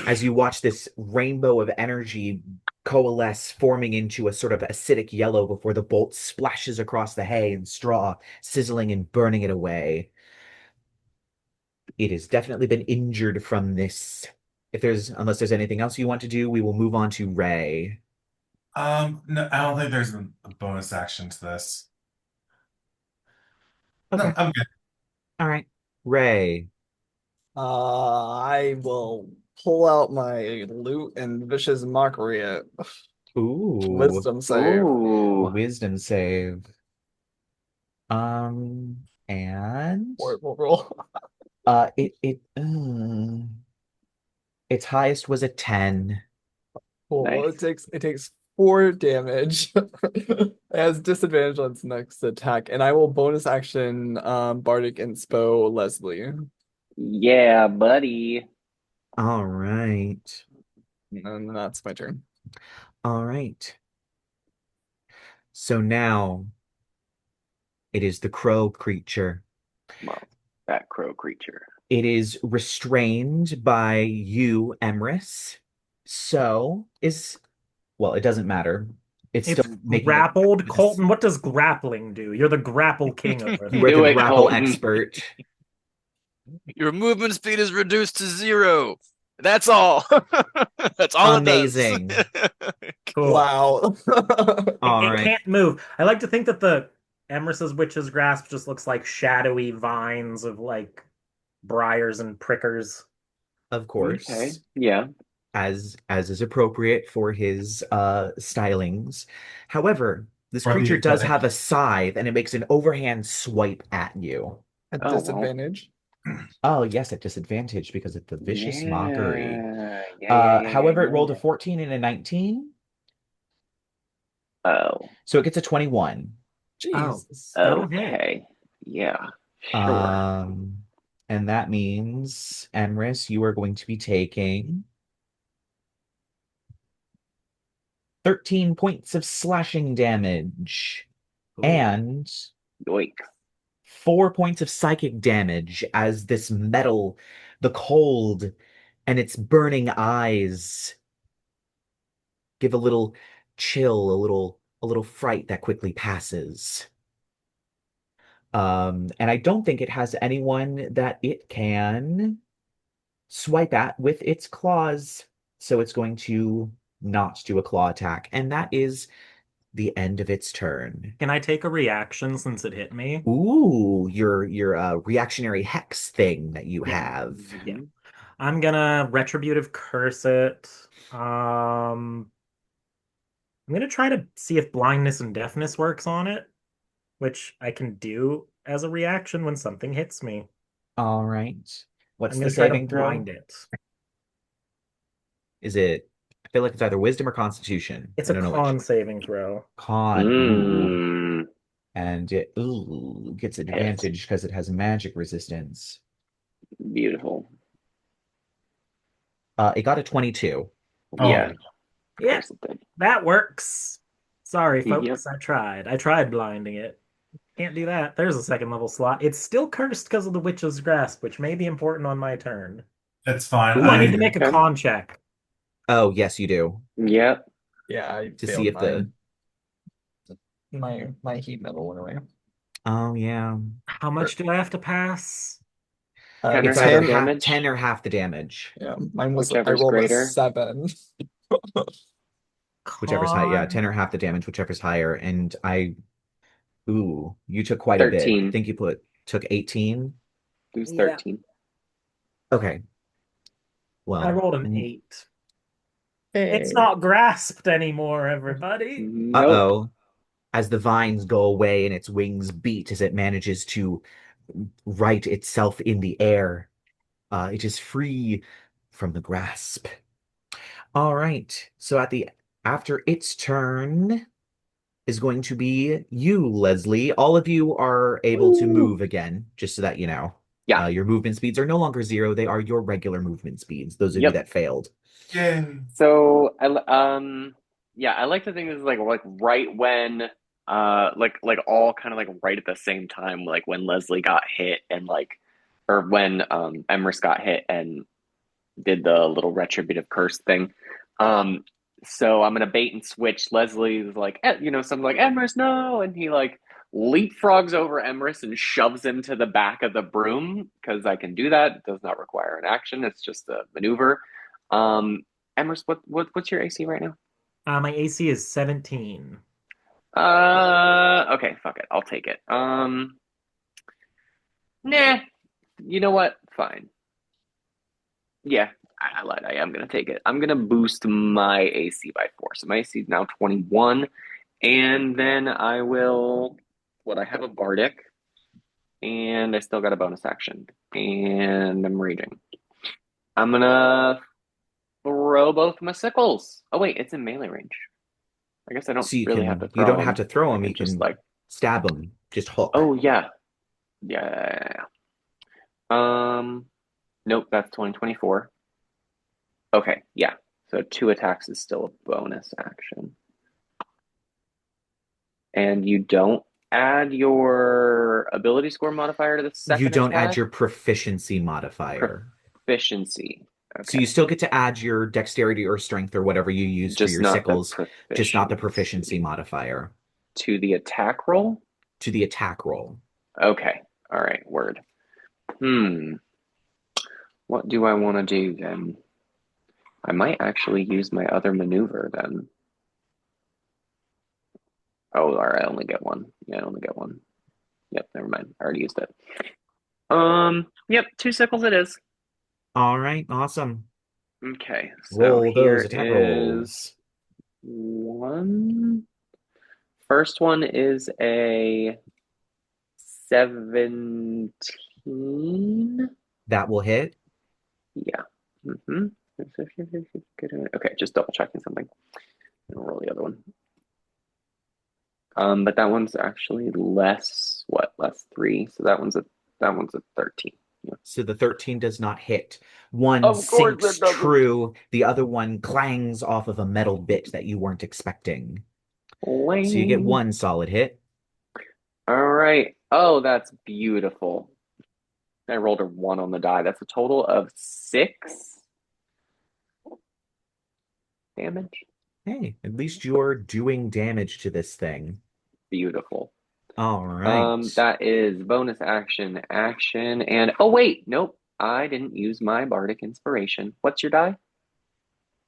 As you watch this rainbow of energy coalesce, forming into a sort of acidic yellow before the bolt splashes across the hay and straw, sizzling and burning it away. It has definitely been injured from this. Unless there's anything else you want to do, we will move on to Ray. No, I don't think there's a bonus action to this. Okay. No, I'm good. All right. Ray. I will pull out my loot and vicious mockery it. Ooh. Wisdom save. Ooh. Wisdom save. And Horrible roll. Its highest was a 10. Cool. Nice. It takes 4 damage. It has disadvantage on its next attack, and I will bonus action Bardic Inspo Leslie. Yeah, buddy. All right. And that's my turn. All right. So now it is the crow creature. Well, that crow creature. It is restrained by you, Emrys. Well, it doesn't matter. It's It's still making grappled. Colton, what does grappling do? You're the grapple king over You there. are Do the it, grapple Colton. expert. Your movement speed is reduced to 0. That's all. That's all Amazing. it does. Cool. Wow. All It right. can't move. I like to think that the Emrys's Witch's Grasp just looks like shadowy vines of like briars and prickers. Of course. Okay. Yeah. As is appropriate for his stylings. However, this For the creature does aesthetic. have a scythe and it makes an overhand swipe at you. At Oh, well. disadvantage. Oh, yes, at disadvantage because of the vicious mockery. Yeah, It rolled a 14 and a 19, Oh. so it gets a 21. Jesus. That'll hit. Okay. Yeah. Sure. And that means, Emrys, you are going to be taking 13 points of slashing damage and Yoink. 4 points of psychic damage as this metal, the cold, and its burning eyes give a little chill, a little fright that quickly passes. And I don't think it has anyone that it can swipe at with its claws, so it's going to not do a claw attack, and that is the end of its turn. Can I take a reaction since it hit me? Ooh, your reactionary hex thing that you Yeah. have. Yeah. I'm gonna retributive curse it. I'm gonna try to see if blindness and deafness works on it, which I can do as a reaction when something hits me. All right. What's I'm the gonna try to saving throw? blind it. Is it? I feel like it's either wisdom or constitution. It's I a don't know con which. saving throw. Con. Ooh. Mm. And it gets advantage because it has magic resistance. Beautiful. It got a 22. Oh. Yeah. Of Yeah, course it did. that works. Sorry, Yep. folks. I tried blinding it. Can't do that. There's a second level slot. It's still cursed because of the Witch's Grasp, which may be important on my turn. It's fine. Ooh, I need to make a Okay. con check. Oh, yes, you do. Yep. Yeah, I To failed see if my heat metal went away. Oh, yeah. How much do I have to pass? 10 or It's half either damage? 10 or half the damage. Yeah, mine was I Whichever's rolled greater. a 7. Whichever's high. Yeah, Con- 10 or half the damage, whichever's higher. And you took quite a bit. I 13. think you took 18. It was Yeah. 13. Okay. Well, I rolled an 8. It's not grasped anymore, everybody. Nope. Uh-oh. As the vines go away and its wings beat as it manages to right itself in the air, it is free from the grasp. All right. So after its turn is going to be you, Leslie. All of you are able to move again, just so that you know. Yeah. Your movement speeds are no longer 0. They are your regular movement speeds. Those of you Yep. that failed. Yay. So I like to think this is like right when like all kind of like right at the same time, like when Leslie got hit and or when Emrys got hit and did the little retributive curse thing. So I'm gonna bait and switch. Leslie's like, something like Emrys, no, and he like leapfrogs over Emrys and shoves him to the back of the broom because I can do that. It does not require an action. It's just a maneuver. Emrys, what's your AC right now? My AC is 17. Okay, fuck it. I'll take it. Nah. You know what? Fine. Yeah, I lied. I am gonna take it. I'm gonna boost my AC by 4. So my AC is now 21. And then I will I have a Bardic. And I still got a bonus action. And I'm raging. I'm gonna throw both my sickles. Oh wait, it's in melee range. I guess I don't So really have to you throw don't them. have to throw I them, you just can stab them, just hook. Oh yeah. Yeah. Nope, that's 2024. Okay, yeah. So 2 attacks is still a bonus action. And you don't add your ability score modifier to the second You don't attack? add your proficiency modifier. Proficiency. Okay. So you still get to add your dexterity or strength or whatever you use for Just your not the sickles, just not the proficiency modifier. To the attack roll? To the attack roll. Okay. All right. Word. What do I want to do then? I might actually use my other maneuver then. Oh, all right. I only get one. Yeah, I only get one. Yep. Never mind. I already used it. Yep. 2 sickles it is. All right. Awesome. Okay. So Roll here those attack is rolls. one. First one is a 17. That will hit. Yeah. Okay, just double checking something. I'll roll the other one. But that one's actually less 3. So that one's a 13. Yeah. So the 13 does not hit. One Of course sinks it doesn't. true. The other one clangs off of a metal bit that you weren't expecting. So you get 1 solid hit. All right. Oh, that's beautiful. I rolled a 1 on the die. That's a total of 6 damage. Hey, at least you're doing damage to this thing. Beautiful. All right. That is bonus action, and oh wait, nope. I didn't use my bardic inspiration. What's your die?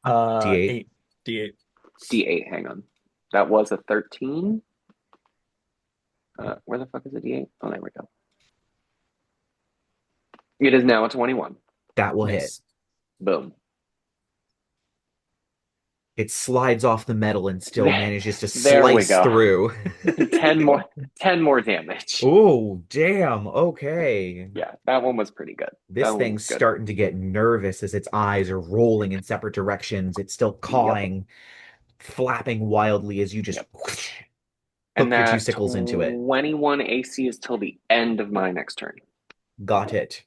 D8. D8. D8, hang on. That was a 13. Where the fuck is a D8? Oh, there we go. It is now a 21. That will hit. Nice. Boom. It slides off the metal and still manages to There we slice go. through. 10 more damage. Oh, damn. Okay. Yeah, that one was pretty good. This thing's starting to get nervous as its eyes are rolling in separate directions. It's still cawing, flapping wildly as you just hook your 2 sickles into it. 21 AC is till the end of my next turn. Got it.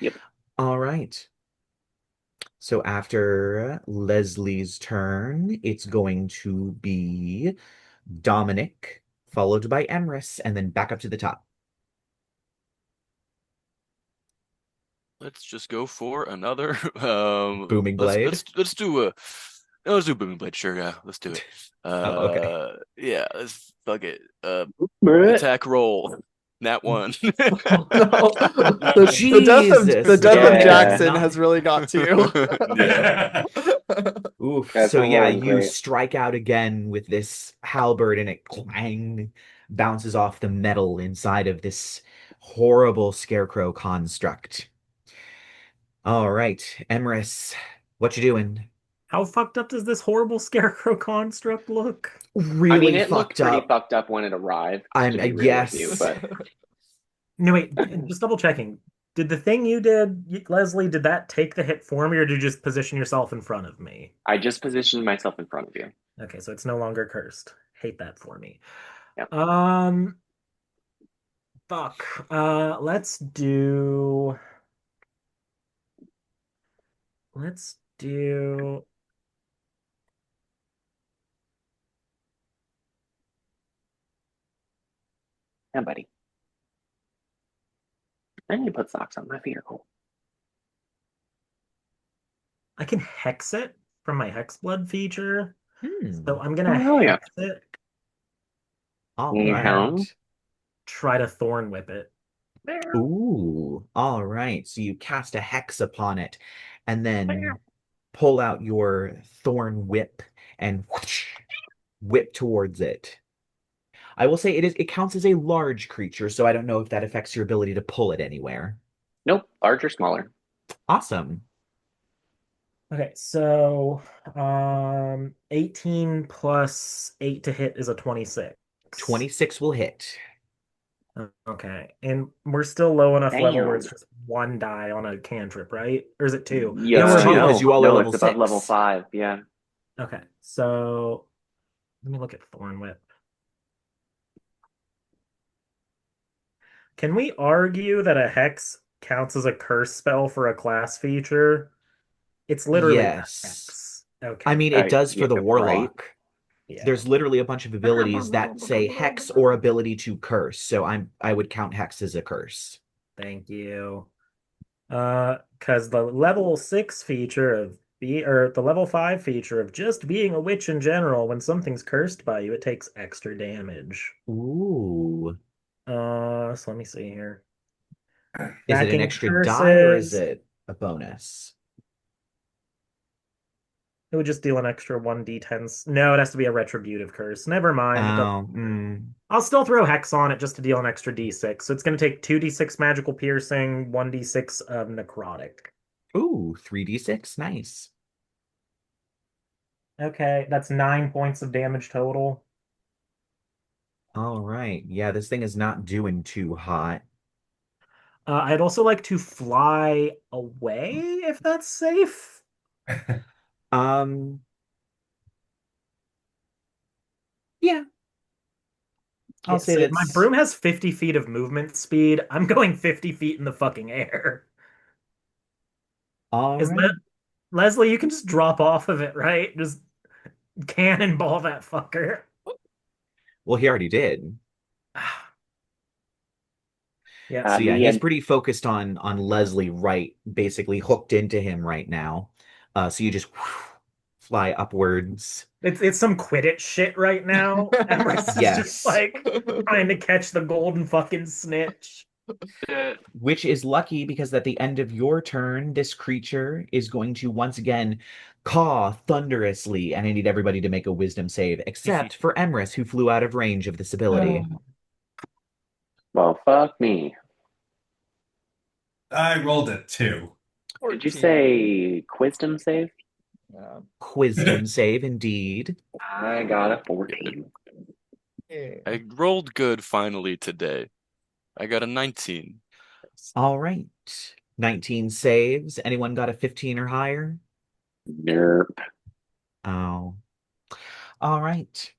Yep. All right. So after Leslie's turn, it's going to be Dominic, followed by Emrys, and then back up to the top. Let's just go for another Booming blade. Let's do booming blade. Sure, yeah, let's do it. Okay. Yeah, let's fuck it. Attack roll. Nat 1. The death of Jackson has really got to you. Yeah. Oof. That's So yeah, rolling you great. strike out again with this halberd and it clang, bounces off the metal inside of this horrible scarecrow construct. All right, Emrys, what you doing? How fucked up does this horrible scarecrow construct look? Really it looked fucked pretty up. fucked up when it arrived. I'm to be real yes. with you, but No, wait, just double checking. Did the thing you did, Leslie, did that take the hit for me, or did you just position yourself in front of me? I just positioned myself in front of you. Okay, so it's no longer cursed. Hate that for me. Yep. Fuck. Let's do. Yeah, buddy. I need to put socks on. My feet are cold. I can hex it from my Hexblood feature. So I'm gonna Oh, hell yeah. hex it. All Yeah. right. try to thorn whip it. Ooh, all right. So you cast a hex upon it and then pull out your thorn whip and whoosh, whip towards it. I will say it counts as a large creature, so I don't know if that affects your ability to pull it anywhere. Nope, large or smaller. Awesome. Okay, so 18 plus 8 to hit is a 26. 26 will hit. Okay, and we're still low enough level where Damn. it's just one die on a cantrip, right? Or is it two? Yeah, It's two, because you all are no, level it's about 6. level 5. Yeah. Okay, so let me look at Thorn Whip. Can we argue that a hex counts as a curse spell for a class feature? It's literally a Yes. hex. Okay. I mean, it does for yeah, the right. warlock. Yeah. There's literally a bunch of abilities that say hex or ability to curse. So I would count hex as a curse. Thank you. Because the level 6 feature of or the level 5 feature of just being a witch in general, when something's cursed by you, it takes extra damage. Ooh. So let me see here. Is it an Backing extra die or is curses. it a bonus? It would just deal an extra 1d10. No, it has to be a retributive curse. Never mind. I'll still throw Hex on it just to deal an extra d6. So it's going to take 2d6 magical piercing, 1d6 of necrotic. Ooh, 3d6. Nice. Okay, that's 9 points of damage total. All right. Yeah, this thing is not doing too hot. I'd also like to fly away if that's safe. Um, yeah. I'll say So that's my broom has 50 feet of movement speed. I'm going 50 feet in the fucking air. all Is right. Leslie, you can just drop off of it, right? Just cannonball that fucker. Well, he already did. Yeah. So yeah, Me he's and pretty focused on Leslie, right, basically hooked into him right now. So you just fly upwards. It's some Quidditch shit right now. Emrys is just Yes. like trying to catch the golden fucking snitch. Which is lucky because at the end of your turn, this creature is going to once again caw thunderously, and I need everybody to make a wisdom save, except for Emrys, who flew out of range of this ability. well, fuck me. I rolled a 2. Did you say Wisdom save? Yeah. Wisdom save, indeed. I got a 14. I rolled good finally today. I got a 19. All right. 19 saves. Anyone got a 15 or higher? Nerp. Oh. All right.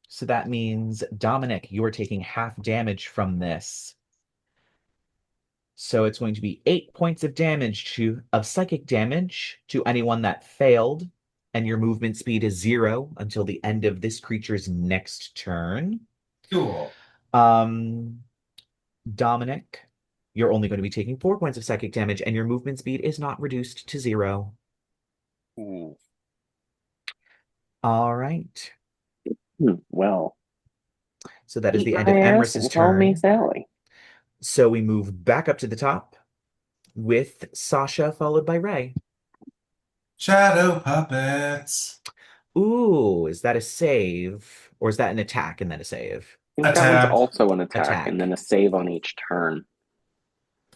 So that means, Dominic, you are taking half damage from this. So it's going to be 8 points of damage of psychic damage to anyone that failed, and your movement speed is 0 until the end of this creature's next turn. Cool. Dominic, you're only going to be taking 4 points of psychic damage, and your movement speed is not reduced to 0. Ooh. All right. Well, So that is the eat end of my ass Emrys's and call me turn. Sally. So we move back up to the top with Sasha, followed by Ray. Shadow puppets. Ooh, is that a save? Or is that an attack and then a save? I think that one's Attack. also an attack, Attack. and then a save on each turn.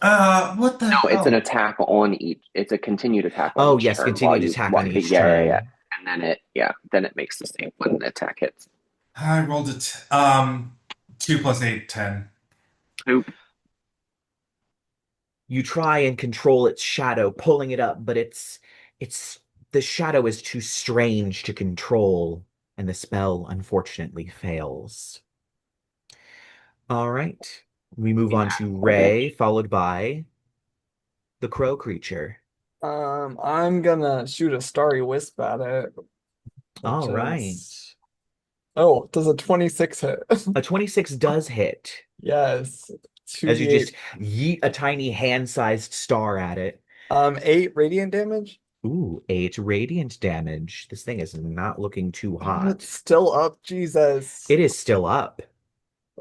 What the No, hell? it's an attack on each. It's a continued attack on Oh, each yes, turn. continued attack on each yeah, turn. yeah. And then it makes the save when the attack hits. I rolled it. 2 plus 8, 10. Oop. You try and control its shadow, pulling it up, but it's the shadow is too strange to control, and the spell unfortunately fails. All right. We move on to Ray, followed by the crow creature. I'm gonna shoot a starry wisp at it. All right. Oh, does a 26 hit? A 26 does hit. Yes. As you 2d8. just yeet a tiny hand-sized star at it. 8 radiant damage. Ooh, 8 radiant damage. This thing is not looking too hot. It's still up, Jesus. It is still up.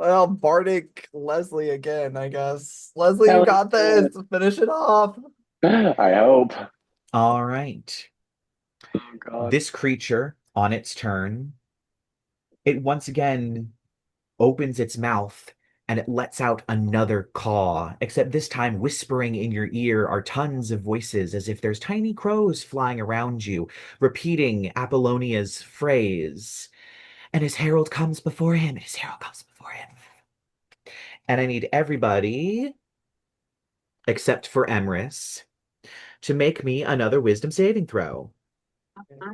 Well, Bardic Leslie again, I guess. Leslie, you Hell got yeah. this. Finish it off. I hope. All right. Oh God. This creature, on its turn, it once again opens its mouth and it lets out another caw, except this time whispering in your ear are tons of voices as if there's tiny crows flying around you, repeating Apollonia's phrase. And his herald comes before him, and his herald comes before him. And I need everybody, except for Emrys, to make me another wisdom saving throw.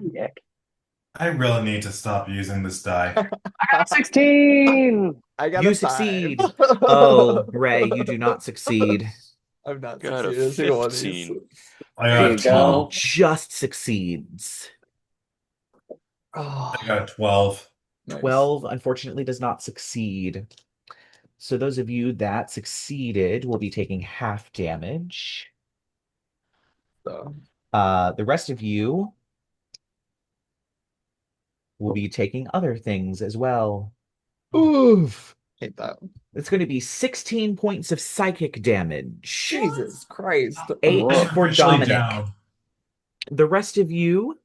Nick. I really need to stop using this die. I got 16. I got You a 5. succeed. Oh, Ray, you do not succeeded. I've not Got a succeeded in a single one of these. 15. I There got you a go. 12. Just succeeds. Oh, I got a 12. nice. 12, unfortunately, does not succeed. So those of you that succeeded will be taking half damage. So, The rest of you will be taking other things as well. Oof. hate that. It's going to be 16 points of psychic damage. Jesus Christ. 8 Ugh. for Officially Dominic. down. The rest of you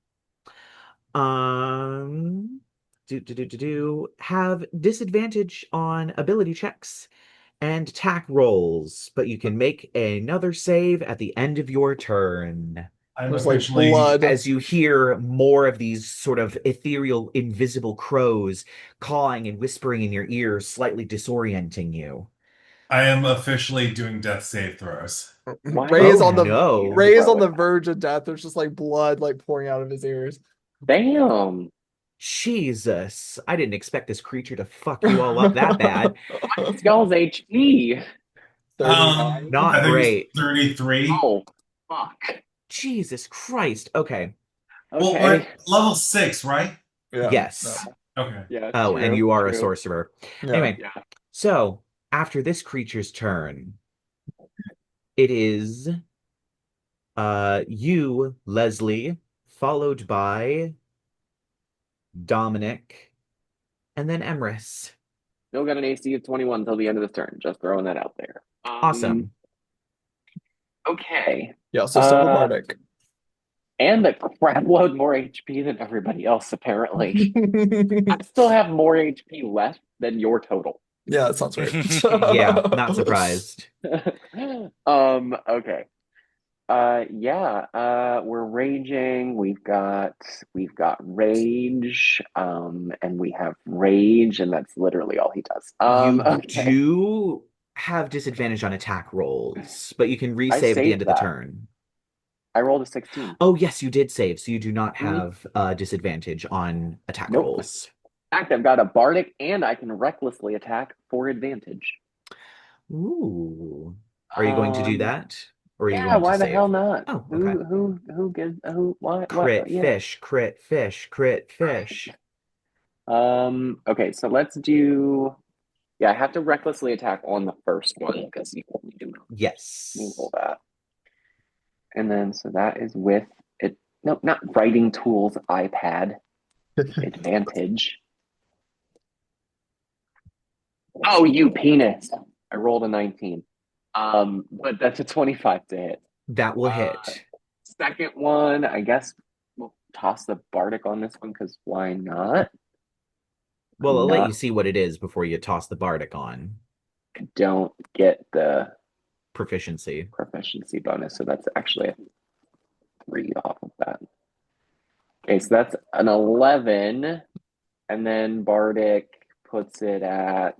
have disadvantage on ability checks and attack rolls, but you can make another save at the end of your turn. I'm There's like officially blood. As you hear more of these sort of ethereal, invisible crows cawing and whispering in your ears, slightly disorienting you. I am officially doing death save throws. Why Ray is Oh, on the no. Ray is on the verge of death. There's just like blood like pouring out of his ears. Damn. Jesus, I didn't expect this creature to fuck you all up that bad. What's y'all's HP? 39. Not I think great. it's 33. Oh, fuck. Jesus Christ. Okay. Well, we're Okay. at level 6, right? Yeah. Yes. Okay. Yeah. Oh, and true, you are a true. sorcerer. Yeah. Anyway, Yeah. so after this creature's turn, it is you, Leslie, followed by Dominic, and then Emrys. Still got an AC of 21 until the end of this turn. Just throwing that out there. Awesome. Okay. Yeah, so still the Bardic. And a crap load more HP than everybody else, apparently. I still have more HP left than your total. Yeah, that sounds right. Yeah, not surprised. Okay. We're raging. We've got rage, and we have rage, and that's literally all he does. You Okay. do have disadvantage on attack rolls, but you can I resave at the saved end of the that. turn. I rolled a 16. Oh, yes, you did save, so you do not Mhm. have disadvantage on attack Nope. rolls. In fact, I've got a bardic, and I can recklessly attack for advantage. Ooh. Are you going to do that? Or are you Yeah, going why to the save? hell not? Oh, okay. Who gives what Crit yeah. fish, crit fish, crit fish. Okay, so let's do I have to recklessly attack on the first one because you only do Yes. roll that. And then so that is with it no, not writing tools, iPad. Advantage. Oh, you penis. I rolled a 19. But that's a 25 to hit. That will hit. Second one, I guess we'll toss the bardic on this one because why not? Well, I'll let not- you see what it is before you toss the bardic on. Don't get the Proficiency. proficiency bonus, so that's actually a 3 off of that. Okay, so that's an 11, and then bardic puts it at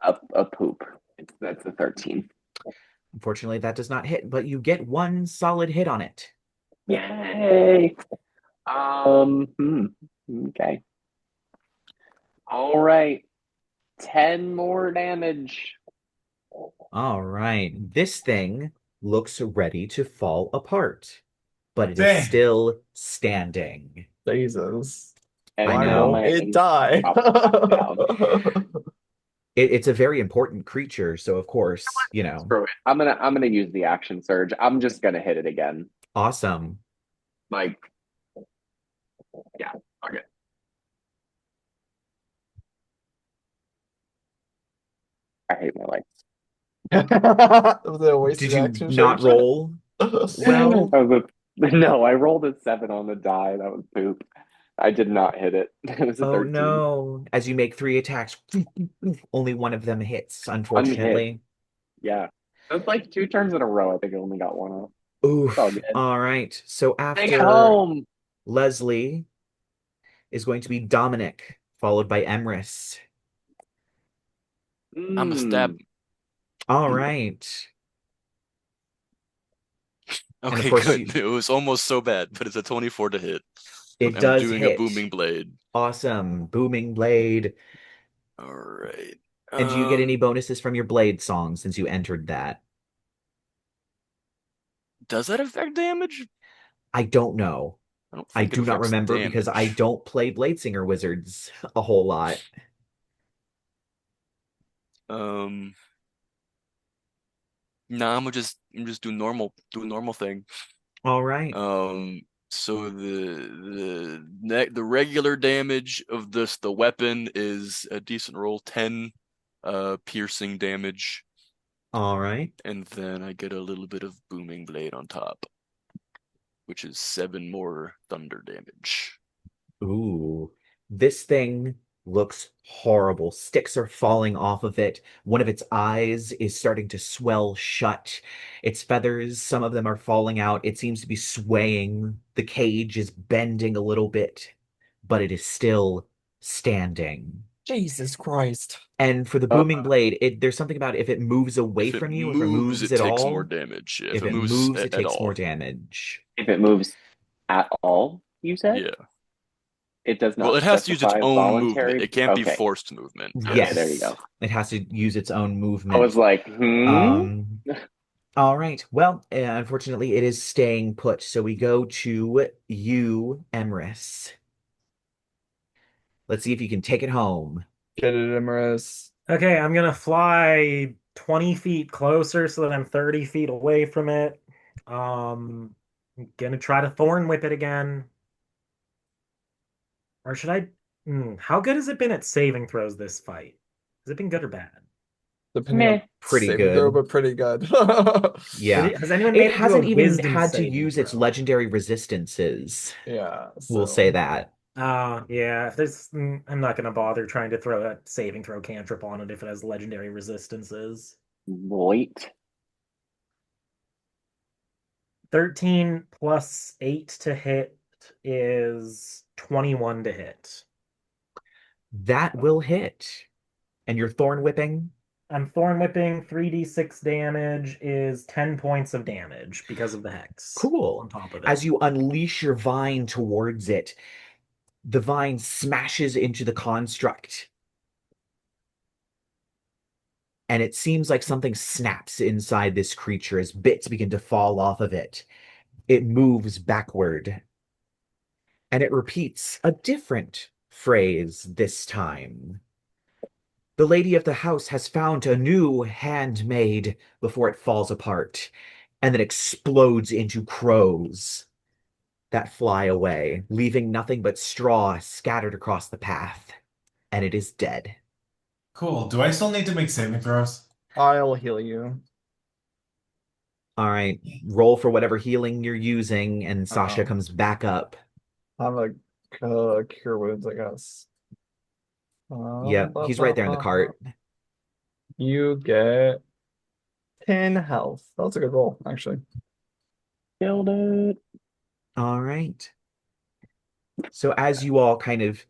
a poop. That's a 13. Unfortunately, that does not hit, but you get one solid hit on it. Yay! Okay. All right. 10 more damage. All right. This thing looks ready to fall apart, but it Dang. is still standing. Jesus. And I Why know. won't it die? It's a very important creature, so of course, you know. Screw it. I'm gonna use the action surge. I'm just gonna hit it again. Awesome. Like, yeah, okay. hate my life. Was it a wasted Did you action not shade? roll well? No, I rolled a 7 on the die. That was poop. I did not hit it. It was a Oh 13. no. As you make 3 attacks, only one of them hits, Unhit. unfortunately. Yeah. That's like 2 turns in a row. I think I only got one off. It's all Oof. good. All right. So Take it after home. Leslie is going to be Dominic, followed by Emrys. I'm a stab. All right. And of Okay, course, good. It was almost so bad, but it's a 24 to hit. it I'm does doing a hit. booming blade. Awesome. Booming blade. All right. And do you get any bonuses from your blade song since you entered that? Does that affect damage? I don't know. I don't I think it do not affects remember because I damage. don't play Bladesinger wizards a whole lot. Um, nah, I'm just do a normal thing. All right. So the regular damage of the weapon is a decent roll, 10 piercing damage, All right. and then I get a little bit of booming blade on top, which is 7 more thunder damage. Ooh. This thing looks horrible. Sticks are falling off of it. One of its eyes is starting to swell shut. Its feathers, some of them are falling out. It seems to be swaying. The cage is bending a little bit, but it is still standing. Jesus Christ. And for the Uh, booming blade, there's something about if it moves away If it from you, if it moves, moves it at takes more all, damage. Yeah, if if it it moves moves, it at takes more all. damage. if it moves at all, you said? Yeah. It does Well, not it has to use its specify own movement. voluntary. It can't be Okay. forced movement. Okay, there you Yes, go. it has to use its own I was movement. like, Um, all right. Well, unfortunately, it is staying put. So we go to you, Emrys. Let's see if you can take it home. Get it, Emrys. Okay, I'm gonna fly 20 feet closer so that I'm 30 feet away from it. I'm gonna try to thorn whip it again. Or should I? How good has it been at saving throws this fight? Has it been good or bad? Depending on meh. Pretty saving throw, good. but pretty good. Yeah. Has anyone It made it to a hasn't even wisdom had to saving use its throw? legendary resistances. Yeah, We'll so say that. Yeah. If there's, I'm not gonna bother trying to throw a saving throw cantrip on it if it has legendary resistances. Void. 13 plus 8 to hit is 21 to hit. That will hit. And your thorn whipping? I'm thorn whipping. 3d6 damage is 10 points of damage because of the hex. Cool. On top of it. As you unleash your vine towards it, the vine smashes into the construct. And it seems like something snaps inside this creature as bits begin to fall off of it. It moves backward. And it repeats a different phrase this time. The lady of the house has found a new handmaid before it falls apart and then explodes into crows that fly away, leaving nothing but straw scattered across the path. And it is dead. Cool. Do I still need to make saving throws? I'll heal you. All right, roll for whatever healing you're using, and Sasha comes back up. I'm a cure wounds, I guess. Yeah, he's right there in the cart. You get 10 health. That was a good roll, actually. Killed it. All right. So as you all kind of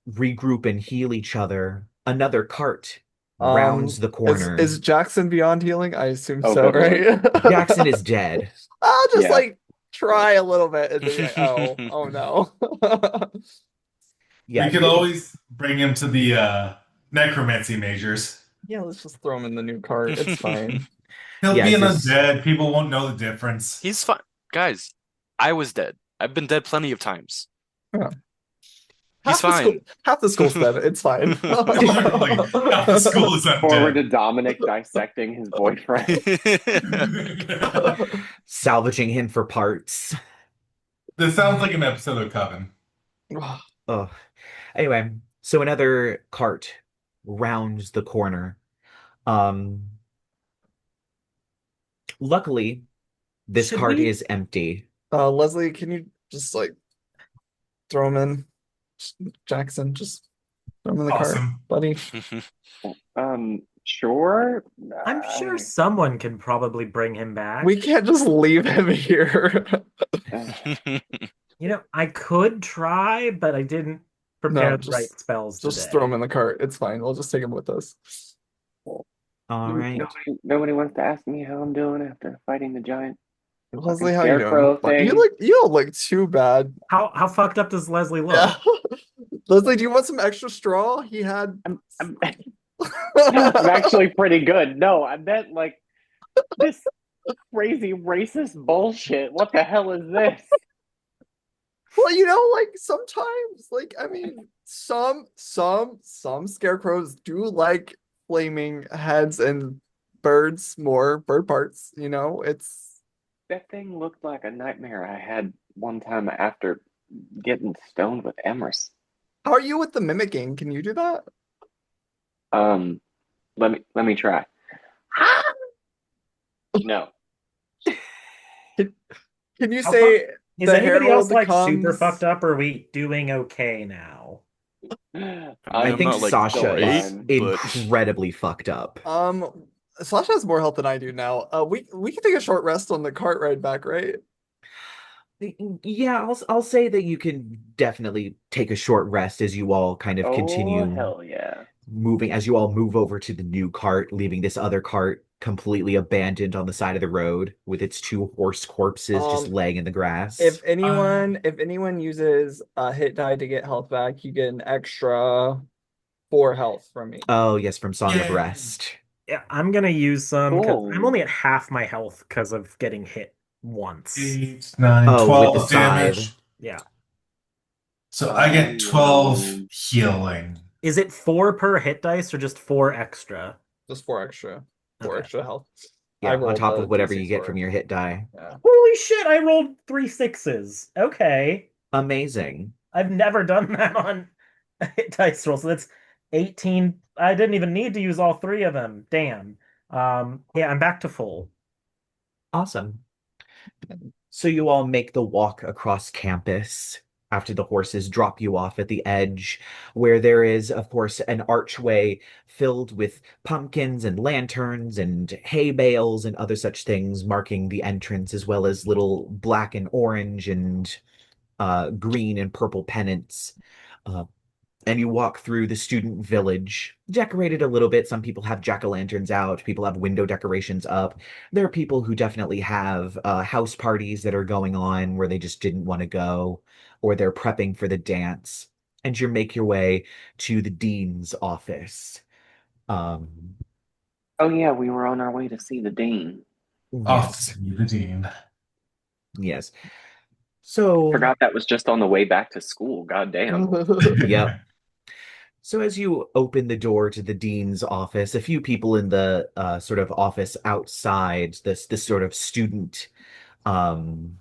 regroup and heal each other, another cart rounds the corner. Is Jackson beyond healing? I assume Oh, so, good Lord. right? Jackson is dead. I'll just Yeah. like try a little bit and then be like, oh no. Yeah, We could always bring him to the necromancy majors. Yeah, let's just throw him in the new cart. It's fine. He'll Yeah, be an it's just- undead. People won't know the difference. He's fine. Guys, I was dead. I've been dead plenty of times. Yeah. He's fine. Half the school's dead. It's fine. Literally, half the school is Forward to undead. Dominic dissecting his boyfriend. salvaging him for parts. This sounds like an episode of Coven. Oh. Anyway, so another cart rounds the corner. Um, luckily, this Should cart we? is empty. Leslie, can you just like throw him in? Jackson, just throw him in the cart, Awesome. buddy. Sure. I'm sure someone can probably bring him back. We can't just leave him here. I could try, but I didn't prepare No, the right spells just today. throw him in the cart. It's fine. We'll just take him with us. All right. Nobody wants to ask me how I'm doing after fighting the giant Leslie, how you Scarecrow doing? thing. You don't look too bad. How fucked up does Leslie look? Yeah. Leslie, do you want some extra straw? He had. I'm actually pretty good. No, I meant like this crazy racist bullshit. What the hell is this? Well, like sometimes, like I mean, some scarecrows do like flaming heads and birds more, bird parts. It's That thing looked like a nightmare I had one time after getting stoned with Emrys. how are you with the mimicking? Can you do that? Let me try. No. Can you How say Is the anybody herald else like super comes- fucked up, or are we doing okay now? I I'm think not, like, Sasha great, is but- incredibly fucked up. Sasha has more health than I do now. We can take a short rest on the cart ride back, right? Yeah, I'll say that you can definitely take a short rest as you all kind of Oh, continue hell yeah. moving, as you all move over to the new cart, leaving this other cart completely abandoned on the side of the road with its two horse corpses just laying in the grass. If anyone uses a hit die to get health back, you get an extra 4 health from me. Oh, yes, from Song of Yay. Rest. Yeah, I'm gonna use some because Cool. I'm only at half my health because of getting hit once. 8, 9, Oh, with the 12 damage. scythe. Yeah. So I get 12 healing. Is it 4 per hit dice or just 4 extra? Just 4 extra. 4 Okay. extra health. Yeah, I on rolled top the of whatever you DC get for from it. your hit die. Yeah. Holy shit, I rolled 3 sixes. Okay. Amazing. I've never done that on a hit dice roll. So that's 18. I didn't even need to use all 3 of them. Damn. Yeah, I'm back to full. Awesome. So you all make the walk across campus after the horses drop you off at the edge, where there is, of course, an archway filled with pumpkins and lanterns and hay bales and other such things marking the entrance, as well as little black and orange and green and purple pennants. And you walk through the student village, decorated a little bit. Some people have jack-o'-lanterns out, people have window decorations up. There are people who definitely have house parties that are going on where they just didn't want to go, or they're prepping for the dance. And you make your way to the dean's office. Um, Oh yeah, we were on our way to see the Dean. Off to yes, see the Dean. yes. So, Forgot that was just on the way back to school. God damn. yep. So as you open the door to the dean's office, a few people in the sort of office outside this sort of student um,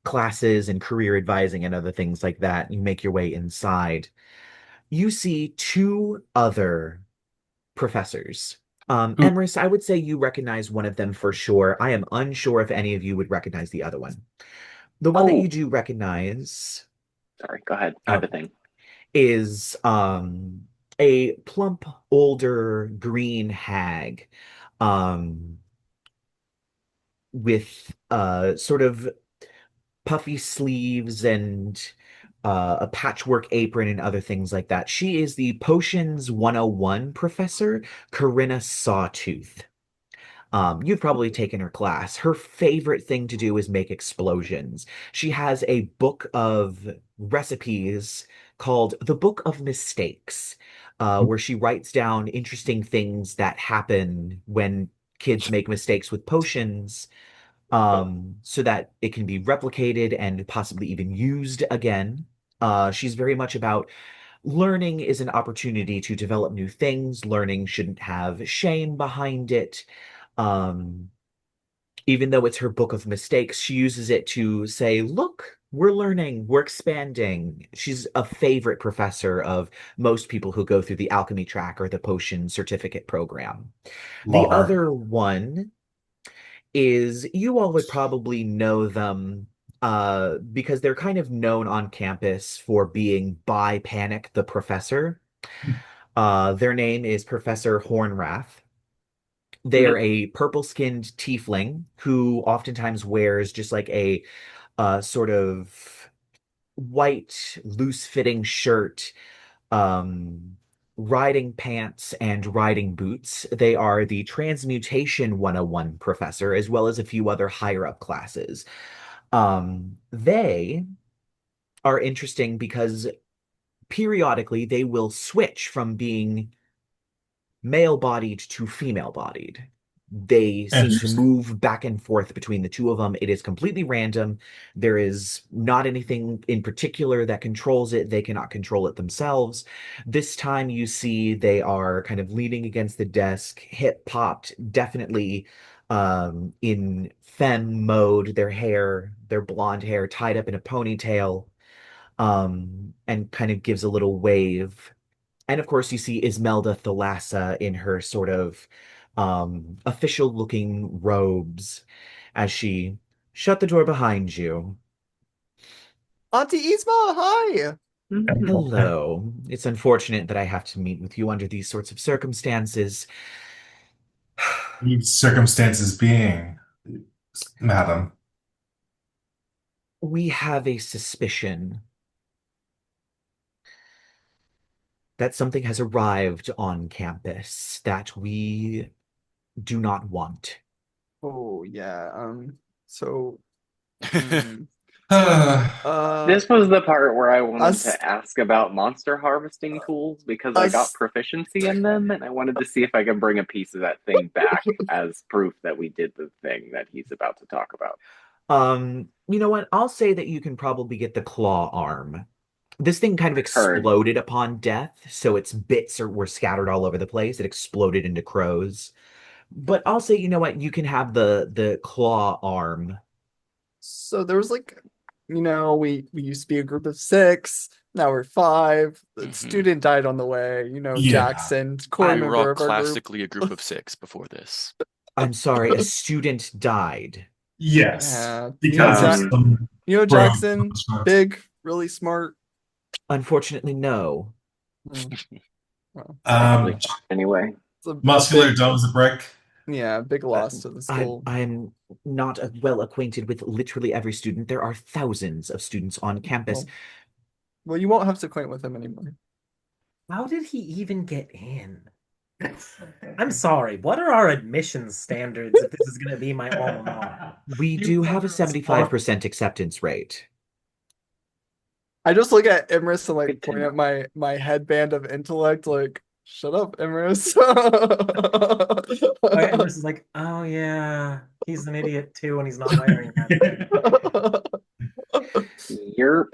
classes and career advising and other things like that. You make your way inside. You see 2 other professors. Emrys, I would say you recognize one of them for sure. I am unsure if any of you would recognize the other one. The one that Oh. you do recognize Sorry, go ahead. I have a thing. is a plump, older, green hag with sort of puffy sleeves and a patchwork apron and other things like that. She is the Potions 101 professor, Corinna Sawtooth. You've probably taken her class. Her favorite thing to do is make explosions. She has a book of recipes called The Book of Mistakes, where she writes down interesting things that happen when kids make mistakes with potions, so that it can be replicated and possibly even used again. She's very much about learning is an opportunity to develop new things. Learning shouldn't have shame behind it. Um, Even though it's her book of mistakes, she uses it to say, look, we're learning, we're expanding. She's a favorite professor of most people who go through the alchemy track or the potion certificate program. The Love her. other one is you all would probably know them because they're kind of known on campus for being by Panic the Professor. Their name is Professor Hornrath. They are Mhm. a purple-skinned tiefling who oftentimes wears just like a sort of white, loose-fitting shirt, um, riding pants, and riding boots. They are the Transmutation 101 professor, as well as a few other higher-up classes. They are interesting because periodically they will switch from being male-bodied to female-bodied. They seem to Interesting. move back and forth between the two of them. It is completely random. There is not anything in particular that controls it. They cannot control it themselves. This time you see they are kind of leaning against the desk, hip popped, definitely in femme mode, their blonde hair tied up in a ponytail, and kind of gives a little wave. And of course, you see Izmelda Thalassa in her sort of official looking robes as she shut the door behind you. Auntie Yzma, hi. Hello. It's unfortunate that I have to meet with you under these sorts of circumstances. These circumstances being, madam. We have a suspicion that something has arrived on campus that we do not want. Oh yeah. So, hmm, Uh, uh, This was the part where I wanted us, to ask about monster harvesting tools because I got us. proficiency in them, and I wanted to see if I could bring a piece of that thing back as proof that we did the thing that he's about to talk about. You know what? I'll say that you can probably get the claw arm. This thing kind of Heard. exploded upon death, so its were scattered all over the place. It exploded into crows. But I'll say, you know what? You can have the claw arm. So there was like, we used to be a group of six. Now we're five. The Mhm. student died on the way. yeah. Jackson, core We were all member of our group. classically a group of six before this. I'm sorry, a student died. Yes. Yeah, Because of Um, some bro Jackson, construct. big, really smart. Unfortunately, no. Hmm, well, actually, Um, anyway. it's a muscular, big, dumb as a brick. yeah, big Uh, loss to the school. I'm not well acquainted with literally every student. There are thousands of students on campus. Well, well, you won't have to acquaint with him anymore. How did he even get in? I'm sorry. What are our admission standards if this is going to be my alma mater? We You do thought have a it was fun. 75% acceptance rate. I just look at Emrys and like Good to point at know. my headband of intellect, like, shut up, Emrys. Okay, Emrys is like, oh yeah, he's an idiot too, and he's not wearing that. Yerp.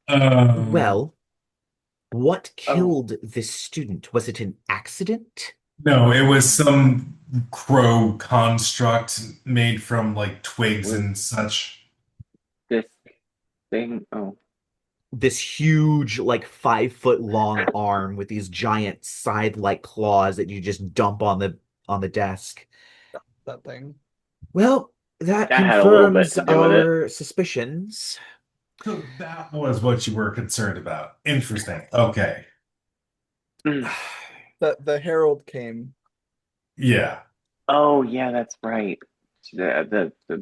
Um, Well, what Oh, killed this student? Was it an accident? no, it was some crow construct made from like twigs was and such. this thing? Oh, This huge, like 5 foot long arm with these giant side-like claws that you just dump on the desk. That thing. Well, that that had a little bit confirms to do with it. our suspicions. So that was what you were concerned about. Interesting. Okay. Mm. The Herald came. Yeah. Oh, yeah, that's right. The Have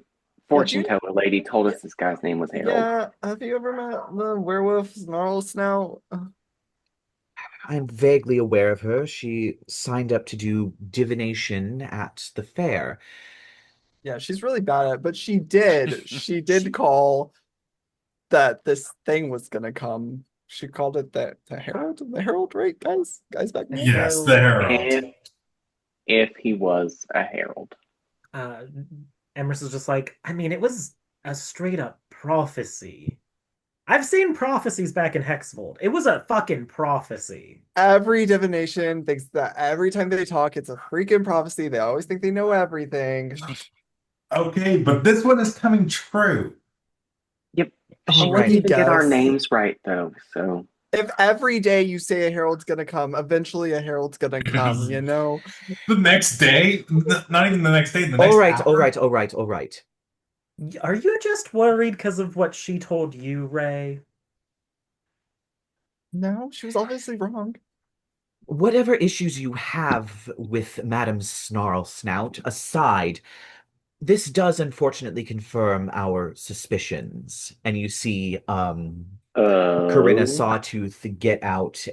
fortune you? teller lady told us this guy's name was Harold. Yeah. Have you ever met the werewolf Snarl Snout? I'm vaguely aware of her. She signed up to do divination at the fair. Yeah, she's really bad at it, but she did call that this thing was gonna come. She called it the Herald, right, guys back there. Yes, the Herald. If he was a herald. Uh, Emrys is just like, I mean, it was a straight up prophecy. I've seen prophecies back in Hexblood. It was a fucking prophecy. Every divination thinks that every time they talk, it's a freaking prophecy. They always think they know everything. Okay, but this one is coming true. Yep. All She right. didn't even get our Guess. names right though, so If every day you say a herald's gonna come, eventually a herald's gonna come, you know? The next day, not even the next day, the All next right, all hour. right, all right, all right. Are you just worried because of what she told you, Ray? No, she was obviously wrong. Whatever issues you have with Madame Snarl Snout aside, this does unfortunately confirm our suspicions. And you see Corinna oh. Sawtooth get out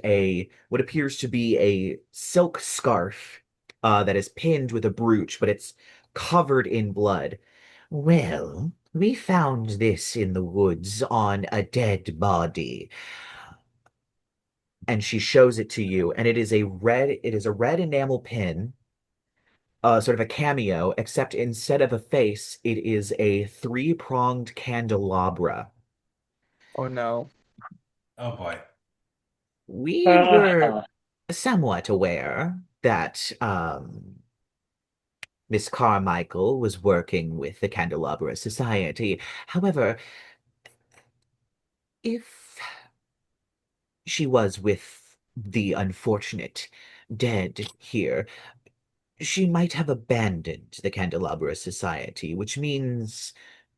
what appears to be a silk scarf that is pinned with a brooch, but it's covered in blood. Well, we found this in the woods on a dead body. And she shows it to you, and it is a red enamel pin, sort of a cameo, except instead of a face, it is a three-pronged candelabra. Oh no. Oh boy. We were somewhat aware that Miss Carmichael was working with the Candelabra Society. However, if she was with the unfortunate dead here, she might have abandoned the Candelabra Society, which means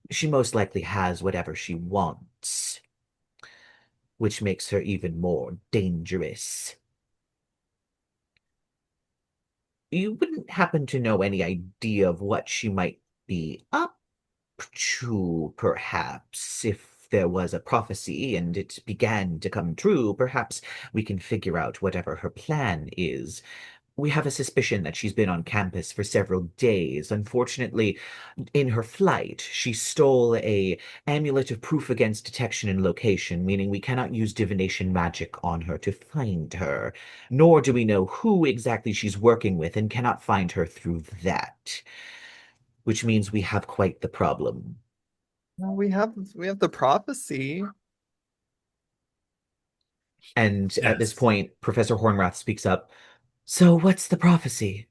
she most likely has whatever she wants, which makes her even more dangerous. You wouldn't happen to know any idea of what she might be up to, perhaps, if there was a prophecy and it began to come true, perhaps we can figure out whatever her plan is. We have a suspicion that she's been on campus for several days. Unfortunately, in her flight, she stole a amulet of proof against detection and location, meaning we cannot use divination magic on her to find her, nor do we know who exactly she's working with and cannot find her through that, which means we have quite the problem. Well, we have the prophecy. And at this Yes. point, Professor Hornrath speaks up. So what's the prophecy?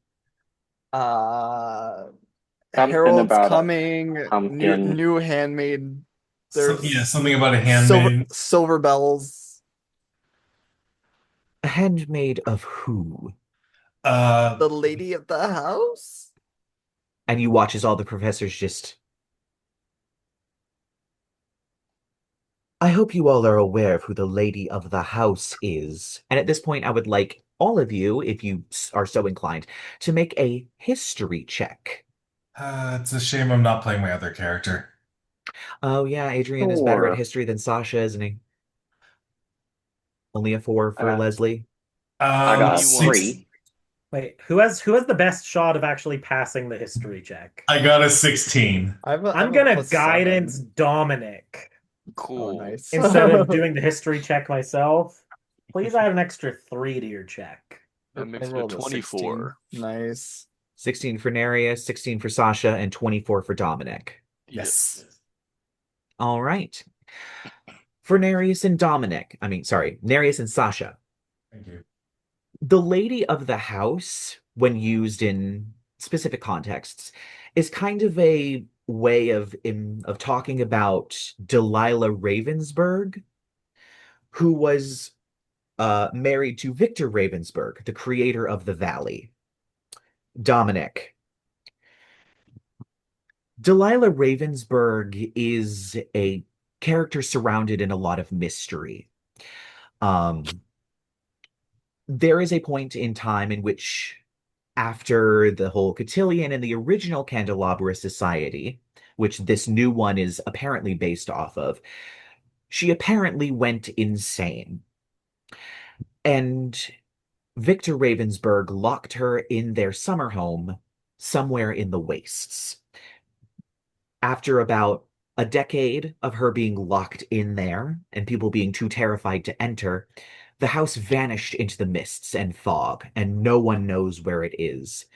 Uh Something Herald's about a coming, new pumpkin. new handmaid. Yeah, There's something about a silver handmaid. silver bells. A handmaid of who? Uh, The lady of the house? And you watch as all the professors just. I hope you all are aware of who the lady of the house is. And at this point, I would like all of you, if you are so inclined, to make a history check. it's a shame I'm not playing my other character. Oh, yeah, Adrian is better at Four. history than Sasha, isn't he? Only a 4 for Uh, Leslie. I got You won. 6. 3. Wait, who has the best shot of actually passing the history check? I got a 16. I have I'm a gonna plus guidance 7. Dominic Oh, Cool. nice. instead of doing the history check myself. Please add an extra 3 to your check. That I makes me rolled a 24. 16. Nice. 16 for Nereyus, 16 for Sasha, and 24 for Dominic. Yes. All right. For Nereyus and Nereyus and Sasha. Thank you. The lady of the house, when used in specific contexts, is kind of a way of talking about Delilah Ravensburg, who was married to Victor Ravensburg, the creator of the Valley. Dominic. Delilah Ravensburg is a character surrounded in a lot of mystery. There is a point in time in which, after the whole Cotillion and the original Candelabra Society, which this new one is apparently based off of, she apparently went insane. And Victor Ravensburg locked her in their summer home somewhere in the wastes. After about a decade of her being locked in there and people being too terrified to enter, the house vanished into the mists and fog, and no one knows where it is.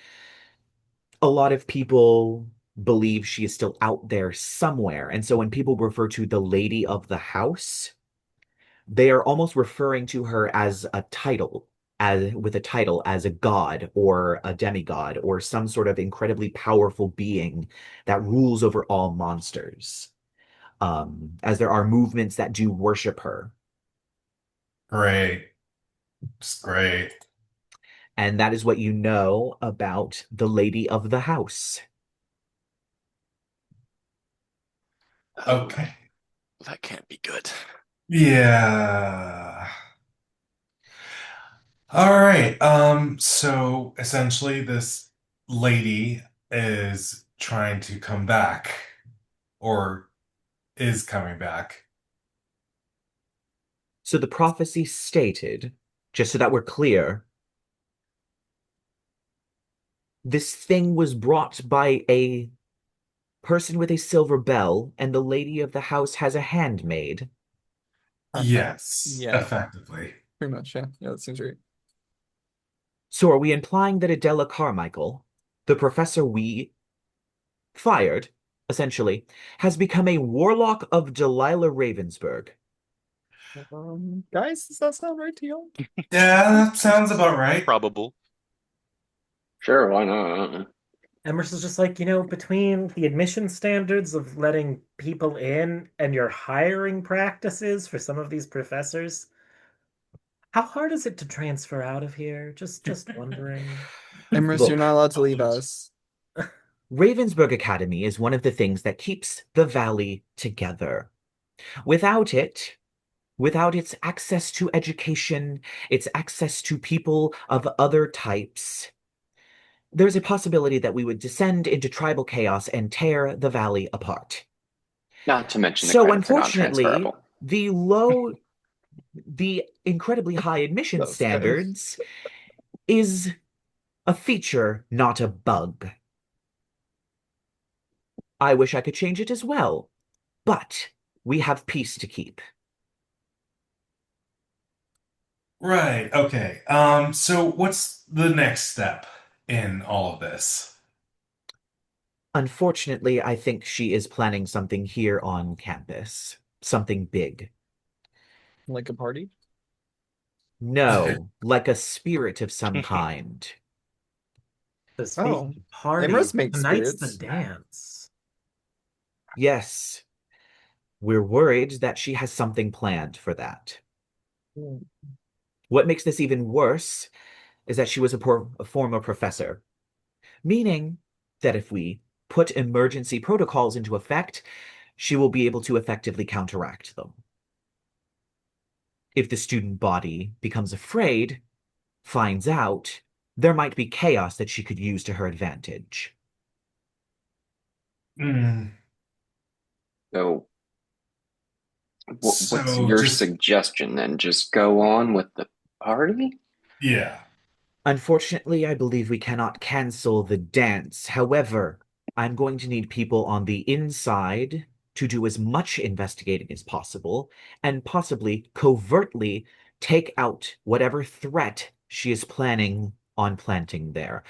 A lot of people believe she is still out there somewhere, and so when people refer to the lady of the house, They are almost referring to her as a title, as with a title as a god or a demigod or some sort of incredibly powerful being that rules over all monsters. As there are movements that do worship her. Great. It's great. And that is what you know about the lady of the house. Oh, Okay. that can't be good. Yeah. All right. So essentially this lady is trying to come back or is coming back. So the prophecy stated, just so that we're clear, this thing was brought by a person with a silver bell, and the lady of the house has a handmaid. Yes, Yeah, effectively. pretty much. Yeah, yeah, that seems right. So are we implying that Adela Carmichael, the professor we fired, essentially, has become a warlock of Delilah Ravensburg? Guys, does that sound right to you? Yeah, that sounds about right. Probable. Sure, why not? Emrys is just like, between the admission standards of letting people in and your hiring practices for some of these professors, how hard is it to transfer out of here? Just wondering. Emrys, you're Look, not allowed to leave us. Ravensburg Academy is one of the things that keeps the valley together. Without it, without its access to education, its access to people of other types, there's a possibility that we would descend into tribal chaos and tear the valley apart. Not to mention the So credits are unfortunately, non-transferable. the incredibly high admission That's kind of standards is a feature, not a bug. I wish I could change it as well, but we have peace to keep. Right, okay. So what's the next step in all of this? Unfortunately, I think she is planning something here on campus. Something big. like a party. No, like a spirit of some kind. So Oh, speaking of parties, Emrys makes tonight's the spirits. dance. Yes, we're worried that she has something planned for that. What makes this even worse is that she was a former professor, meaning that if we put emergency protocols into effect, she will be able to effectively counteract them. If the student body becomes afraid, finds out, there might be chaos that she could use to her advantage. Mm, So, what's so your just, suggestion then? Just go on with the party? yeah. Unfortunately, I believe we cannot cancel the dance. However, I'm going to need people on the inside to do as much investigating as possible and possibly covertly take out whatever threat she is planning on planting there.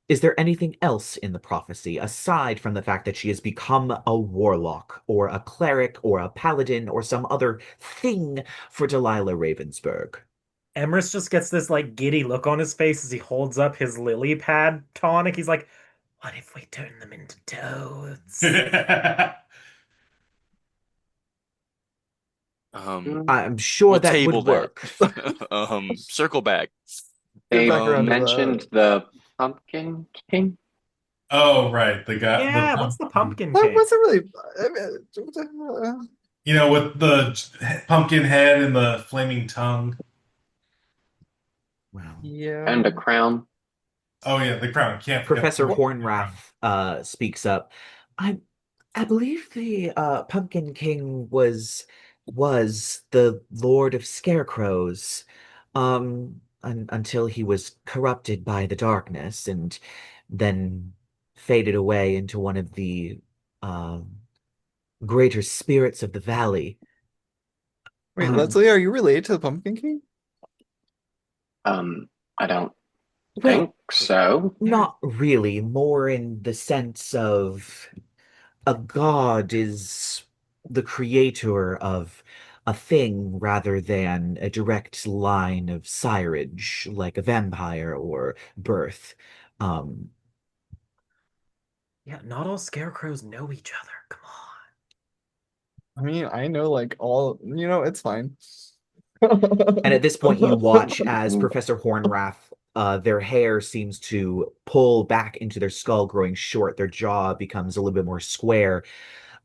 Is there anything else in the prophecy aside from the fact that she has become a warlock or a cleric or a paladin or some other thing for Delilah Ravensburg? Emrys just gets this like giddy look on his face as he holds up his lily pad tonic. He's like, what if we turn them into toads? Um, I'm sure we'll that would table that. work. Circle back. Get They back around to mentioned the Pumpkin King. Oh, right, the guy, the Yeah, what's the pumpkin. pumpkin that king? wasn't really. I mean, You know, with the pumpkin head and the flaming tongue. Wow. yeah. And a crown. Oh yeah, the crown. Can't forget Professor the crown. Hornrath speaks up. I I believe the Pumpkin King was the Lord of Scarecrows, until he was corrupted by the darkness and then faded away into one of the greater spirits of the valley. Wait, Um, Leslie, are you related to the Pumpkin King? I don't well, think so. not really, more in the sense of a god is the creator of a thing rather than a direct line of sirage like a vampire or birth. Um, Yeah, not all scarecrows know each other. Come on. I mean, I know like all, it's fine. and at this point, you watch as Professor Hornrath, their hair seems to pull back into their skull, growing short. Their jaw becomes a little bit more square.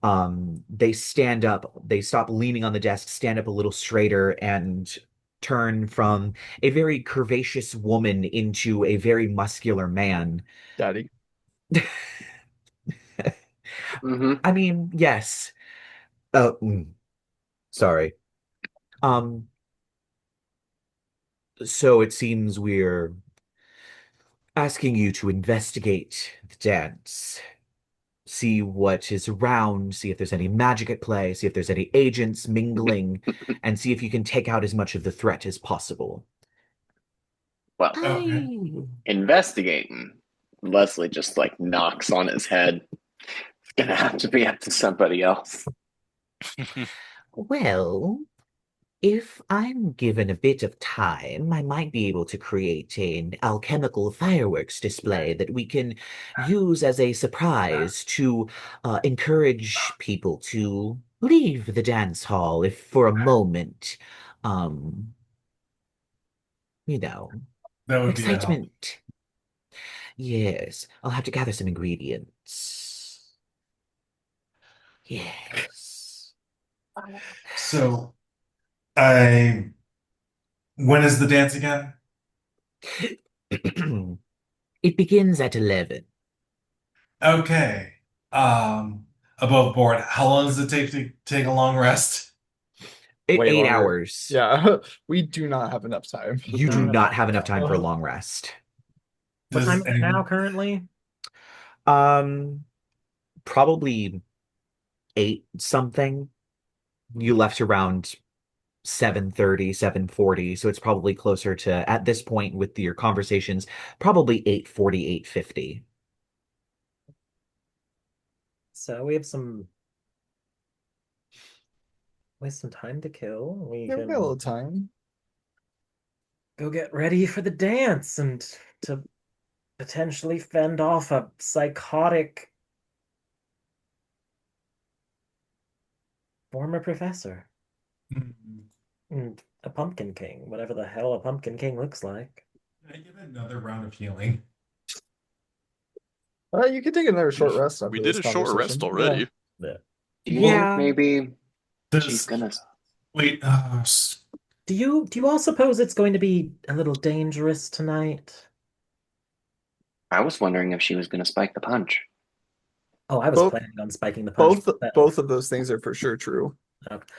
They stand up, they stop leaning on the desk, stand up a little straighter, and turn from a very curvaceous woman into a very muscular man. Daddy. Mm-hmm. I mean, yes. Oh, sorry. Um, so it seems we're asking you to investigate the dance, see what is around, see if there's any magic at play, see if there's any agents mingling, and see if you can take out as much of the threat as possible. Well, Okay. investigating. Leslie just like knocks on his head. It's gonna have to be up to somebody else. Well, if I'm given a bit of time, I might be able to create an alchemical fireworks display that we can use as a surprise to encourage people to leave the dance hall if for a moment, um, you know, That would be a help. excitement. Yes, I'll have to gather some ingredients. Yes. So, I. When is the dance again? It begins at 11. Okay. Above board. How long does it take to take a long rest? Way 8 longer. hours. Yeah, we do not have enough time. You do not have enough time for a long rest. What Does time is it now anyone? currently? Probably 8 something. You left around 7:30, 7:40, so it's probably closer to, at this point with your conversations, probably 8:40, 8:50. So we have some time to kill. We Yeah, we can got a little time. go get ready for the dance and to potentially fend off a psychotic former professor Hmm. and a pumpkin king, whatever the hell a pumpkin king looks like. Can I get another round of healing? You could take another short rest after We this did a short rest conversation. already. Yeah. Do you Yeah. think maybe she's Does gonna? wait? Do you all suppose it's going to be a little dangerous tonight? I was wondering if she was gonna spike the punch. Oh, I was Both- planning on spiking the punch myself. Both of those things are for sure true.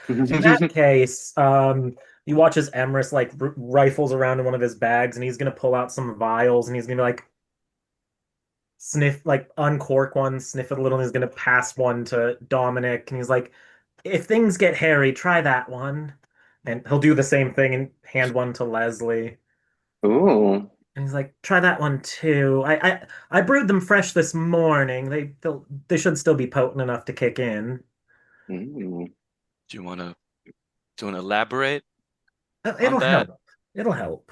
In that case, you watch as Emrys like rifles around in one of his bags, and he's gonna pull out some vials, and he's gonna be like sniff, like uncork one, sniff it a little, and he's gonna pass one to Dominic, and he's like, "If things get hairy, try that one." And he'll do the same thing and hand one to Leslie. Ooh. And he's like, "Try that one too. I brewed them fresh this morning. They should still be potent enough to kick in." Mm. Do you wanna elaborate? It'll that? help. It'll help.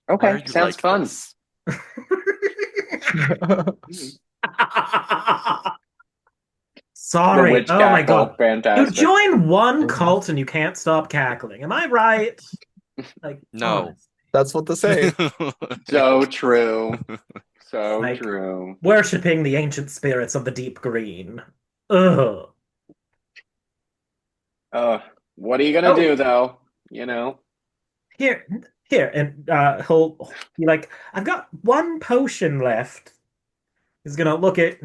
Why are Okay, you sounds like fun. this? Sorry. witch Oh my cackle, God. You fantastic. join one cult and you can't stop cackling. Am I right? Like, No. honest. That's what they say. So true. So Like- true. Worshipping the ancient spirits of the deep green. Ugh. What are you gonna Oh. do though? You know? Here, and he'll be like, "I've got one potion left." He's gonna look at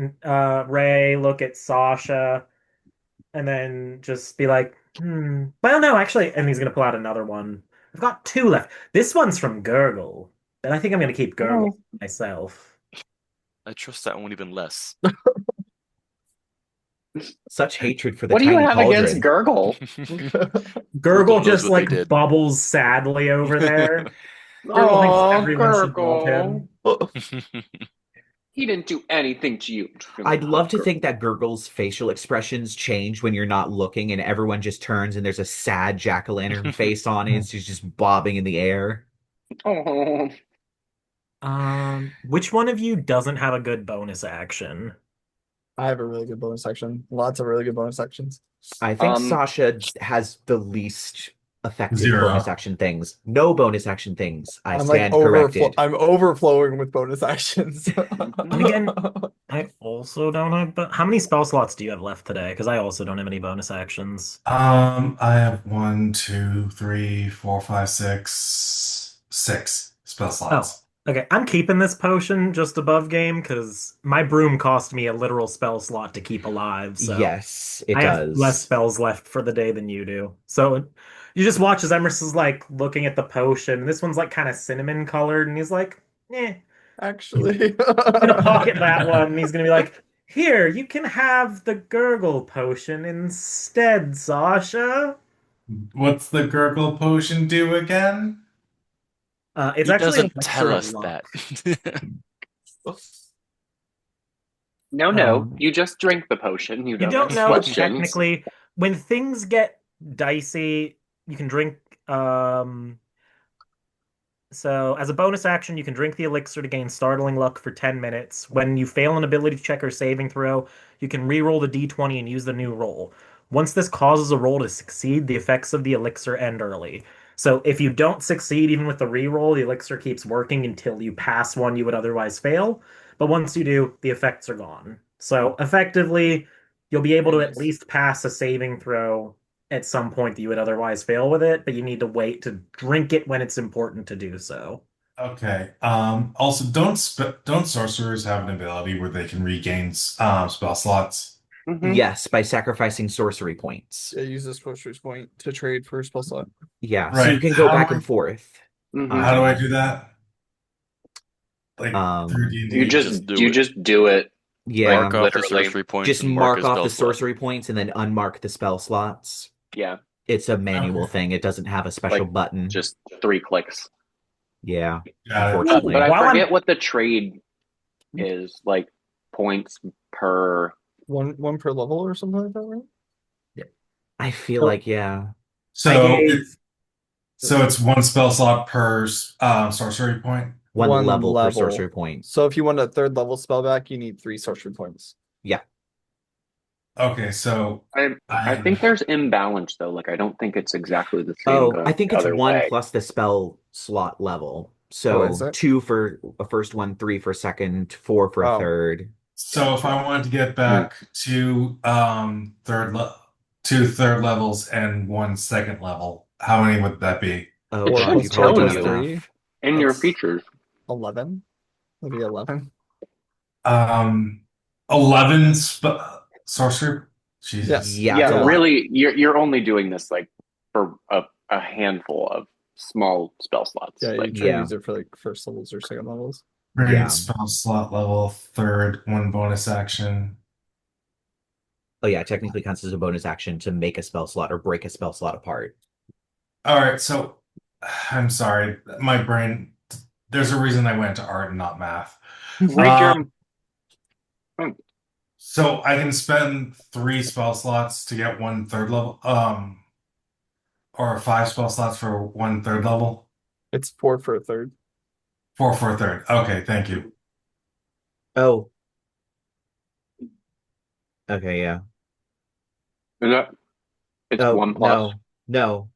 Ray, look at Sasha, and then just be like, Well, no, actually," and he's gonna pull out another one. "I've got 2 left. This one's from Gurgle, and I think I'm gonna keep Gurgle myself." I trust that one even less. Such hatred for the What do you tiny have cauldron. against Gurgle? Gurgle knows just what they like did. bubbles sadly over there. Gurgle thinks Oh, everyone should love him. Oh, He didn't do anything to you. I'd love to think that Gurgle's facial expressions change when you're not looking and everyone just turns and there's a sad jack-o'-lantern face on it. She's just bobbing in the air. Oh. Which one of you doesn't have a good bonus action? I have a really good bonus action. Lots of really good bonus actions. I think Sasha has the least effective 0. bonus action things. No bonus action things. I I'm stand like corrected. I'm overflowing with bonus actions. And again, I also don't have. But how many spell slots do you have left today? Because I also don't have any bonus actions. I have 1, 2, 3, 4, 5, 6 spell slots. Okay, I'm keeping this potion just above game because my broom cost me a literal spell slot to keep alive. So Yes, it I does. have less spells left for the day than you do. So you just watch as Emrys is like looking at the potion. This one's like kind of cinnamon colored, and he's like, "Eh." Actually, He's gonna pocket that one. And he's gonna be like, "Here, you can have the gurgle potion instead, Sasha." What's the gurgle potion do again? It's He actually doesn't an tell elixir us of luck. that. No, you just drink the potion. You You don't don't ask know questions. technically when things get dicey, you can drink so as a bonus action, you can drink the elixir to gain startling luck for 10 minutes. When you fail an ability check or saving throw, you can re-roll the d20 and use the new roll. Once this causes a roll to succeed, the effects of the elixir end early. So if you don't succeed even with the re-roll, the elixir keeps working until you pass one you would otherwise fail. But once you do, the effects are gone. So effectively, you'll be able to at least pass a saving throw at some point that you would otherwise fail with it, but you need to wait to drink it when it's important to do so. Okay. Also, don't sorcerers have an ability where they can regain spell slots? Mhm. Yes, by sacrificing sorcery points. Yeah, use this sorcerer's point to trade for a spell slot. Yeah, so Right. you can go How back do and forth. Mhm. How do I do that? Like through D&D? You just do it. just do it. Yeah, Mark off the literally. sorcery points just and mark his off spell the slot. sorcery points and then unmark the spell slots. Yeah, It's a manual Okay. thing. It doesn't have a special Like, button. just 3 clicks. Yeah, Got it. unfortunately. But I While forget I'm- what the trade is, like points per. One per level or something like that, right? I feel like, yeah. So, I gave- it's 1 spell slot per sorcery point? One level per sorcery point. So if you want a 3rd level spell back, you need 3 sorcery points. Yeah. Okay, so I think there's imbalance though. Like I don't think it's exactly the same. Oh, going I think the it's other 1 way. plus the spell slot level. Oh, So is it? 2 for a first one, 3 for a second, 4 for a Oh. third. So if I wanted to get back to third levels and 1 second level, how many would that be? Oh, Or God, plus you two probably plus don't you. have 3. enough. In your That's- features. 11. That'd be 11. 11 sorcery. Jesus. Yes. Yeah, it's a Yeah, lot. really, you're only doing this like for a handful of small spell slots. Yeah, you Like try Yeah. to use it for like 1st levels or 2nd levels. Bring Yeah. spell slot level, 3rd, 1 bonus action. Oh, yeah, it technically counts as a bonus action to make a spell slot or break a spell slot apart. All right, so I'm sorry, my brain. There's a reason I went to art and not math. read your. So I can spend 3 spell slots to get 1 third level, or 5 spell slots for 1 third level. It's 4 for a 3rd. 4 for a third. Okay, thank you. Oh. Okay, yeah. It's Oh, 1 plus. No.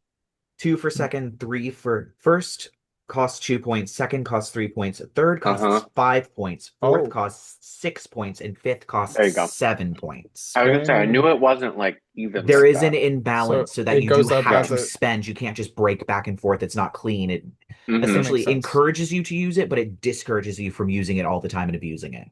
2 for second, 3 for first costs 2 points, second costs 3 points, third costs 5 points, fourth Oh. costs 6 points, and fifth costs There you go. 7 points. I was gonna say I knew it wasn't like even. There like is that. an imbalance So so that it you do goes up have as to a- spend. You can't just break back and forth. It's not clean. It Mhm. essentially Makes sense. encourages you to use it, but it discourages you from using it all the time and abusing it.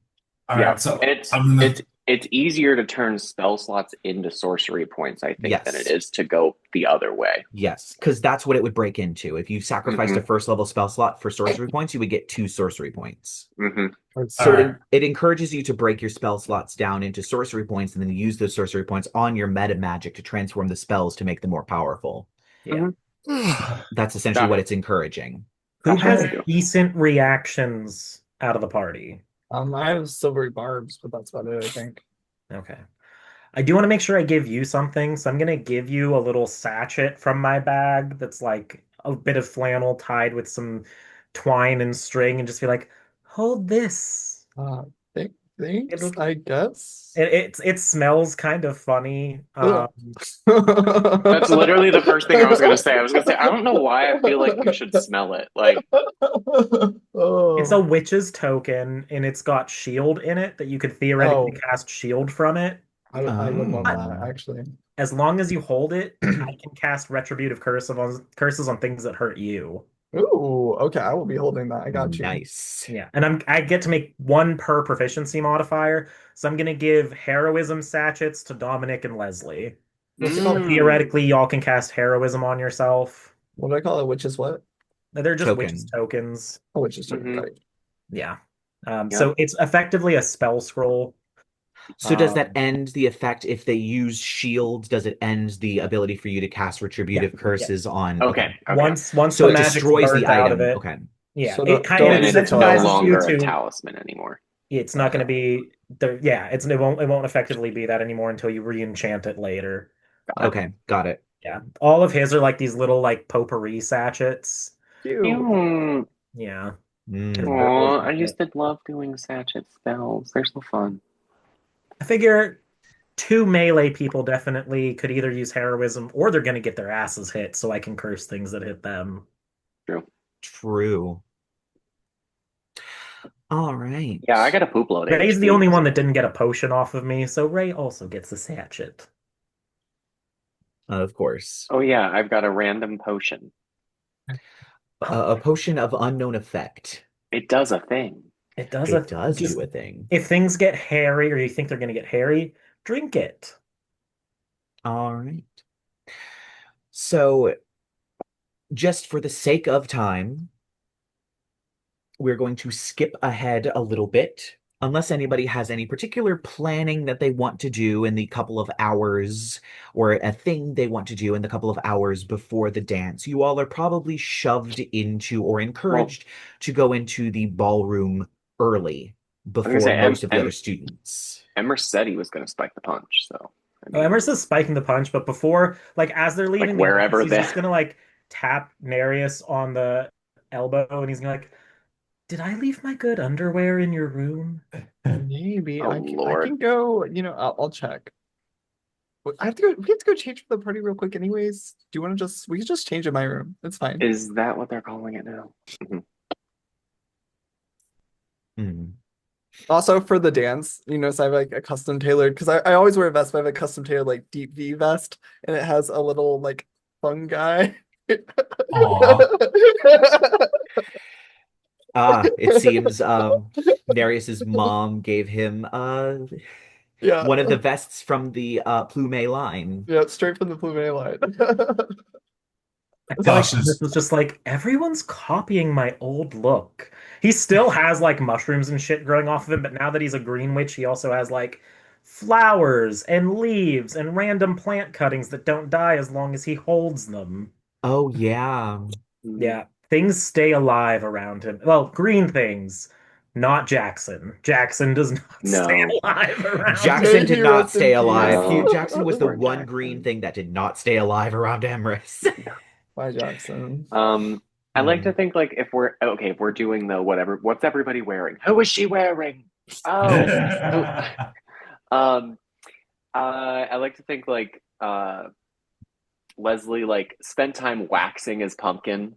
All Yeah, right, so and it's I'm gonna. it's easier to turn spell slots into sorcery points, I think, Yes. than it is to go the other way. Yes, because that's what it would break into. If you sacrificed a Mhm. first level spell slot for sorcery points, you would get 2 sorcery points. Hmm. So Alright. it encourages you to break your spell slots down into sorcery points and then use those sorcery points on your meta magic to transform the spells to make them more powerful. Yeah. That's essentially what it's encouraging. Who That's what has I do. decent reactions out of the party? I have silvery barbs, but that's about it, I think. Okay. I do want to make sure I give you something, so I'm gonna give you a little sachet from my bag that's like a bit of flannel tied with some twine and string, and just be like, hold this. Uh, thanks, It'll I guess. it smells kind of funny. Ugh. That's literally the first thing I was gonna say. I was gonna say, I don't know why I feel like you should smell it. Like, It's a Oh, witch's token, and it's got shield in it that you could theoretically oh, cast shield from it. I would love But that actually. as long as you hold it, I can cast retributive curses on things that hurt you. Ooh, okay, I will be holding that. I got you. Nice. Yeah, and I get to make one per proficiency modifier, so I'm gonna give heroism sachets to Dominic and Leslie. What's it So called? theoretically, y'all can cast heroism on yourself. What do I call it? Which is what? They're just witches Token. tokens. Oh, which is Mhm. right. Yeah. Yeah. So it's effectively a spell scroll. So does that Um, end the effect if they use shields? Does it end the ability for you to cast retributive Yeah. curses on? Okay. Okay. once So the it magic's destroys burnt the out of item. it, Okay. yeah, So it kind don't of Then use it it's till no incentivizes you longer a to. talisman anymore. It's not going to be the yeah. It won't effectively be that anymore until you re-enchant it later. Got Okay, got it. Yeah, all of his are like these little like potpourri sachets. it. Cute. Yeah, Mm. Aw, I used to love doing sachet spells. They're so fun. I figure two melee people definitely could either use heroism or they're going to get their asses hit, so I can curse things that hit them. True. True. All right. Yeah, I got a poop load Ray's the HP. only one that didn't get a potion off of me, so Ray also gets a sachet. Of course. Oh yeah, I've got a random potion. A potion of unknown effect. It does a thing. It does It a does just do a thing. if things get hairy or you think they're going to get hairy, drink it. All right. So, just for the sake of time, we're going to skip ahead a little bit, unless anybody has any particular planning that they want to do in the couple of hours, or a thing they want to do in the couple of hours before the dance. You all are probably shoved into or Well, encouraged to go into the ballroom early I was gonna before say most of the other students. Emrys said he was gonna spike the punch, so I Oh, mean, Emrys is spiking the punch, but before, like as they're like leaving the office, wherever he's the just gonna like tap Nereyus on the elbow, and he's gonna like, "Did I leave my good underwear in your room?" Maybe oh I Lord. can go, I'll check. But I have to go, we have to go change for the party real quick anyways. Do you want to we can just change in my room. It's fine. Is that what they're calling it now? Mhm. Hmm. Also for the dance, so I have like a custom tailored because I always wear a vest, but I have a custom tailored like deep V vest and it has a little like fungi. Aw. It seems Nereus's mom gave him Yeah. one of the vests from the Plume line. Yeah, straight from the Plume line. I feel like this Sasha's was just like everyone's copying my old look. He still has like mushrooms and shit growing off of him, but now that he's a green witch, he also has like flowers and leaves and random plant cuttings that don't die as long as he holds them. Oh yeah. Mhm. Yeah, things stay alive around him. Well, green things, not Jackson. Jackson does not stay No, alive around him. Jackson May he did not rest in stay alive. peace. no, Jackson was the poor one green Jackson. thing that did not stay alive around Emrys. Bye, Jackson. I like to Hmm. think like if we're doing the whatever, what's everybody wearing? Who is she wearing? Oh, who? Um, I like to think like Leslie like spent time waxing his pumpkin,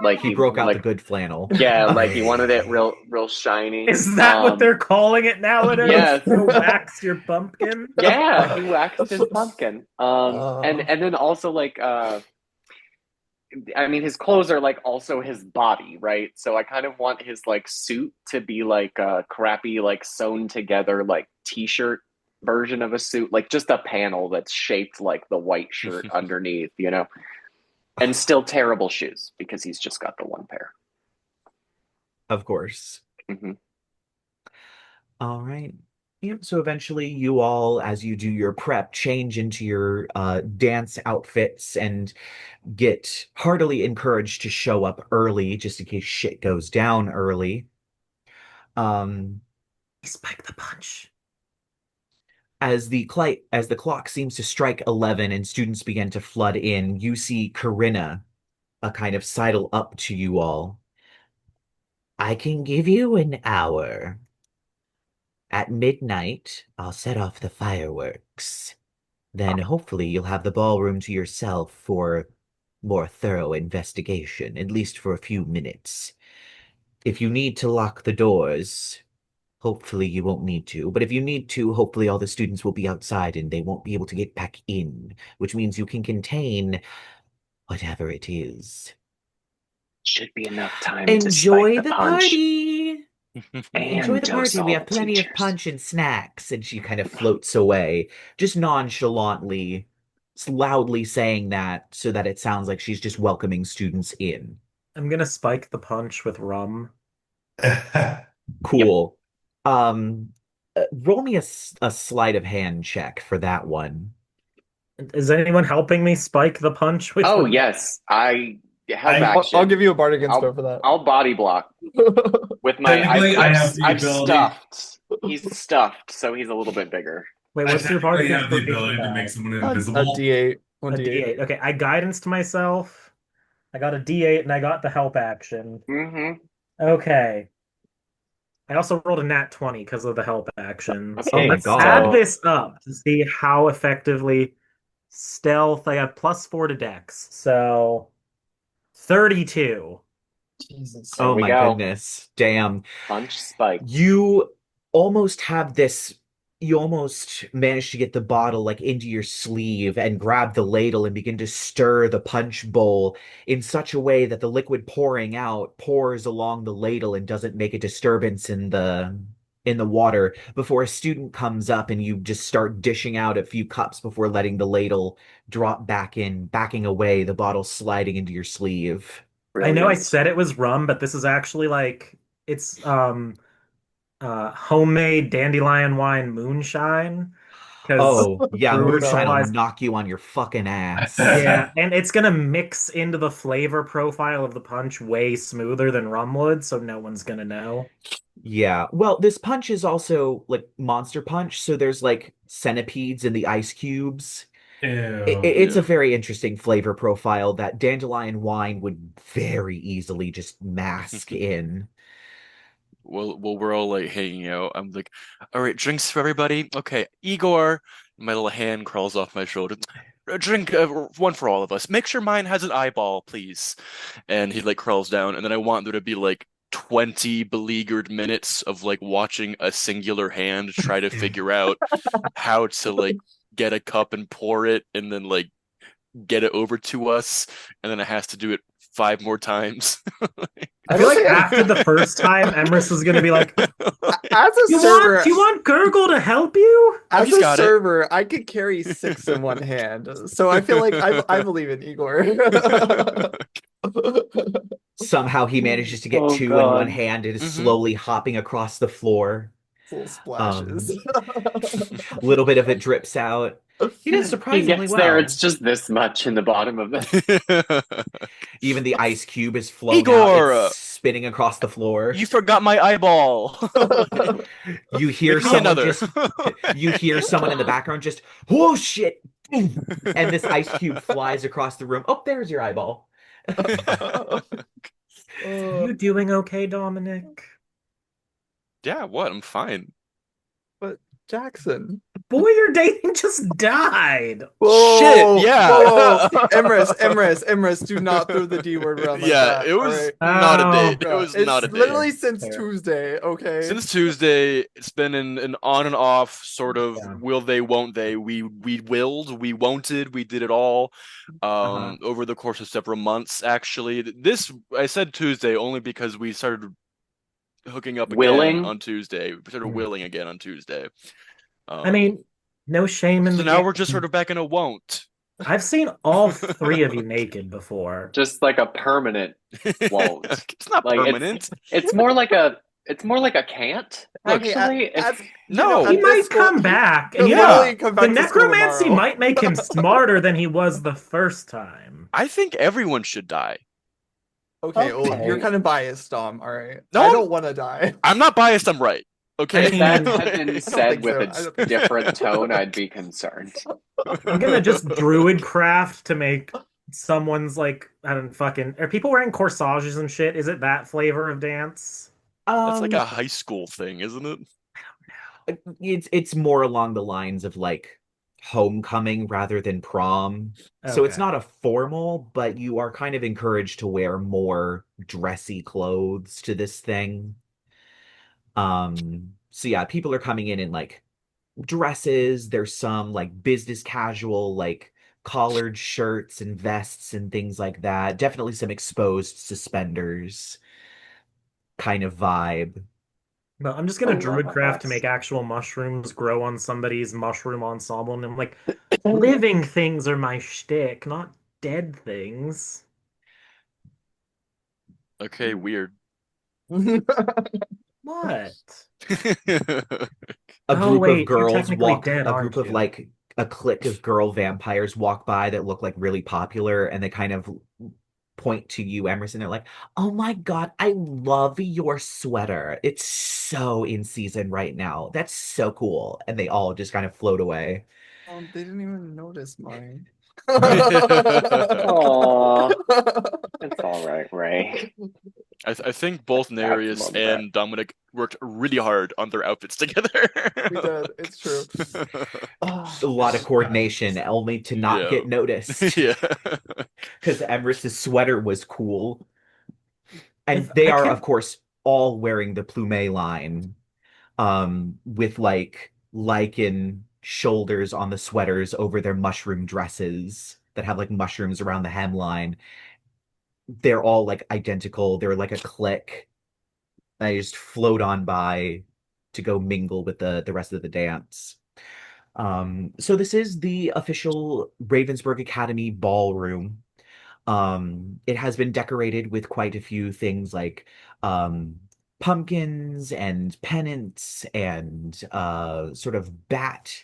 like He he broke out the like good flannel. yeah, like he wanted it real shiny. Is that what they're calling it nowadays? Yes, To wax your pumpkin? yeah, he waxed his pumpkin. Uh, And then also like I mean, his clothes are like also his body, right? So I kind of want his like suit to be like a crappy, like sewn together, like t-shirt version of a suit, like just a panel that's shaped like the white shirt underneath, and still terrible shoes because he's just got the one pair. Of course. Hmm. All right. Yep. So eventually, you all, as you do your prep, change into your dance outfits and get heartily encouraged to show up early, just in case shit goes down early. Um, Spike the punch. As the clock seems to strike 11 and students begin to flood in, you see Corinna kind of sidle up to you all. I can give you an hour. At midnight, I'll set off the fireworks. Then hopefully you'll have the ballroom to yourself for more thorough investigation, at least for a few minutes. If you need to lock the doors, hopefully you won't need to. But if you need to, hopefully all the students will be outside and they won't be able to get back in, which means you can contain whatever it is. Should be enough time Enjoy to the spike the punch. party! Enjoy the party. We have plenty of punch and snacks. And she kind of floats away, just nonchalantly, loudly saying that so that it sounds like she's just welcoming students in. I'm gonna spike the punch with rum. Cool. Roll me a sleight of hand check for that one. Is anyone helping me spike the punch with Oh rum? yes, I have action. I'll give you a bardic inspire for that. I'll body block with my. Technically, I have the I've ability. stuffed. He's stuffed, so he's a little bit bigger. Wait, what's your I bardic have the inspiration ability for to that? make someone A invisible. D8. A One D8. D8. Okay, I guidanced myself. I got a D8 and I got the help action. Mm-hmm. Okay. I also rolled a nat 20 because of the help action. So Oh my let's God. add this up to see how effectively stealth. I have +4 to dex. So 32. Jesus. There Oh we my go. goodness. Damn. Punch spike. You almost have this. You almost manage to get the bottle like into your sleeve and grab the ladle and begin to stir the punch bowl in such a way that the liquid pouring out pours along the ladle and doesn't make a disturbance in the water before a student comes up and you just start dishing out a few cups before letting the ladle drop back in, backing away, the bottle sliding into your sleeve. I know I Brilliant. said it was rum, but this is actually like it's homemade dandelion wine moonshine. Oh, yeah, brewers moonshine will realize- knock you on your fucking ass. Yeah, and it's gonna mix into the flavor profile of the punch way smoother than rum would, so no one's gonna know. Yeah. Well, this punch is also like monster punch, so there's like centipedes in the ice cubes. It's a very interesting flavor profile that dandelion wine would very easily just mask in. Well, we're all like hanging out. I'm like, all right, drinks for everybody. Okay, Igor. My little hand crawls off my shoulder. A drink, one for all of us. Make sure mine has an eyeball, please. And he like crawls down, and then I want there to be like 20 beleaguered minutes of like watching a singular hand try to figure out how to like get a cup and pour it, and then like get it over to us, and then it has to do it 5 more times. I feel like after the first time, Emrys is gonna be like, As a server, do you want Gurgle to help you? as He's a got it. server, I could carry 6 in one hand. So I feel like I believe in Igor. Somehow he manages to get Oh, 2 in God. one hand and is Mhm. slowly hopping across the floor. Little splashes. A little bit of it drips out. He does He surprisingly gets well. there, it's just this much in the bottom of it. Even the ice cube is flown Igor! out. It's spinning across the floor. You forgot my eyeball. You hear Make me someone another. just you hear someone in the background just whoa shit, and this ice cube flies across the room. Oh, there's your eyeball. Are you doing okay, Dominic? Yeah, what? I'm fine. Jackson. Boy you're dating just died. Whoa, Shit, yeah. whoa. Emrys, do not throw the D word around like Yeah, that. it was all right? not a Oh, date. It was It's not a date. literally since Fair. Tuesday, okay? Since Tuesday, it's been an on and off sort of Yeah. will they, won't they. We willed, we wanted, we did it all over the course of several months, actually. This, I said Tuesday only because we started hooking up again Willing? on Tuesday. We started willing again on Tuesday. I mean, no shame in so the now game. we're just sort of back in a won't. I've seen all 3 of you naked before. Just like a permanent won't. It's not Like, permanent. It's more like a can't. Look, Actually, No. He at might this come point, back. he'll And literally yeah, come the back to school necromancy tomorrow. might make him smarter than he was the first time. I think everyone should die. Okay, well, Okay. you're kind of biased, Dom. All right. No, I I'm- don't want to die. I'm not biased, I'm right. Okay. If that mean, had been I don't said think with so. a I don't think so. different tone, I'd be concerned. I'm gonna just druid craft to make someone's like I don't fucking are people wearing corsages and shit? Is it that flavor of dance? That's like a Um, high school thing, isn't it? it's more along the lines of like homecoming rather than prom. So it's Okay. not a formal, but you are kind of encouraged to wear more dressy clothes to this thing. So yeah, people are coming in like dresses. There's some like business casual, like collared shirts and vests and things like that. Definitely some exposed suspenders kind of vibe. But I'm just I gonna love druid a craft to vest. make actual mushrooms grow on somebody's mushroom ensemble, and I'm like, living things are my shtick, not dead things. Okay, weird. What? A Oh group of wait, you're girls technically walk, dead, a group aren't of you? like a clique of girl vampires walk by that look like really popular, and they kind of point to you, Emerson. They're like, "Oh my God, I love your sweater. It's so in season right now. That's so cool." And they all just kind of float away. They didn't even notice mine. Aw, it's all right, Ray. I think both That's Nereyus love that. and Dominic worked really hard on their outfits together. We did. It's true. A lot of coordination, only to not Yeah. get noticed Yeah. because Emers's sweater was cool. And If they I are, of can't, course, all wearing the plume line, with like lichen shoulders on the sweaters over their mushroom dresses that have like mushrooms around the hemline. They're all like identical. They're like a clique. They just float on by to go mingle with the rest of the dance. So this is the official Ravensburg Academy ballroom. It has been decorated with quite a few things like um, pumpkins and pennants and sort of bat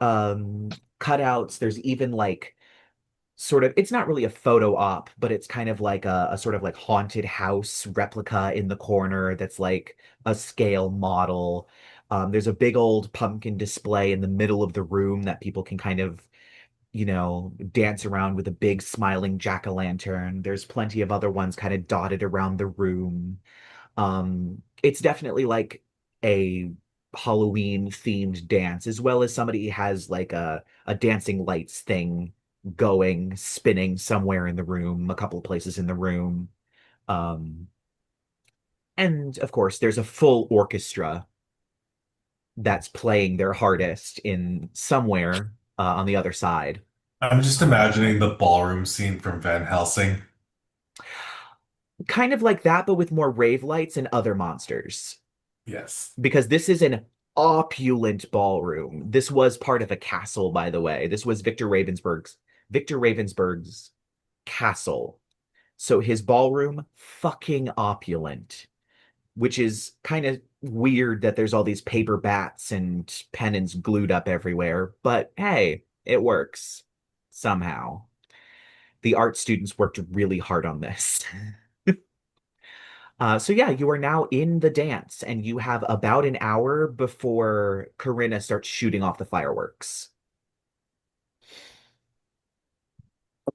cutouts. There's even like sort of, it's not really a photo op, but it's kind of like a sort of like haunted house replica in the corner that's like a scale model. There's a big old pumpkin display in the middle of the room that people can kind of, dance around with a big smiling jack-o'-lantern. There's plenty of other ones kind of dotted around the room. It's definitely like a Halloween themed dance, as well as somebody has like a dancing lights thing going, spinning somewhere in the room, a couple of places in the room. Um, and of course, there's a full orchestra that's playing their hardest in somewhere on the other side. I'm just imagining the ballroom scene from Van Helsing. Kind of like that, but with more rave lights and other monsters. Yes. Because this is an opulent ballroom. This was part of a castle, by the way. This was Victor Ravensburg's castle. So his ballroom, fucking opulent, which is kind of weird that there's all these paper bats and pennants glued up everywhere. But hey, it works somehow. The art students worked really hard on this. So yeah, you are now in the dance, and you have about an hour before Corinna starts shooting off the fireworks.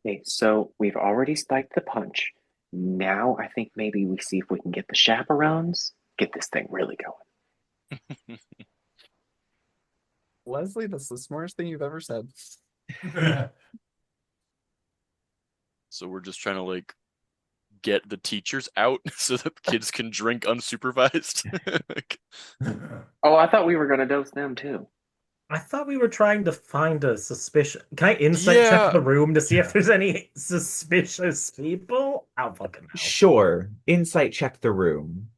Okay, so we've already spiked the punch. Now I think maybe we see if we can get the chaperones, get this thing really going. Leslie, that's the smartest thing you've ever said. So we're just trying to like get the teachers out so that kids can drink unsupervised. Oh, I thought we were gonna dose them too. I thought we were trying to find a suspicion. Can I insight check Yeah. the room to see if there's any suspicious people? I don't fucking know. Sure, insight check the room.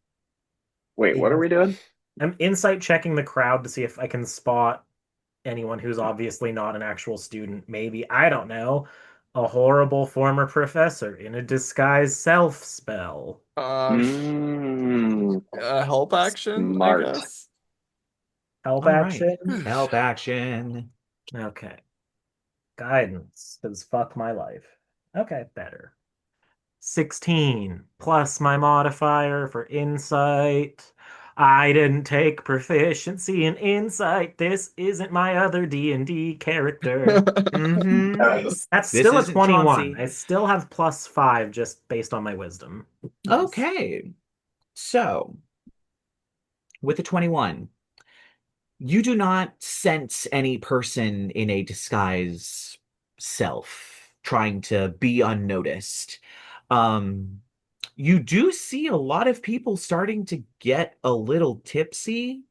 Wait, what are we doing? I'm insight checking the crowd to see if I can spot anyone who's obviously not an actual student. Maybe, I don't know, a horrible former professor in a disguise self spell. Mmm, Help action, I smart. guess. Help All right, action. help action. Okay. Guidance, because fuck my life. Okay, better. 16 plus my modifier for insight. I didn't take proficiency in insight. This isn't my other D&D character. Mm-hmm. Nice. That's This still a isn't 21. Chauncey. I still have +5 just based on my wisdom. Nice. Okay. So, with the 21, you do not sense any person in a disguise self trying to be unnoticed. Um, you do see a lot of people starting to get a little tipsy,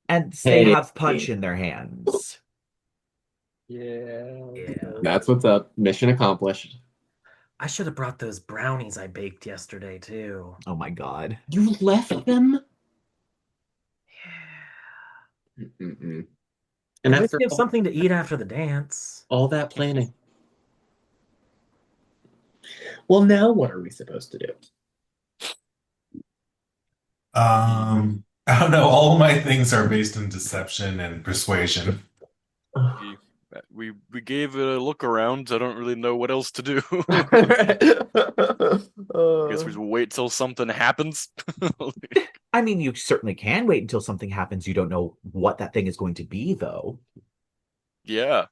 and they Hey, have punch in their hands. Yeah. Yeah. that's what's up. Mission accomplished. I should have brought those brownies I baked yesterday too. Oh my God. You left them? Yeah. Mm-mm. At And least after we have something to eat after the dance. all that planning. Well, now what are we supposed to do? I don't know. All of my things are based in deception and persuasion. We gave it a look around. I don't really know what else to do. I guess we just wait till something happens. I mean, you certainly can wait until something happens. You don't know what that thing is going to be, though. Yeah.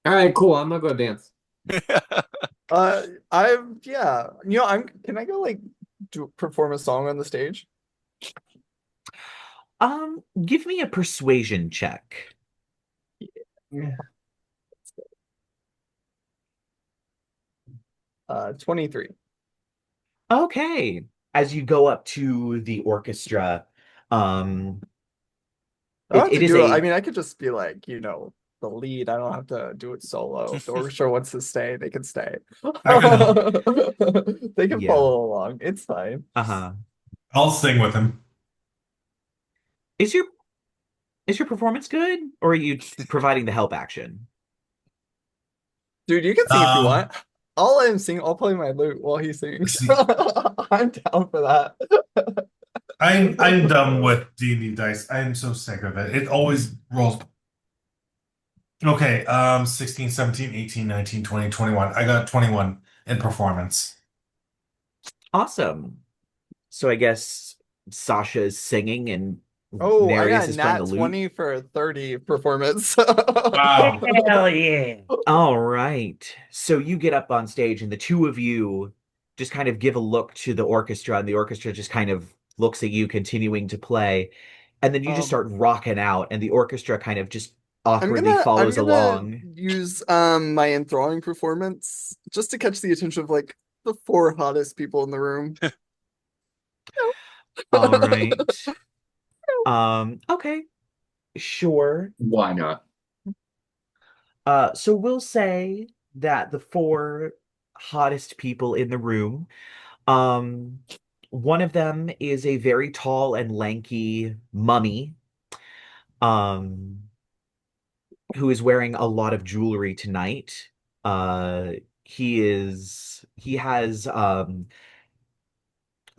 All right, cool. I'm gonna go dance. Yeah. Can I go like perform a song on the stage? Give me a persuasion check. Yeah. 23. Okay. As you go up to the orchestra, um, I don't have it to is do it. a I mean, I could just be like, the lead. I don't have to do it solo. If the orchestra wants to stay, they can stay. I can help. They can Yeah. follow along. It's fine. uh-huh. I'll sing with him. Is your performance good, or are you providing the help action? Dude, you can sing if you Um, want. I'll let him sing. I'll play my lute while he sings. See, I'm down for that. I'm done with D&D dice. I am so sick of it. It always rolls. Okay, 16, 17, 18, 19, 20, 21. I got 21 in performance. Awesome. So I guess Sasha is singing and Oh, I got Nereyus a is playing nat the lute. 20 for a 30 performance. Wow. Hell yeah. All right. So you get up on stage, and the two of you just kind of give a look to the orchestra, and the orchestra just kind of looks at you, continuing to play. And then you just start rocking out, and the orchestra kind of just awkwardly I'm follows gonna along. use my enthralling performance just to catch the attention of like the four hottest people in the room. All right. Okay. Sure. Why not? So we'll say that the four hottest people in the room, um, one of them is a very tall and lanky mummy, um, who is wearing a lot of jewelry tonight. He has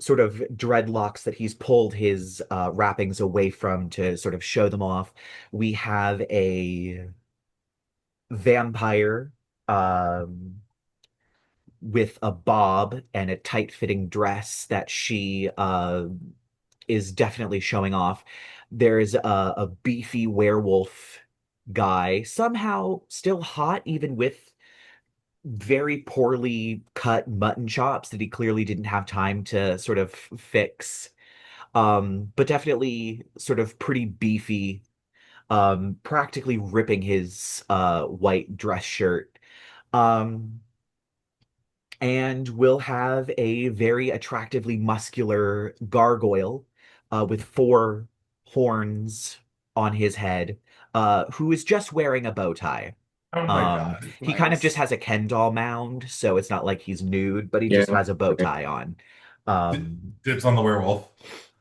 sort of dreadlocks that he's pulled his wrappings away from to sort of show them off. We have a vampire with a bob and a tight-fitting dress that she is definitely showing off. There's a beefy werewolf guy, somehow still hot, even with very poorly cut mutton chops that he clearly didn't have time to sort of fix. But definitely sort of pretty beefy, practically ripping his white dress shirt. Um, and we'll have a very attractively muscular gargoyle with four horns on his head, who is just wearing a bow tie. Oh my God. He kind of just Nice. has a Ken doll mound, so it's not like he's nude, but he Yeah. just has a bow tie on. Dibs on the werewolf.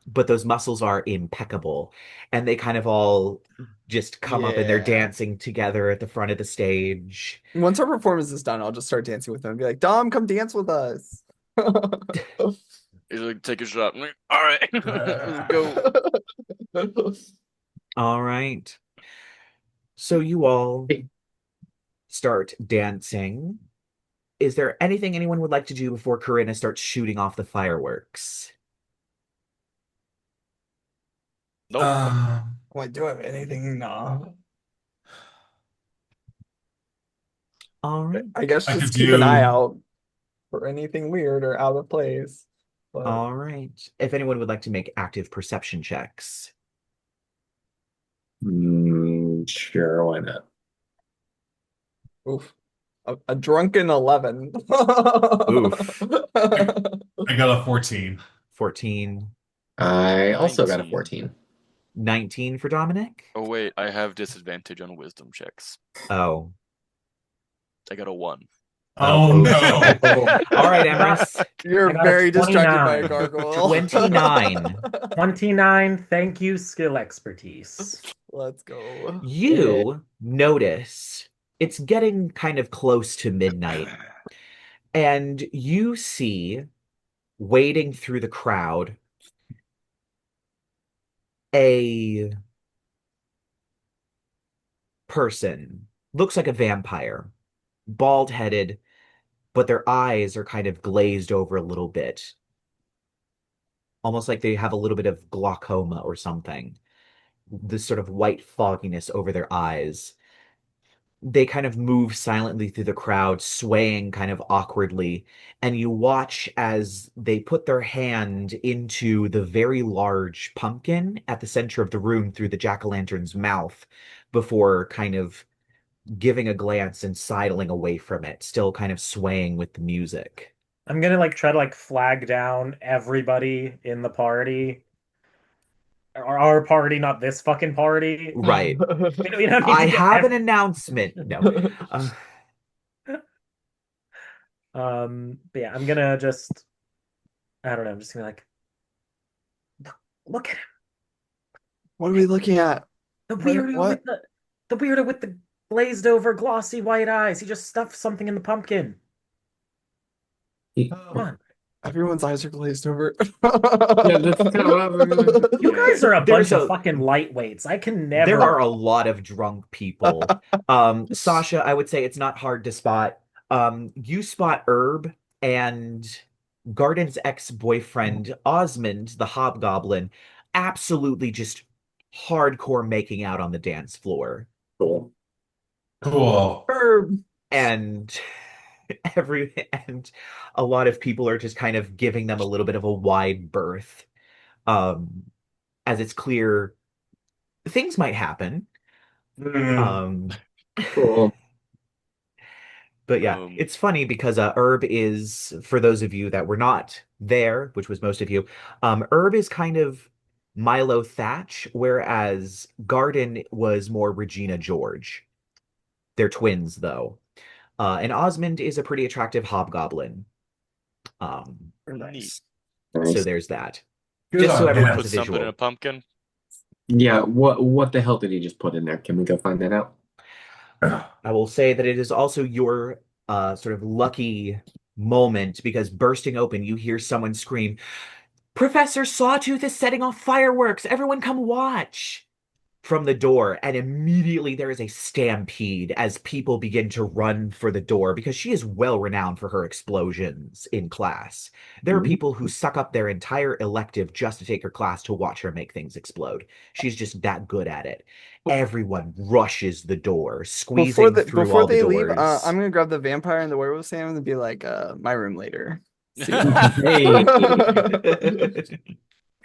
But those muscles are impeccable, and they kind of all just come up and they're Yeah. dancing together at the front of the stage. Once our performance is done, I'll just start dancing with them and be like, Dom, come dance with us. He's like, take a shot. I'm like, all right, let's go. All right. So you all start dancing. Is there anything anyone would like to do before Corinna starts shooting off the fireworks? Nope. Wait, do I have anything? No. All right. I guess I just could keep an eye do. out for anything weird or out of place. But All right. If anyone would like to make active perception checks. Sure, why not? oof. A drunken 11. Oof. I got a 14. 14, I also got a 19. 14. 19 for Dominic. Oh wait, I have disadvantage on wisdom checks. Oh. I got a 1. Oh oof. no. All right, Emrys. You're I got a very distracted by a 29. gargoyle. 29. 29. Thank you, skill expertise. Let's go. You notice it's getting kind of close to midnight, and you see, wading through the crowd, a person. Looks like a vampire, bald-headed, but their eyes are kind of glazed over a little bit, almost like they have a little bit of glaucoma or something. This sort of white fogginess over their eyes. They kind of move silently through the crowd, swaying kind of awkwardly, and you watch as they put their hand into the very large pumpkin at the center of the room through the jack-o'-lantern's mouth before kind of giving a glance and sidling away from it, still kind of swaying with the music. I'm gonna like try to like flag down everybody in the party. Our party, not this fucking party. Right. We don't need I to get have an announcement. No. But yeah, I'm gonna just I don't know, I'm just gonna like look at him. What are we looking at? The What- weirdo what? with the weirdo with the glazed over glossy white eyes. He just stuffed something in the pumpkin. Come on. Everyone's eyes are glazed over. Yeah, that's kind of what I was gonna. You guys are a There's bunch of a- fucking lightweights. I can There never. are a lot of drunk people. Sasha, I would say it's not hard to spot. You spot Herb and Garden's ex-boyfriend, Osmond, the hobgoblin, absolutely just hardcore making out on the dance floor. Cool. Cool. Herb. And and a lot of people are just kind of giving them a little bit of a wide berth. As it's clear things might happen. Um, Cool. but yeah, it's funny because Herb is, for those of you that were not there, which was most of you, Herb is kind of Milo Thatch, whereas Garden was more Regina George. They're twins, though. And Osmond is a pretty attractive hobgoblin. Nice. So Nice. there's that. Good Just so on everyone him. has Put a something in visual. a pumpkin. Yeah, what the hell did he just put in there? Can we go find that out? I will say that it is also your sort of lucky moment because bursting open, you hear someone scream, "Professor Sawtooth is setting off fireworks! Everyone come watch!" from the door, and immediately there is a stampede as people begin to run for the door because she is well renowned for her explosions in class. There are people who suck up their entire elective just to take her class to watch her make things explode. She's just that good at it. Everyone rushes the door, squeezing through Before all the they leave, doors. I'm gonna grab the vampire and the werewolf Sam and be like, my room later. See Hey.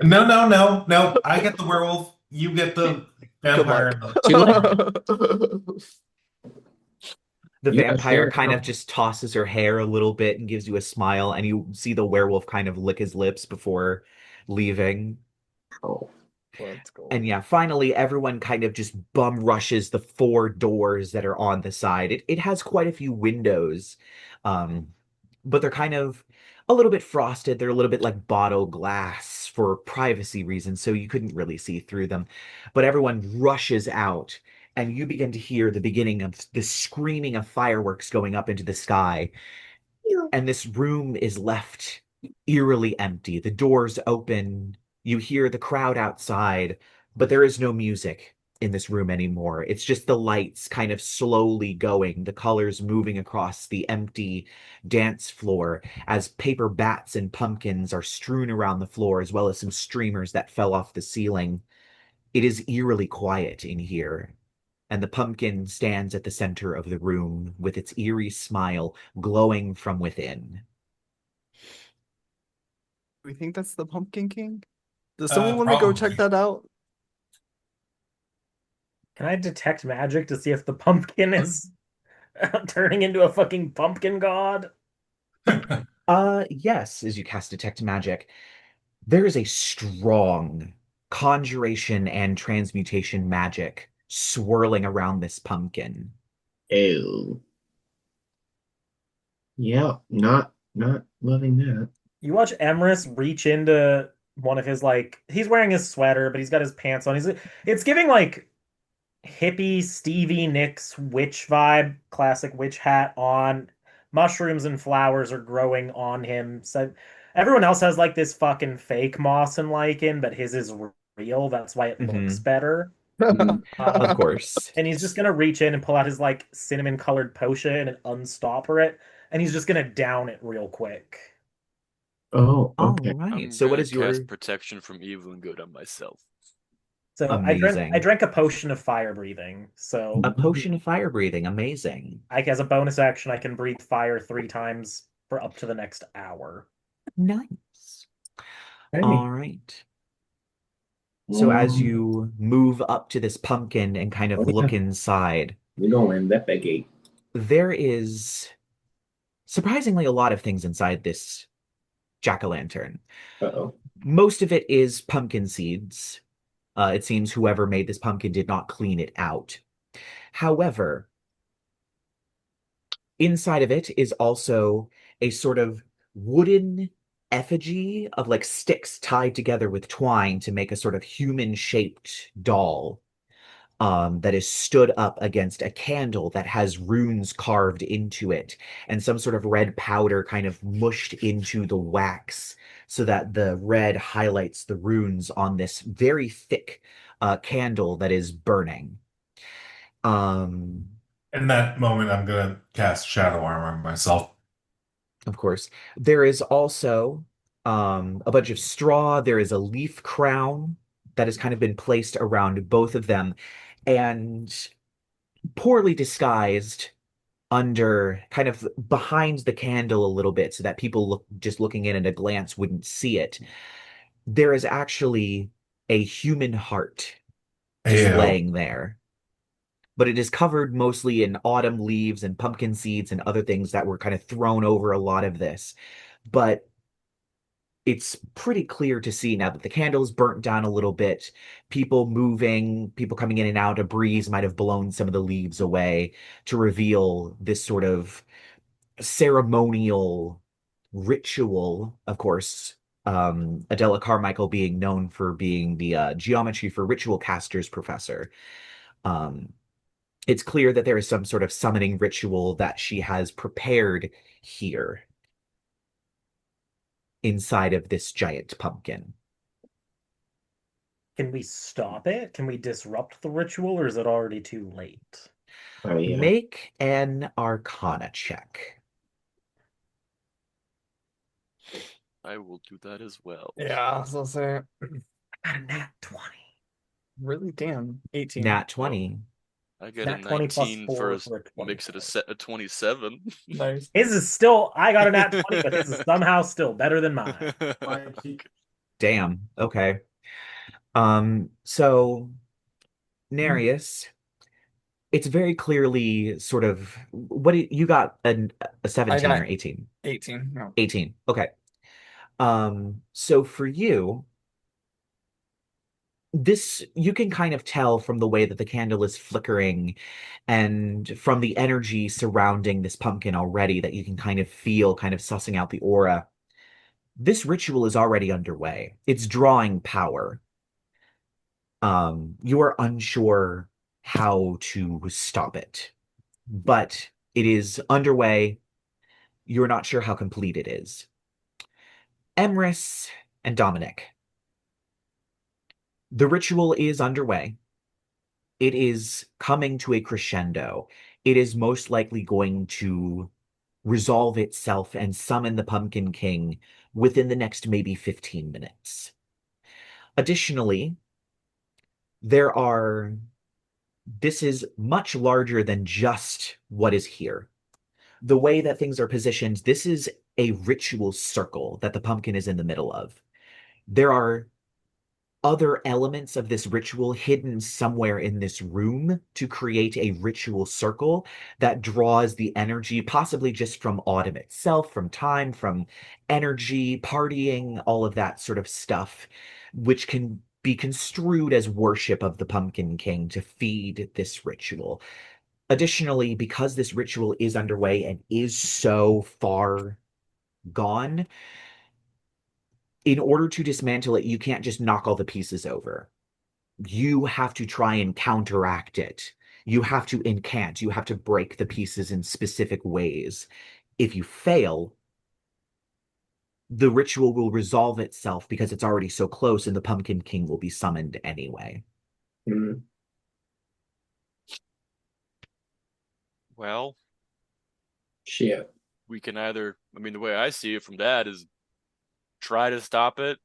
No. I get the werewolf. You get the vampire. Too late. The You gotta vampire share. kind of just tosses her hair a little bit and gives you a smile, and you see the werewolf kind of lick his lips before leaving. Oh. Let's go. And yeah, finally, everyone kind of just bum rushes the 4 doors that are on the side. It has quite a few windows, but they're kind of a little bit frosted. They're a little bit like bottle glass for privacy reasons, so you couldn't really see through them. But everyone rushes out, and you begin to hear the beginning of the screaming of fireworks going up into the sky. And this room is left eerily empty. The doors open. You hear the crowd outside, but there is no music in this room anymore. It's just the lights kind of slowly going, the colors moving across the empty dance floor as paper bats and pumpkins are strewn around the floor, as well as some streamers that fell off the ceiling. It is eerily quiet in here, and the pumpkin stands at the center of the room with its eerie smile glowing from within. We think that's the Pumpkin King. Does someone want to go check Probably. that out? Can I detect magic to see if the pumpkin is turning into a fucking pumpkin god? Yes, as you cast Detect Magic, there is a strong conjuration and transmutation magic swirling around this pumpkin. Ew. Yeah, not loving that. You watch Emrys reach into one of his like he's wearing his sweater, but he's got his pants on. It's giving like hippie Stevie Nicks witch vibe, classic witch hat on. Mushrooms and flowers are growing on him. So everyone else has like this fucking fake moss and lichen, but his is real. That's why it looks better. Mhm. Of Um, course. and he's just gonna reach in and pull out his like cinnamon colored potion and unstopper it, and he's just gonna down it real quick. Oh, All okay. right. I'm So what gonna is your cast protection from evil and good on myself. So I amazing? drank a potion of fire breathing. So A potion of fire breathing. Amazing. as a bonus action, I can breathe fire 3 times for up to the next hour. Nice. Hey. All right. So as you move up to this pumpkin and kind of Oh, yeah. look inside, We're going that big gate. there is surprisingly a lot of things inside this jack-o'-lantern. Uh-oh. Most of it is pumpkin seeds. It seems whoever made this pumpkin did not clean it out. However, inside of it is also a sort of wooden effigy of like sticks tied together with twine to make a sort of human-shaped doll that is stood up against a candle that has runes carved into it and some sort of red powder kind of mushed into the wax so that the red highlights the runes on this very thick candle that is burning. Um, In that moment, I'm gonna cast Shadow Armor on myself. of course, there is also a bunch of straw. There is a leaf crown that has kind of been placed around both of them, and poorly disguised under kind of behind the candle a little bit so that people just looking in at a glance wouldn't see it. There is actually a human heart just Ew. laying there. But it is covered mostly in autumn leaves and pumpkin seeds and other things that were kind of thrown over a lot of this. But it's pretty clear to see now that the candle's burnt down a little bit. People moving, people coming in and out. A breeze might have blown some of the leaves away to reveal this sort of ceremonial ritual. Of course, Adela Carmichael being known for being the geometry for ritual casters professor. Um, it's clear that there is some sort of summoning ritual that she has prepared here inside of this giant pumpkin. Can we stop it? Can we disrupt the ritual, or is it already too late? Oh, yeah. Make an Arcana check. I will do that as well. Yeah, so say I got a nat 20. really damn 18. Nat 20. I get Nat a 20 plus 19 4 for a, for a 20. makes it a set of 27. Nice. His is still, I got a nat 20, but his is somehow still better than mine. Damn. Okay. So Nereyus, it's very clearly sort of you got a 17 got or 18? 18. No. 18. Okay. So for you, this you can kind of tell from the way that the candle is flickering and from the energy surrounding this pumpkin already that you can kind of feel kind of sussing out the aura. This ritual is already underway. It's drawing power. You are unsure how to stop it, but it is underway. You're not sure how complete it is. Emrys and Dominic, the ritual is underway. It is coming to a crescendo. It is most likely going to resolve itself and summon the Pumpkin King within the next maybe 15 minutes. Additionally, There are, this is much larger than just what is here. The way that things are positioned, this is a ritual circle that the pumpkin is in the middle of. There are other elements of this ritual hidden somewhere in this room to create a ritual circle that draws the energy, possibly just from autumn itself, from time, from energy, partying, all of that sort of stuff, which can be construed as worship of the Pumpkin King to feed this ritual. Additionally, because this ritual is underway and is so far gone, in order to dismantle it, you can't just knock all the pieces over. You have to try and counteract it. You have to incant. You have to break the pieces in specific ways. If you fail, the ritual will resolve itself because it's already so close and the Pumpkin King will be summoned anyway. Mm. Well, Shit. we can either, the way I see it from that is try to stop it.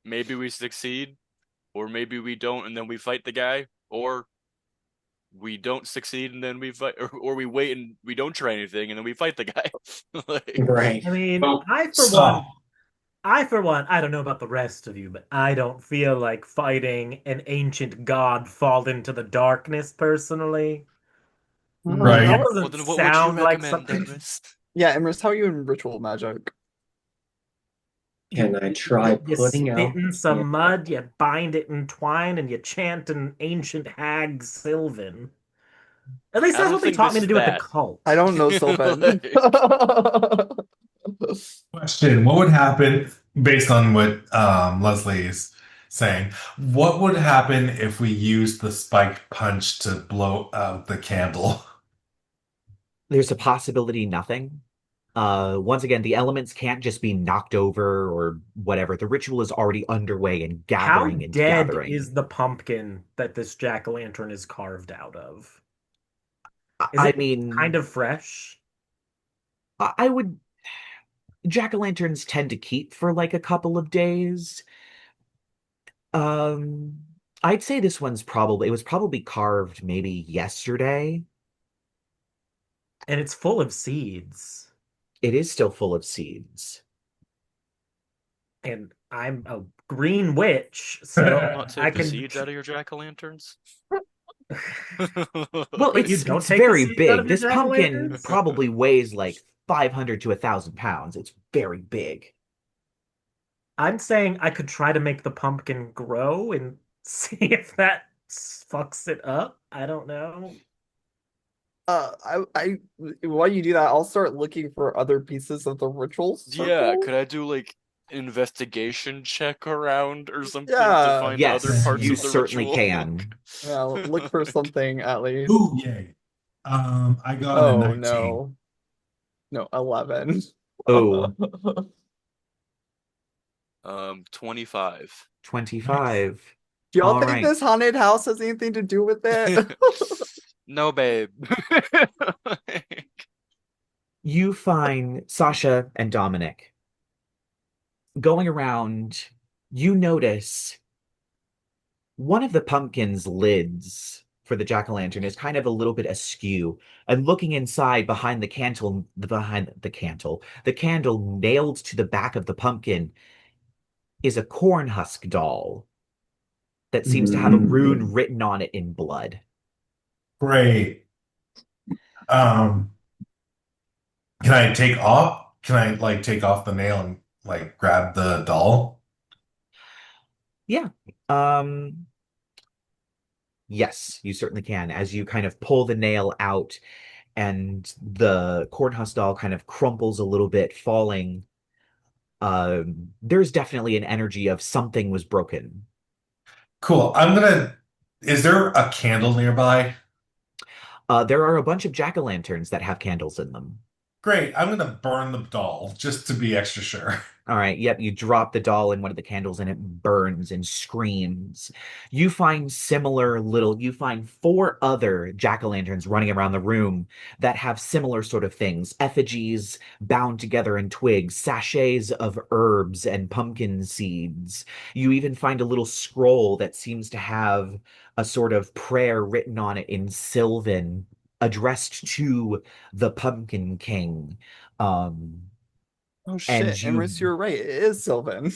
Maybe we succeed, or maybe we don't and then we fight the guy, or we don't succeed and then we fight, or we wait and we don't try anything and then we fight the guy. Right. I mean, Oh, I so- for one, I don't know about the rest of you, but I don't feel like fighting an ancient god fall into the darkness personally. Right. That Well, doesn't then what would you sound like recommend, something. Emrys? Yeah, Emrys, how are you in ritual magic? Can I try You putting spit out in the some candle? mud, you bind it in twine, and you chant an ancient hag Sylvan. At least I that's don't what they think taught this me to is do at the that. cult. I don't know Sylvan. Question: what would happen based on what Leslie is saying? What would happen if we used the spiked punch to blow out the candle? There's a possibility nothing. Once again, the elements can't just be knocked over or whatever. The ritual is already underway and How gathering and dead gathering. is the pumpkin that this jack-o'-lantern is carved out of? Is I it kind mean, of fresh? I would. Jack-o'-lanterns tend to keep for like a couple of days. Um, I'd say this one's probably, it was probably carved maybe yesterday. And it's full of seeds. It is still full of seeds. And I'm a green witch, You so will not I take the can. seeds out of your jack-o'-lanterns? Well, Wait, you don't it's take the very seeds out big. of your This pumpkin jack-o'-lanterns? probably weighs like 500 to 1,000 pounds. It's very big. I'm saying I could try to make the pumpkin grow and see if that fucks it up. I don't know. While you do that, I'll start looking for other pieces of the ritual Yeah, circle. could I do like investigation check around or something to Yeah. find other Yes, parts you of the certainly ritual? can. Yeah, look for something at least. Ooh, yay! I got a Oh 19. no. No, 11. Oh, 25. 25. Do y'all All think right. this haunted house has anything to do with it? No, babe. You find Sasha and Dominic going around. You notice one of the pumpkin's lids for the jack-o'-lantern is kind of a little bit askew. And looking inside behind the candle nailed to the back of the pumpkin is a corn husk doll that seems to have a rune written on it in blood. Great. Um, can I take off? Can I like take off the nail and like grab the doll? Yeah. Um, yes, you certainly can. As you kind of pull the nail out and the corn husk doll kind of crumples a little bit, falling. There's definitely an energy of something was broken. Cool. Is there a candle nearby? There are a bunch of jack-o'-lanterns that have candles in them. Great, I'm gonna burn the doll just to be extra sure. All right, yep, you drop the doll in one of the candles and it burns and screams. You find you find four other jack-o'-lanterns running around the room that have similar sort of things. Effigies bound together in twigs, sachets of herbs and pumpkin seeds. You even find a little scroll that seems to have a sort of prayer written on it in Sylvan, addressed to the Pumpkin King. Um, Oh and shit, you Emrys, you're right. It is Sylvan.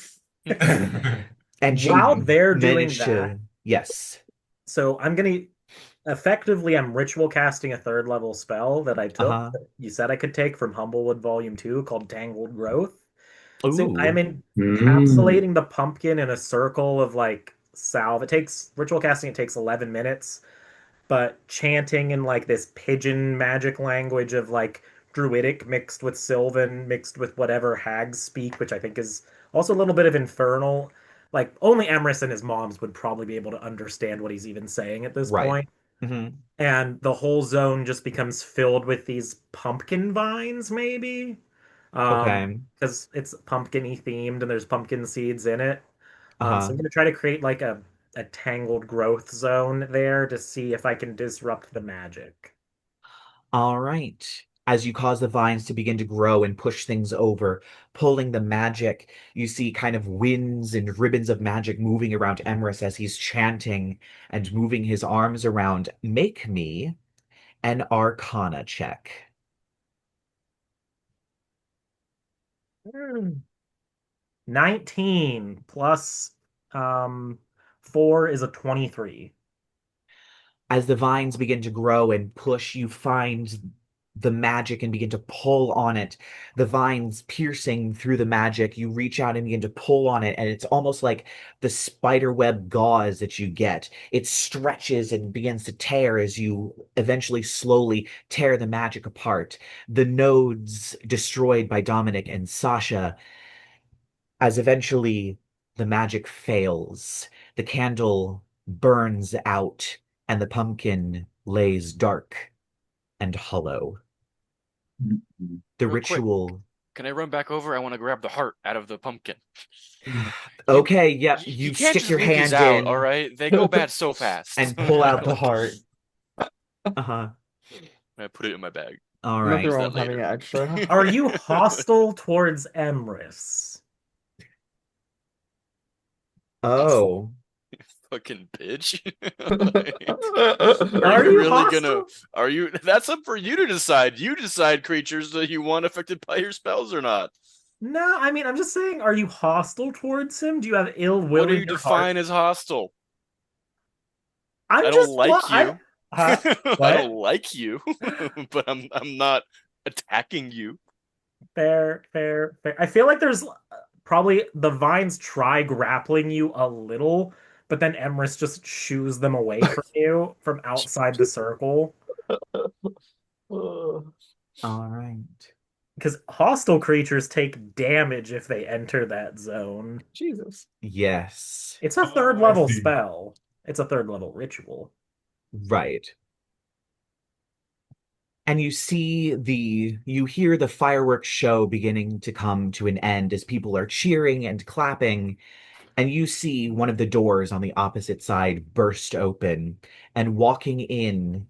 and While you they're doing manage that, to, yes. so I'm ritual casting a third level spell that I took. Uh-huh. That you said I could take from Humblewood Volume 2 called Tangled Growth. So I'm Ooh. Mm. encapsulating the pumpkin in a circle of like salve. It takes ritual casting, it takes 11 minutes, but chanting in like this pigeon magic language of like druidic mixed with sylvan mixed with whatever hags speak, which I think is also a little bit of infernal. Like only Emrys and his moms would probably be able to understand what he's even saying at this Right. point. Hmm. And the whole zone just becomes filled with these pumpkin vines, maybe. Okay. Because it's pumpkin-y themed and there's pumpkin seeds in it. So Uh-huh. I'm gonna try to create like a tangled growth zone there to see if I can disrupt the magic. All right. As you cause the vines to begin to grow and push things over, pulling the magic, you see kind of winds and ribbons of magic moving around Emrys as he's chanting and moving his arms around. Make me an Arcana check. 19 plus um 4 is a 23. As the vines begin to grow and push, you find the magic and begin to pull on it. The vines piercing through the magic, you reach out and begin to pull on it, and it's almost like the spider web gauze that you get. It stretches and begins to tear as you eventually slowly tear the magic apart. The nodes destroyed by Dominic and Sasha, as eventually the magic fails, the candle burns out, and the pumpkin lays dark and hollow. The Real quick, ritual. can I run back over? I want to grab the heart out of the pumpkin. You Okay, yep. you You can't stick just your leave these hand out, all in right? They go bad so fast. and pull out the Like, heart. Uh-huh. I put it in my bag. All Nothing right. wrong that with having later. it extra. Are you hostile towards Emrys? Oh. Fucking bitch. Are Are you you really gonna? hostile? Are you? That's up for you to decide. You decide creatures that you want affected by your spells or not. No, I mean I'm just saying, are you hostile towards him? Do you have ill What will do in you your heart? define as hostile? I I'm don't just like I you. huh? I What? don't like you, but I'm not attacking you. Fair. I feel like there's probably the vines try grappling you a little, but then Emrys just shoos them away from you from outside the circle. Oh, All right. Because hostile creatures take damage if they enter that zone. Jesus. Yes. It's a Oh, third I level see. spell. It's a third level ritual. Right. And you hear the fireworks show beginning to come to an end as people are cheering and clapping, and you see one of the doors on the opposite side burst open, and walking in,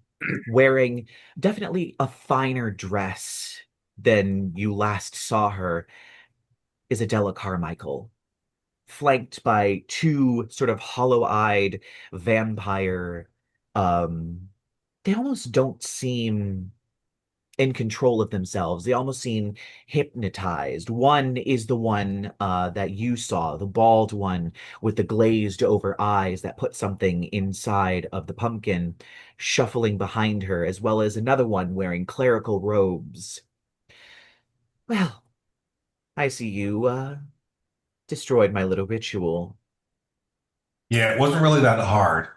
wearing definitely a finer dress than you last saw her, is Adela Carmichael, flanked by two sort of hollow-eyed vampire, um, they almost don't seem in control of themselves. They almost seem hypnotized. One is the one that you saw, the bald one with the glazed over eyes that put something inside of the pumpkin, shuffling behind her, as well as another one wearing clerical robes. Well, I see you destroyed my little ritual. Yeah, it wasn't really that hard.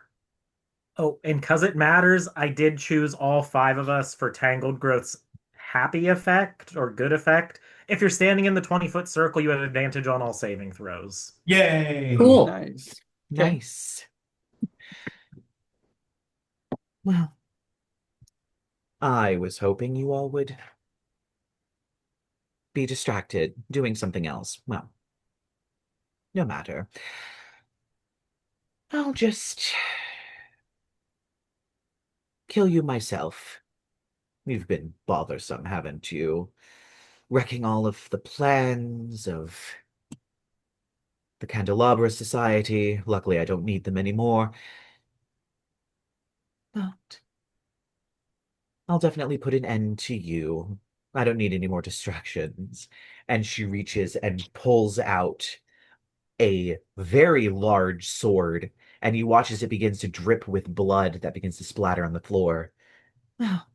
Oh, and because it matters, I did choose all five of us for Tangled Growth's happy effect or good effect. If you're standing in the 20-foot circle, you have advantage on all saving throws. Yay! Cool. Nice. Okay. Nice. Well, I was hoping you all would be distracted doing something else. Well, no matter. I'll just kill you myself. You've been bothersome, haven't you? Wrecking all of the plans of the Candelabra Society. Luckily, I don't need them anymore. But I'll definitely put an end to you. I don't need any more distractions. And she reaches and pulls out a very large sword, and you watch as it begins to drip with blood that begins to splatter on the floor. Well,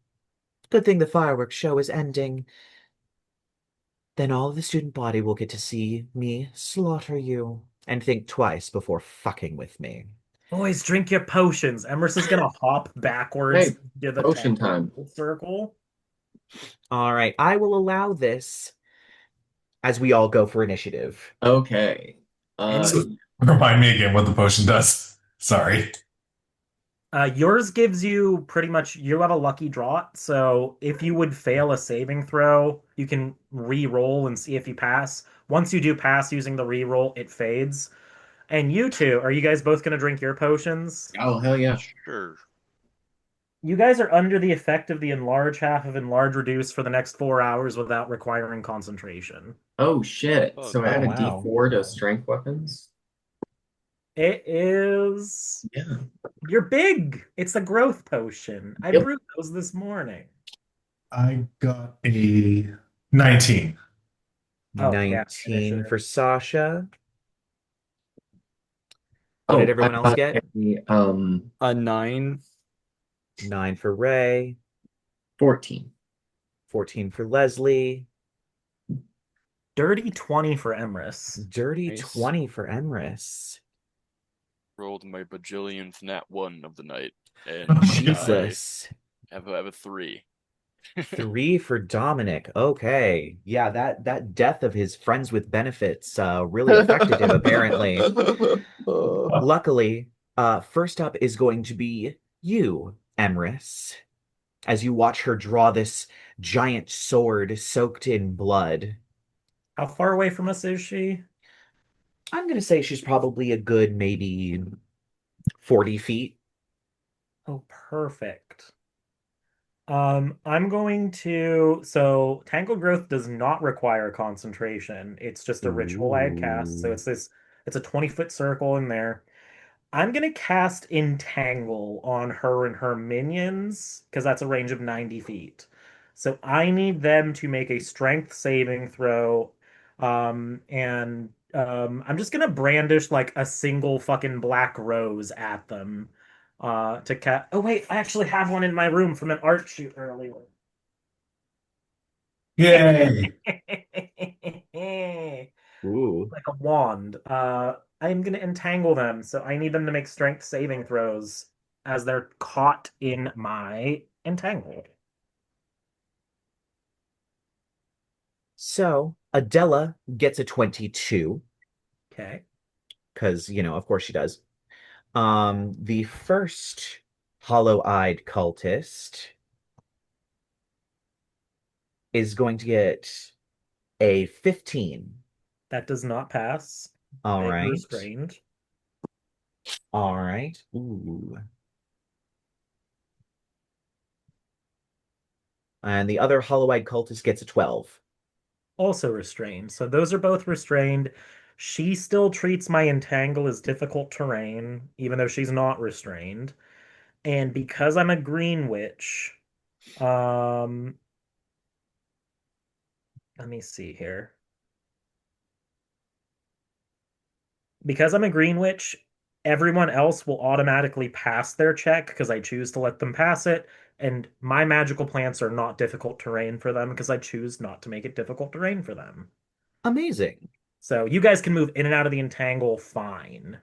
good thing the fireworks show is ending. Then all of the student body will get to see me slaughter you and think twice before fucking with me. Boys, drink your potions. Emrys is gonna hop backwards Hey, to the potion 10 time. circle. All right, I will allow this as we all go for initiative. Okay. And Remind me again what the potion does. Sorry. yours gives you pretty much, you have a lucky draw. So if you would fail a saving throw, you can re-roll and see if you pass. Once you do pass using the re-roll, it fades. And you two, are you guys both going to drink your potions? Oh, hell yeah. Sure. You guys are under the effect of the enlarge half of enlarge reduce for the next 4 hours without requiring concentration. Oh, shit. Oh, So I add a wow. D4 to strength weapons? It is. Yeah. You're big. It's a growth potion. I Yep. brewed those this morning. I got a 19. Oh, yeah, 19 initiative. for Sasha. What Oh, did everyone I else got get? A 9. 9 for Ray, 14. 14 for Leslie, Dirty 20 for Emrys. dirty Nice. 20 for Emrys. Rolled my bajillionth nat 1 of the night, and Jesus. I have a 3. 3 for Dominic. Okay. Yeah, that death of his friends with benefits really affected him, apparently. Luckily, first up is going to be you, Emrys, as you watch her draw this giant sword soaked in blood. How far away from us is she? I'm gonna say she's probably a good maybe 40 feet. Oh, perfect. I'm going to. So, Tangle Growth does not require concentration. It's just a ritual I had cast. So, Ooh. it's a 20-foot circle in there. I'm gonna cast Entangle on her and her minions because that's a range of 90 feet. So I need them to make a strength saving throw. And I'm just gonna brandish like a single fucking black rose at them. To cat. Oh wait, I actually have one in my room from an art shoot earlier. Yay! Ooh. Like a wand. I'm gonna entangle them, so I need them to make strength saving throws as they're caught in my entangle. So Adela gets a 22, Okay. because, of course she does. The first hollow-eyed cultist is going to get a 15. That does not pass. All They are right. restrained. All right. Ooh. And the other hollow-eyed cultist gets a 12. Also restrained. So those are both restrained. She still treats my entangle as difficult terrain, even though she's not restrained. And because I'm a green witch, um, let me see here. Because I'm a green witch, everyone else will automatically pass their check because I choose to let them pass it. And my magical plants are not difficult terrain for them because I choose not to make it difficult terrain for them. Amazing. So you guys can move in and out of the entangle fine.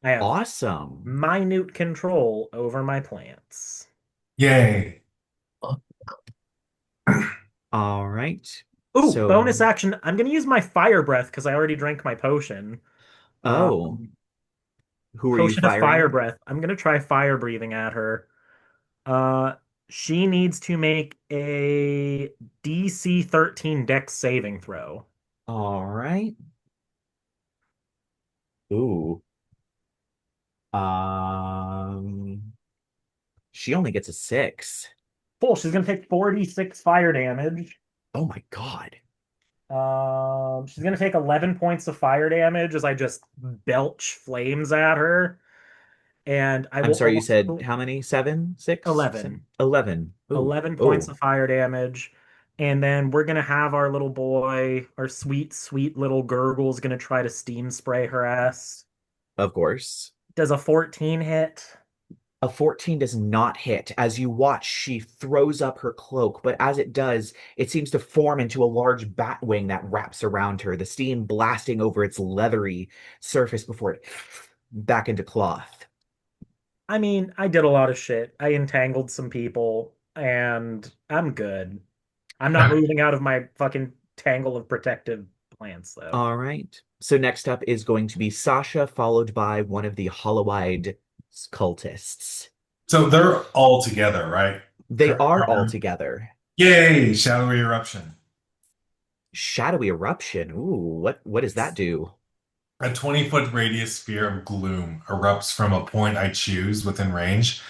I have Awesome. minute control over my plants. Yay! All right. Ooh, So, bonus action. I'm going to use my fire breath because I already drank my potion. oh, who are you Potion of fire firing? breath. I'm going to try fire breathing at her. She needs to make a DC 13 Dex saving throw. All right. Ooh. She only gets a 6. Cool. She's gonna take 46 fire damage. Oh my God. She's gonna take 11 points of fire damage as I just belch flames at her. And I I'm will sorry, you said also how many? 7? 6? 11. 11. Ooh. 11 points Ooh. of fire damage. And then we're gonna have our little boy, our sweet, sweet little gurgle's gonna try to steam spray her ass. Of course. Does a 14 hit? A 14 does not hit. As you watch, she throws up her cloak, but as it does, it seems to form into a large bat wing that wraps around her, the steam blasting over its leathery surface before it back into cloth. I mean, I did a lot of shit. I entangled some people, and I'm good. I'm not moving out of my fucking tangle of protective plants, though. All right. So next up is going to be Sasha, followed by one of the hollow-eyed cultists. So they're all together, right? They are all together. Yay! Shadowy eruption. Shadowy eruption. Ooh, what does that do? A 20-foot radius sphere of gloom erupts from a point I choose within range,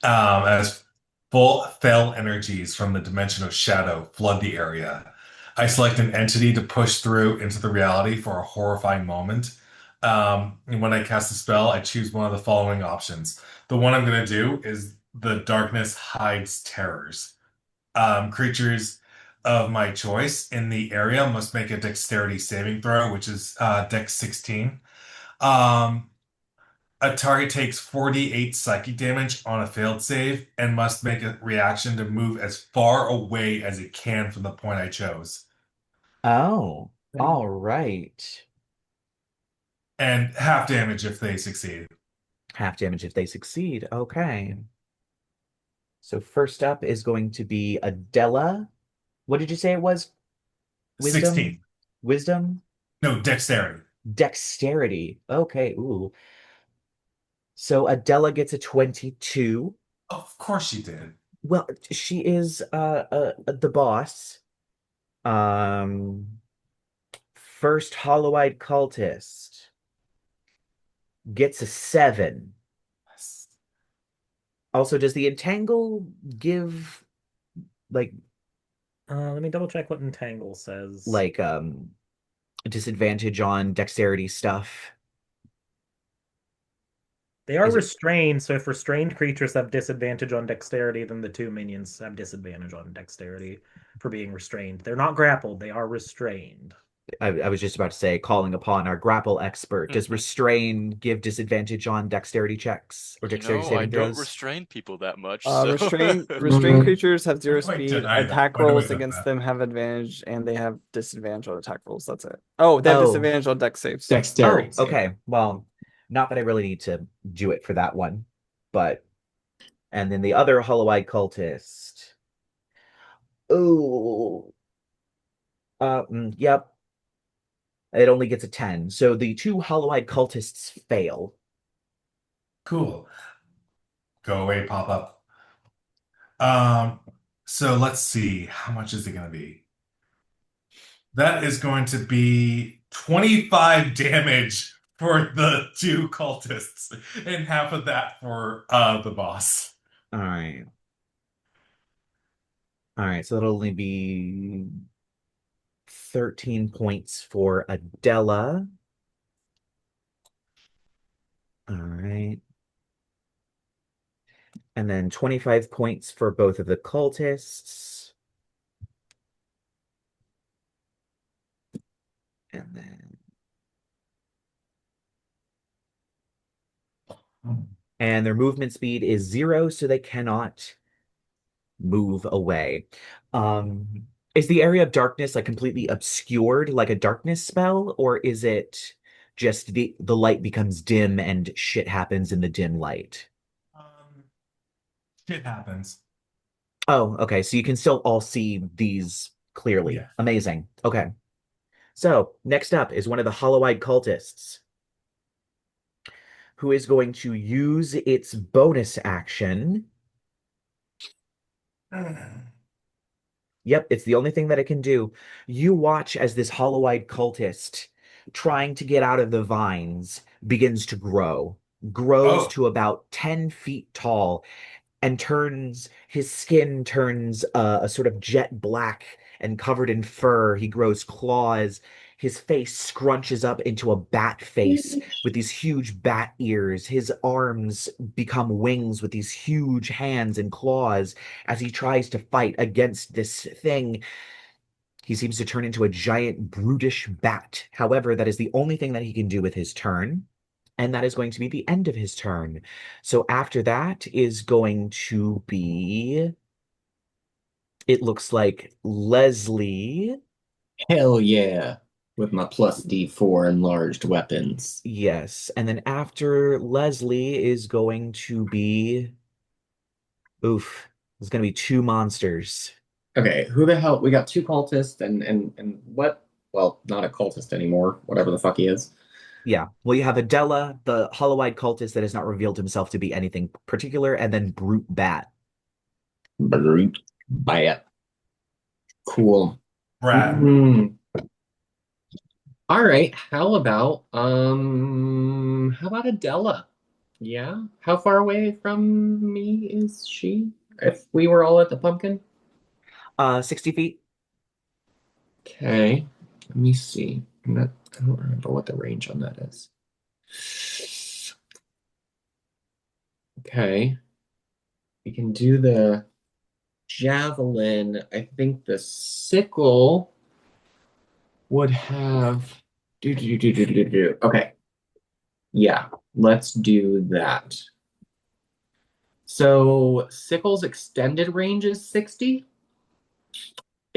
as full fell energies from the dimension of shadow flood the area. I select an entity to push through into the reality for a horrifying moment. And when I cast a spell, I choose one of the following options. The one I'm going to do is the darkness hides terrors. Creatures of my choice in the area must make a dexterity saving throw, which is dex 16. Um, a target takes 48 psychic damage on a failed save and must make a reaction to move as far away as it can from the point I chose. Oh, all right. And half damage if they succeed. Half damage if they succeed. Okay. So first up is going to be Adela. What did you say it was? Wisdom? 16. Wisdom? No, dexterity. Dexterity. Okay, ooh. So Adela gets a 22. Of course she did. Well, she is the boss. First hollow-eyed cultist gets a 7. Also, does the entangle give like Let me double check what Entangle says. disadvantage on dexterity stuff? They are Is it- restrained, so if restrained creatures have disadvantage on dexterity, then the two minions have disadvantage on dexterity for being restrained. They're not grappled, they are restrained. I was just about to say, calling upon our grapple expert. Does restrain give disadvantage on dexterity checks or dexterity I saving don't throws? restrain people that much. So. Restrained Mhm. creatures have 0 Why do I speed. deny that? Attack Why do I rolls deny against that? them have advantage, and they have disadvantage on attack rolls. That's it. Oh, they have Oh. disadvantage on dex saves. Dexterity. Oh, okay. Well, not that I really need to do it for that one, but and then the other hollow-eyed cultist. Oh, yep. It only gets a 10. So the two hollow-eyed cultists fail. Cool. Go away, pop up. So let's see. How much is it going to be? That is going to be 25 damage for the two cultists, and half of that for the boss. All right. All right, so that'll only be 13 points for Adela. All right. And then 25 points for both of the cultists. And then their movement speed is 0, so they cannot move away. Is the area of darkness like completely obscured like a darkness spell, or is it just the light becomes dim and shit happens in the dim light? Shit happens. Oh, okay. So you can still all see these clearly. Yeah. Amazing. Okay. So next up is one of the hollow-eyed cultists who is going to use its bonus action Yep, it's the only thing that it can do. You watch as this hollow-eyed cultist trying to get out of the vines begins to grows Oh, to about 10 feet tall, and his skin turns a sort of jet black and covered in fur. He grows claws. His face scrunches up into a bat face with these huge bat ears. His arms become wings with these huge hands and claws as he tries to fight against this thing. He seems to turn into a giant brutish bat. However, that is the only thing that he can do with his turn. And that is going to be the end of his turn. So after that is going to be, it looks like Leslie. Hell yeah. With my plus D4 enlarged weapons. Yes. And then after Leslie is going to be, oof, there's going to be two monsters. Okay, who the hell? We got two cultists and what? Well, not a cultist anymore, whatever the fuck he is. Yeah. Well, you have Adela, the hollow-eyed cultist that has not revealed himself to be anything particular, and then Brute Bat. Brute Bat. Cool. Brad. All right, how about Adela? Yeah. How far away from me is she? If we were all at the pumpkin? 60 feet. Okay. Let me see. I don't remember what the range on that is. Okay. We can do the javelin. I think the sickle would have. Okay. Yeah, let's do that. So sickle's extended range is 60.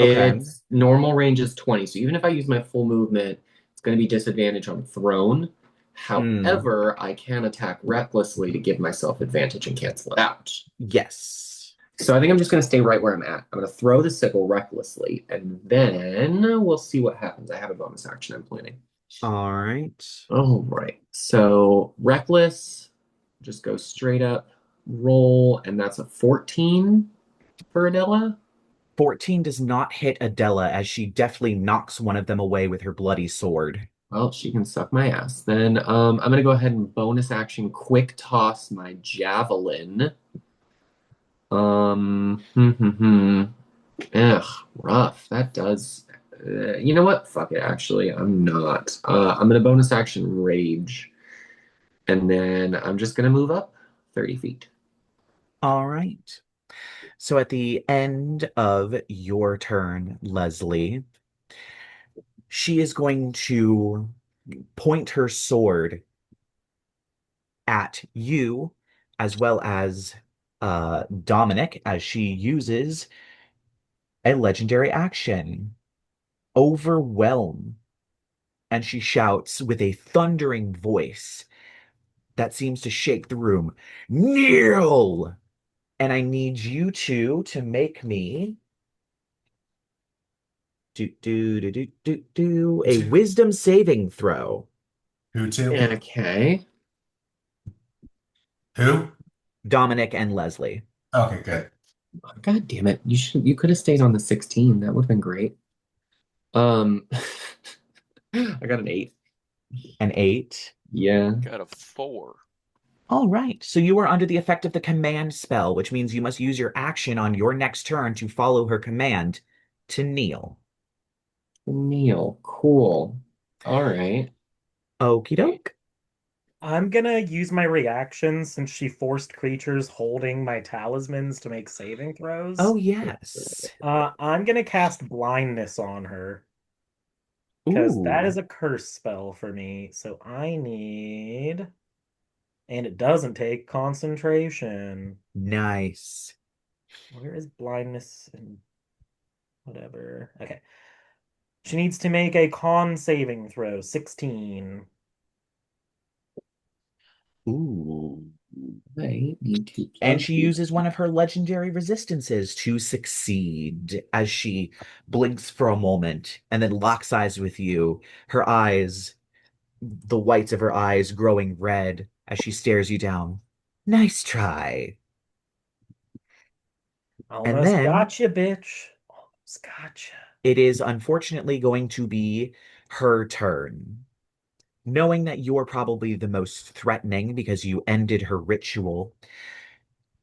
Okay. Its normal range is 20. So even if I use my full movement, it's going to be disadvantage on thrown. However, I can attack recklessly to give myself advantage and cancel it out. Yes. So I think I'm just going to stay right where I'm at. I'm going to throw the sickle recklessly, and then we'll see what happens. I have a bonus action I'm planning. All right. All right. So reckless, just go straight up, roll, and that's a 14 for Adela. 14 does not hit Adela as she deftly knocks one of them away with her bloody sword. Well, she can suck my ass. Then I'm going to go ahead and bonus action quick toss my javelin. Ugh, rough. That does. You know what? Fuck it, actually. I'm not. I'm going to bonus action rage. And then I'm just going to move up 30 feet. All right. So at the end of your turn, Leslie, she is going to point her sword at you as well as Dominic as she uses a legendary action, Overwhelm. And she shouts with a thundering voice that seems to shake the room, Kneel! And I need you two to make me a wisdom saving throw. Who to? Okay. Who? Dominic and Leslie. Okay, good. God damn it. You could have stayed on the 16. That would have been great. I got an 8. An 8. Yeah. Got a 4. All right. So you are under the effect of the command spell, which means you must use your action on your next turn to follow her command to kneel. Neil. Cool. All right. Okie doke. I'm gonna use my reaction since she forced creatures holding my talismans to make saving throws. Oh, yes. I'm gonna cast blindness on her because that is a curse spell for me. So I need, and it doesn't take concentration. Nice. Where is blindness and whatever? Okay. She needs to make a con saving throw, 16. Ooh. I need to And plug she these. uses one of her legendary resistances to succeed as she blinks for a moment and then locks eyes with you, her eyes, the whites of her eyes growing red as she stares you down. Nice try. And Almost then gotcha, bitch. Almost gotcha. it is unfortunately going to be her turn. Knowing that you're probably the most threatening because you ended her ritual,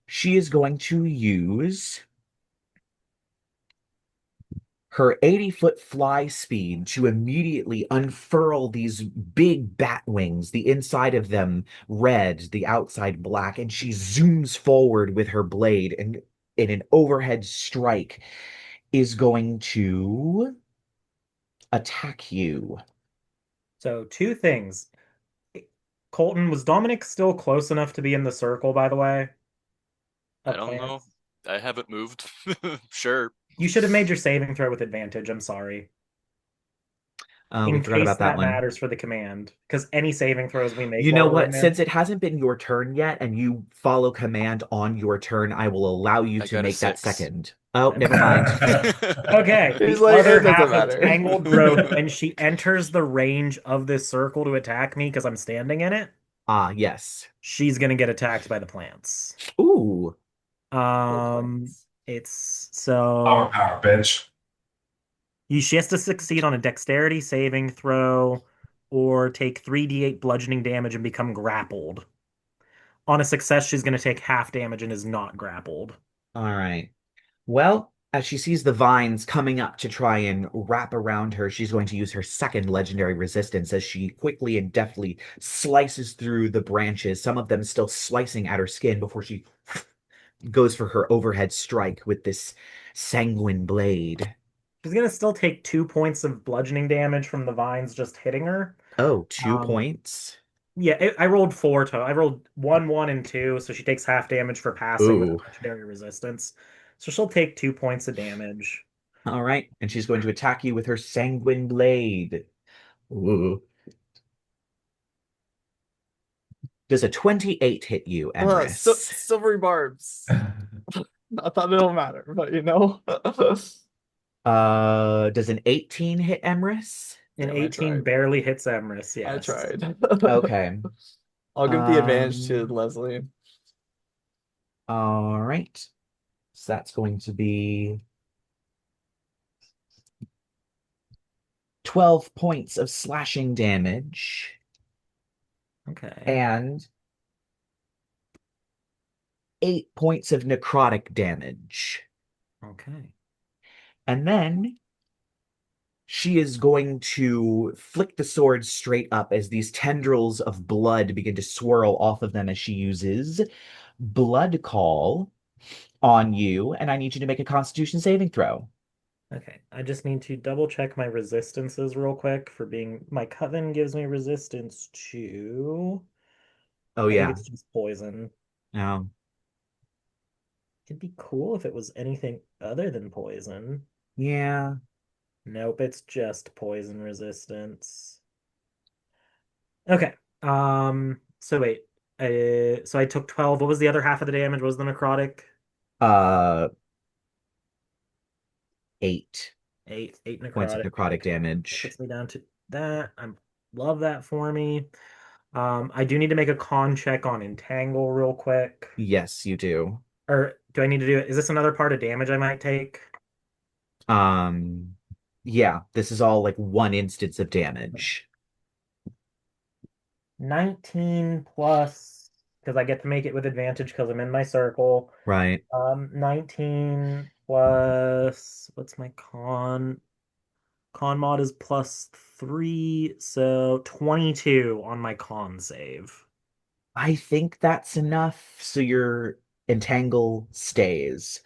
she is going to use her 80-foot fly speed to immediately unfurl these big bat wings, the inside of them red, the outside black, and she zooms forward with her blade and in an overhead strike is going to attack you. So, two things. Colton, was Dominic still close enough to be in the circle, by the way? I Of don't know. plants? I haven't moved. Sure. You should have made your saving throw with advantage. I'm sorry. We In forgot case about that that one. matters for the command. Because any saving throws we make You know while we're in what? there. Since it hasn't been your turn yet and you follow command on your turn, I will allow you I to got a make that 6. second. Oh, never mind. Okay, He's the like, other it doesn't half of matter. Tangled Growth, when she enters the range of this circle to attack me because I'm standing in it, Ah, yes. she's gonna get attacked by the plants. Ooh. It's Power, so power, bitch. she has to succeed on a dexterity saving throw or take 3d8 bludgeoning damage and become grappled. On a success, she's gonna take half damage and is not grappled. All right. Well, as she sees the vines coming up to try and wrap around her, she's going to use her second legendary resistance as she quickly and deftly slices through the branches, some of them still slicing at her skin before she goes for her overhead strike with this sanguine blade. She's gonna still take 2 points of bludgeoning damage from the vines just hitting her. Oh, two Um, points. Yeah, I rolled four total. I rolled one, one, and two, so she takes half damage for passing with Ooh. legendary resistance. So she'll take 2 points of damage. All right. And she's going to attack you with her sanguine blade. Ooh. Does a 28 hit you, Emrys? Silvery barbs. I thought it'll matter, but you know. Does an 18 hit Emrys? An Damn, I 18 tried. barely hits Emrys, I yes. tried. Okay. I'll give the advantage to Um, Leslie. All right. So that's going to be 12 points of slashing damage Okay. and 8 points of necrotic damage. Okay. And then she is going to flick the sword straight up as these tendrils of blood begin to swirl off of them as she uses Blood Call on you. And I need you to make a Constitution saving throw. Okay. I just need to double check my resistances real quick for being my Coven gives me resistance to Oh, I think yeah. it's just poison. No. It'd be cool if it was anything other than poison. Yeah. Nope, it's just poison resistance. Okay. So wait. So I took 12. What was the other half of the damage? What was the necrotic? Uh, 8 Eight points of necrotic. necrotic Okay. That damage. puts me down to that. I love that for me. I do need to make a con check on entangle real quick. Yes, you do. Or do I need to do it? Is this another part of damage I might take? Um, yeah, this is all like one instance of damage. 19 plus, because I get to make it with advantage because I'm in my circle. Right. 19 plus, what's my con? Con mod is +3, so 22 on my con save. I think that's enough. So your entangle stays.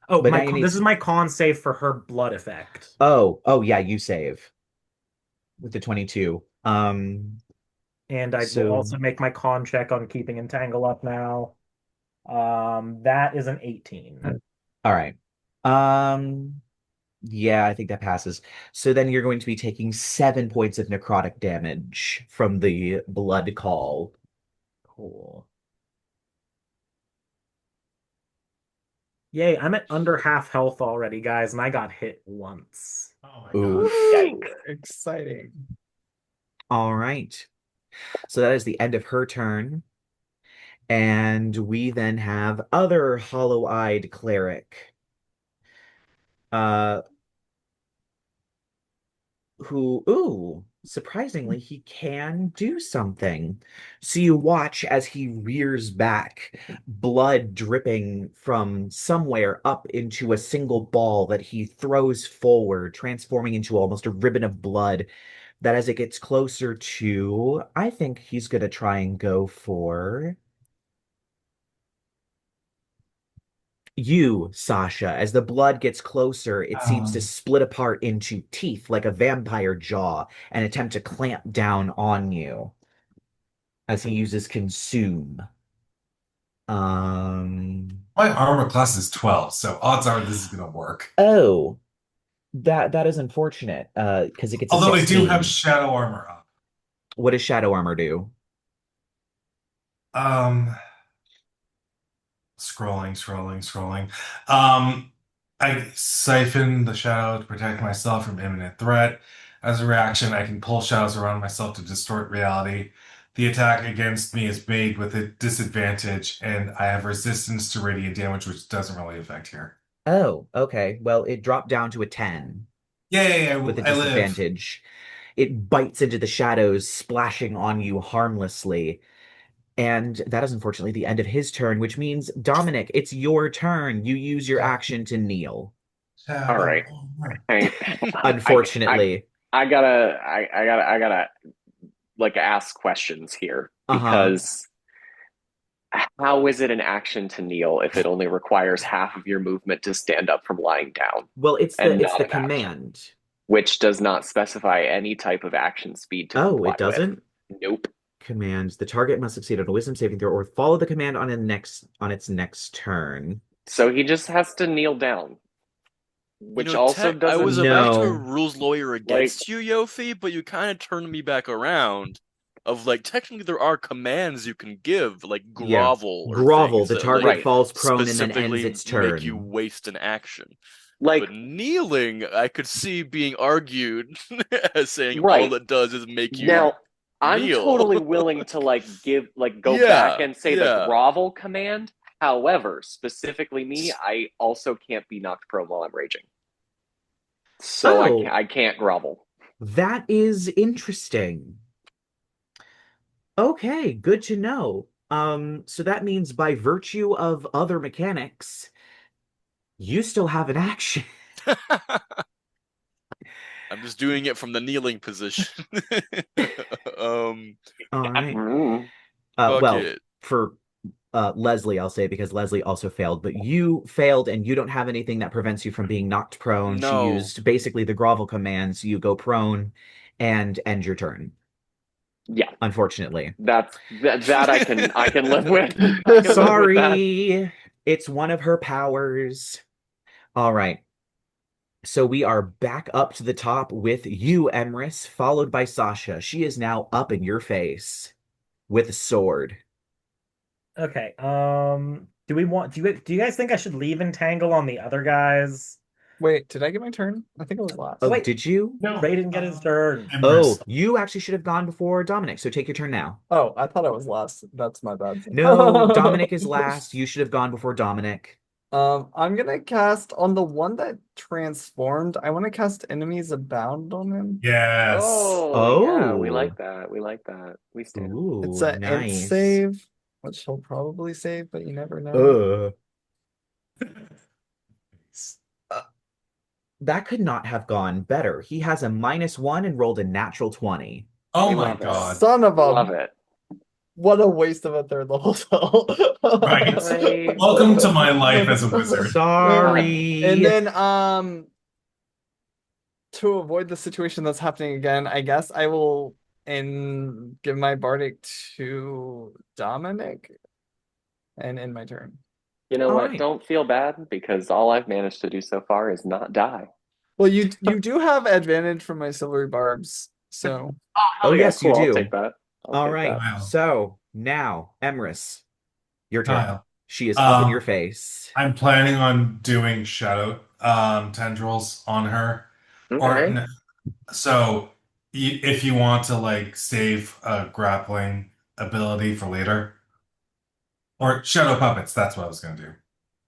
Oh, But now you need this is my con save for her blood effect. oh yeah, you save with the 22. And I will So also make my con check on keeping entangle up now. That is an 18. all right. Um, yeah, I think that passes. So then you're going to be taking 7 points of necrotic damage from the blood call. Cool. Yay, I'm at under half health already, guys, and I got hit once. Oh my Ooh. god. Exciting. All right. So that is the end of her turn. And we then have other hollow-eyed cleric uh, ooh, surprisingly, he can do something. So you watch as he rears back, blood dripping from somewhere up into a single ball that he throws forward, transforming into almost a ribbon of blood. That as it gets closer to, I think he's gonna try and go for you, Sasha. As the blood gets closer, it seems to Um, split apart into teeth like a vampire jaw and attempt to clamp down on you as he uses consume. Um, my armor class is 12, so odds are this is gonna work. oh, that is unfortunate, because it gets a Although I do have 16. shadow armor up. What does shadow armor do? Um, scrolling. I siphon the shadow to protect myself from imminent threat. As a reaction, I can pull shadows around myself to distort reality. The attack against me is made with a disadvantage, and I have resistance to radiant damage, which doesn't really affect here. Oh, okay. Well, it dropped down to a 10 Yay, with a I live. disadvantage. It bites into the shadows, splashing on you harmlessly. And that is unfortunately the end of his turn, which means, Dominic, it's your turn. You use your action to kneel. All right. Shadow armor. I Unfortunately. I gotta like ask questions here Uh-huh. because how is it an action to kneel if it only requires half of your movement to stand up from lying down Well, and it's not the an action, command. which does not specify any type of action speed to Oh, comply it with? doesn't? Nope. Commands. The target must succeed on a wisdom saving throw or follow the command on its next turn. So he just has to kneel down, You which know, also I doesn't was about to No. rules lawyer like against you, Yofi, but you kind of turned me back around. Of like, technically, there are commands you can give, like Yeah. grovel or Grovel. things The that like target right. falls prone and then ends specifically its make you turn. waste an action. Like But kneeling, I could see being argued as saying all right. it does is make you Now, I'm kneel. totally willing to go back Yeah, and say the yeah. grovel command. However, specifically me, I also can't be knocked prone while I'm raging. So Oh, I can't grovel. that is interesting. Okay, good to know. So that means by virtue of other mechanics, you still have an action. I'm just doing it from the kneeling position. um, All right. Mm. fuck Well, it. for Leslie, I'll say because Leslie also failed, but you failed and you don't have anything that prevents you from being knocked prone. She No. used basically the grovel command, so you go prone and end your turn, Yeah, unfortunately. that I can live with. I can live with that. Sorry, it's one of her powers. All right. So we are back up to the top with you, Emrys, followed by Sasha. She is now up in your face with a sword. Okay. Do you guys think I should leave Entangle on the other guys? Wait, did I get my turn? I think it was Oh, last. Wait, did you? No, Ray didn't get his turn. Oh, Emrys. you actually should have gone before Dominic, so take your turn now. Oh, I thought I was last. That's my bad. No, Dominic is last. You should have gone before Dominic. I'm gonna cast on the one that transformed. I want to cast Enemies Abound on him. Yes. Oh yeah, we Oh, like that. We like that. We stand. It's ooh, a int nice. save, which he'll probably save, but you never know. Uh, that could not have gone better. He has a -1 and rolled a natural 20. Oh We my love it. God. Son of Love a, it. what a waste of a third level spell. Right. I Welcome to my life as a wizard. And Sorry. then to avoid the situation that's happening again, I guess I will and give my bardic to Dominic and end my turn. You know All what? right. Don't feel bad because all I've managed to do so far is not die. Well, you do have advantage from my silvery barbs, so Oh, Oh yeah, yes, you cool. I'll take do. that. I'll All take right. that. Kyle. So now, Emrys, your turn. Kyle. She is up in your Um, face. I'm planning on doing shadow tendrils on her. Or Okay. so if you want to like save a grappling ability for later. Or shadow puppets, that's what I was gonna do.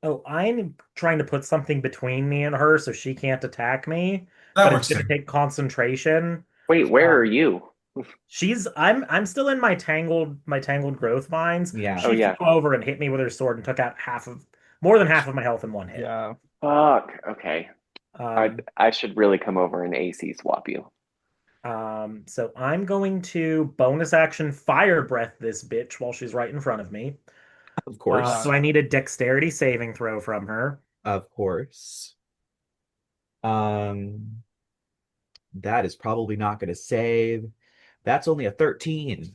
Oh, I'm trying to put something between me and her so she can't attack me, That but it's works going too. to take concentration. Wait, where Uh, are you? I'm still in my tangled growth vines. Yeah. Oh She flew yeah. over and hit me with her sword and took out more than half of my health in one hit. Yeah. Fuck. Okay. I Um, I should really come over and AC swap you. so I'm going to bonus action fire breath this bitch while she's right in front of me. Of course. So I need a dexterity saving throw from her. Of course. Um, that is probably not going to save. That's only a 13.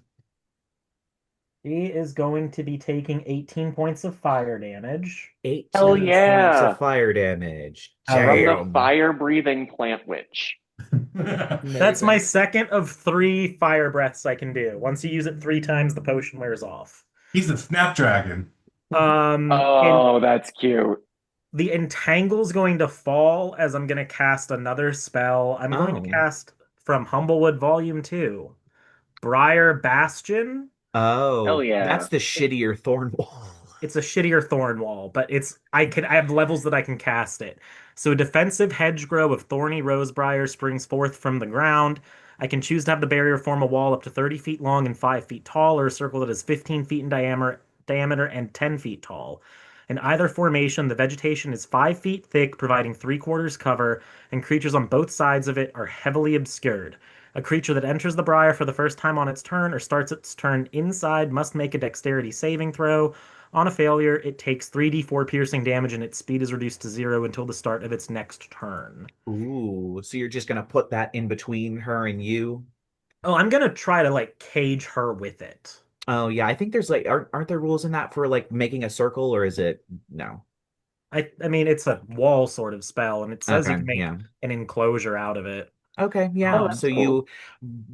She is going to be taking 18 points of fire damage. 'Hell 18 points of yeah! fire damage. From the Damn. fire-breathing plant witch. That's my Amazing. second of 3 fire breaths I can do. Once you use it 3 times, the potion wears off. He's a snapdragon. And Oh, that's cute. the entangle's going to fall as I'm going to cast another spell. I'm going to Oh. cast from Humblewood Volume 2, Briar Bastion. Hell Oh, that's yeah. the shittier thorn wall. It's a shittier thorn wall, but I have levels that I can cast it. So a defensive hedgerow of thorny rosebriar springs forth from the ground. I can choose to have the barrier form a wall up to 30 feet long and 5 feet tall, or a circle that is 15 feet in diameter and 10 feet tall. In either formation, the vegetation is 5 feet thick, providing 3/4 cover, and creatures on both sides of it are heavily obscured. A creature that enters the briar for the first time on its turn or starts its turn inside must make a dexterity saving throw. On a failure, it takes 3d4 piercing damage and its speed is reduced to 0 until the start of its next turn. Ooh, so you're just gonna put that in between her and you? Oh, I'm gonna try to like cage her with it. Oh yeah, I think there's like aren't there rules in that for like making a circle, or is it no? I mean, it's a wall sort of spell, and it says you Okay, can make yeah. an enclosure out of it. Okay, Oh, yeah. that's So cool. you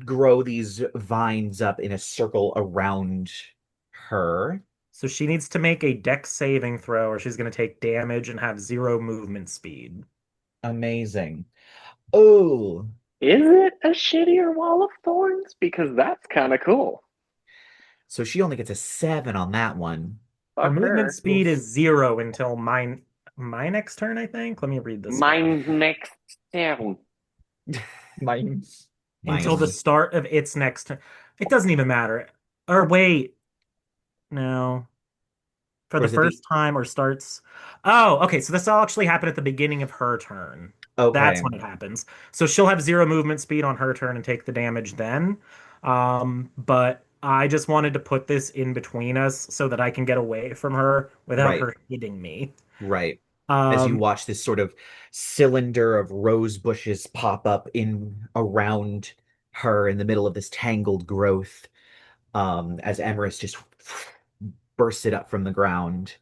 grow these vines up in a circle around her. So she needs to make a dex saving throw, or she's gonna take damage and have 0 movement speed. Amazing. Oh, Is it a shittier wall of thorns? Because that's kind of cool. so she only gets a 7 on that one. Her Fuck movement her. speed is 0 until my next turn, I think. Let me read this spell. Mine's next 7. Mine's Until the Mine. start of its next turn. It doesn't even matter. Or wait, no. For Or the is it the first time or starts. Oh, okay. So this will actually happen at the beginning of her turn. That's okay, when it happens. So she'll have 0 movement speed on her turn and take the damage then. But I just wanted to put this in between us so that I can get away from her without right, her hitting me. right. As you Um, watch this sort of cylinder of rose bushes pop up in around her in the middle of this tangled growth, as Emrys just bursts it up from the ground.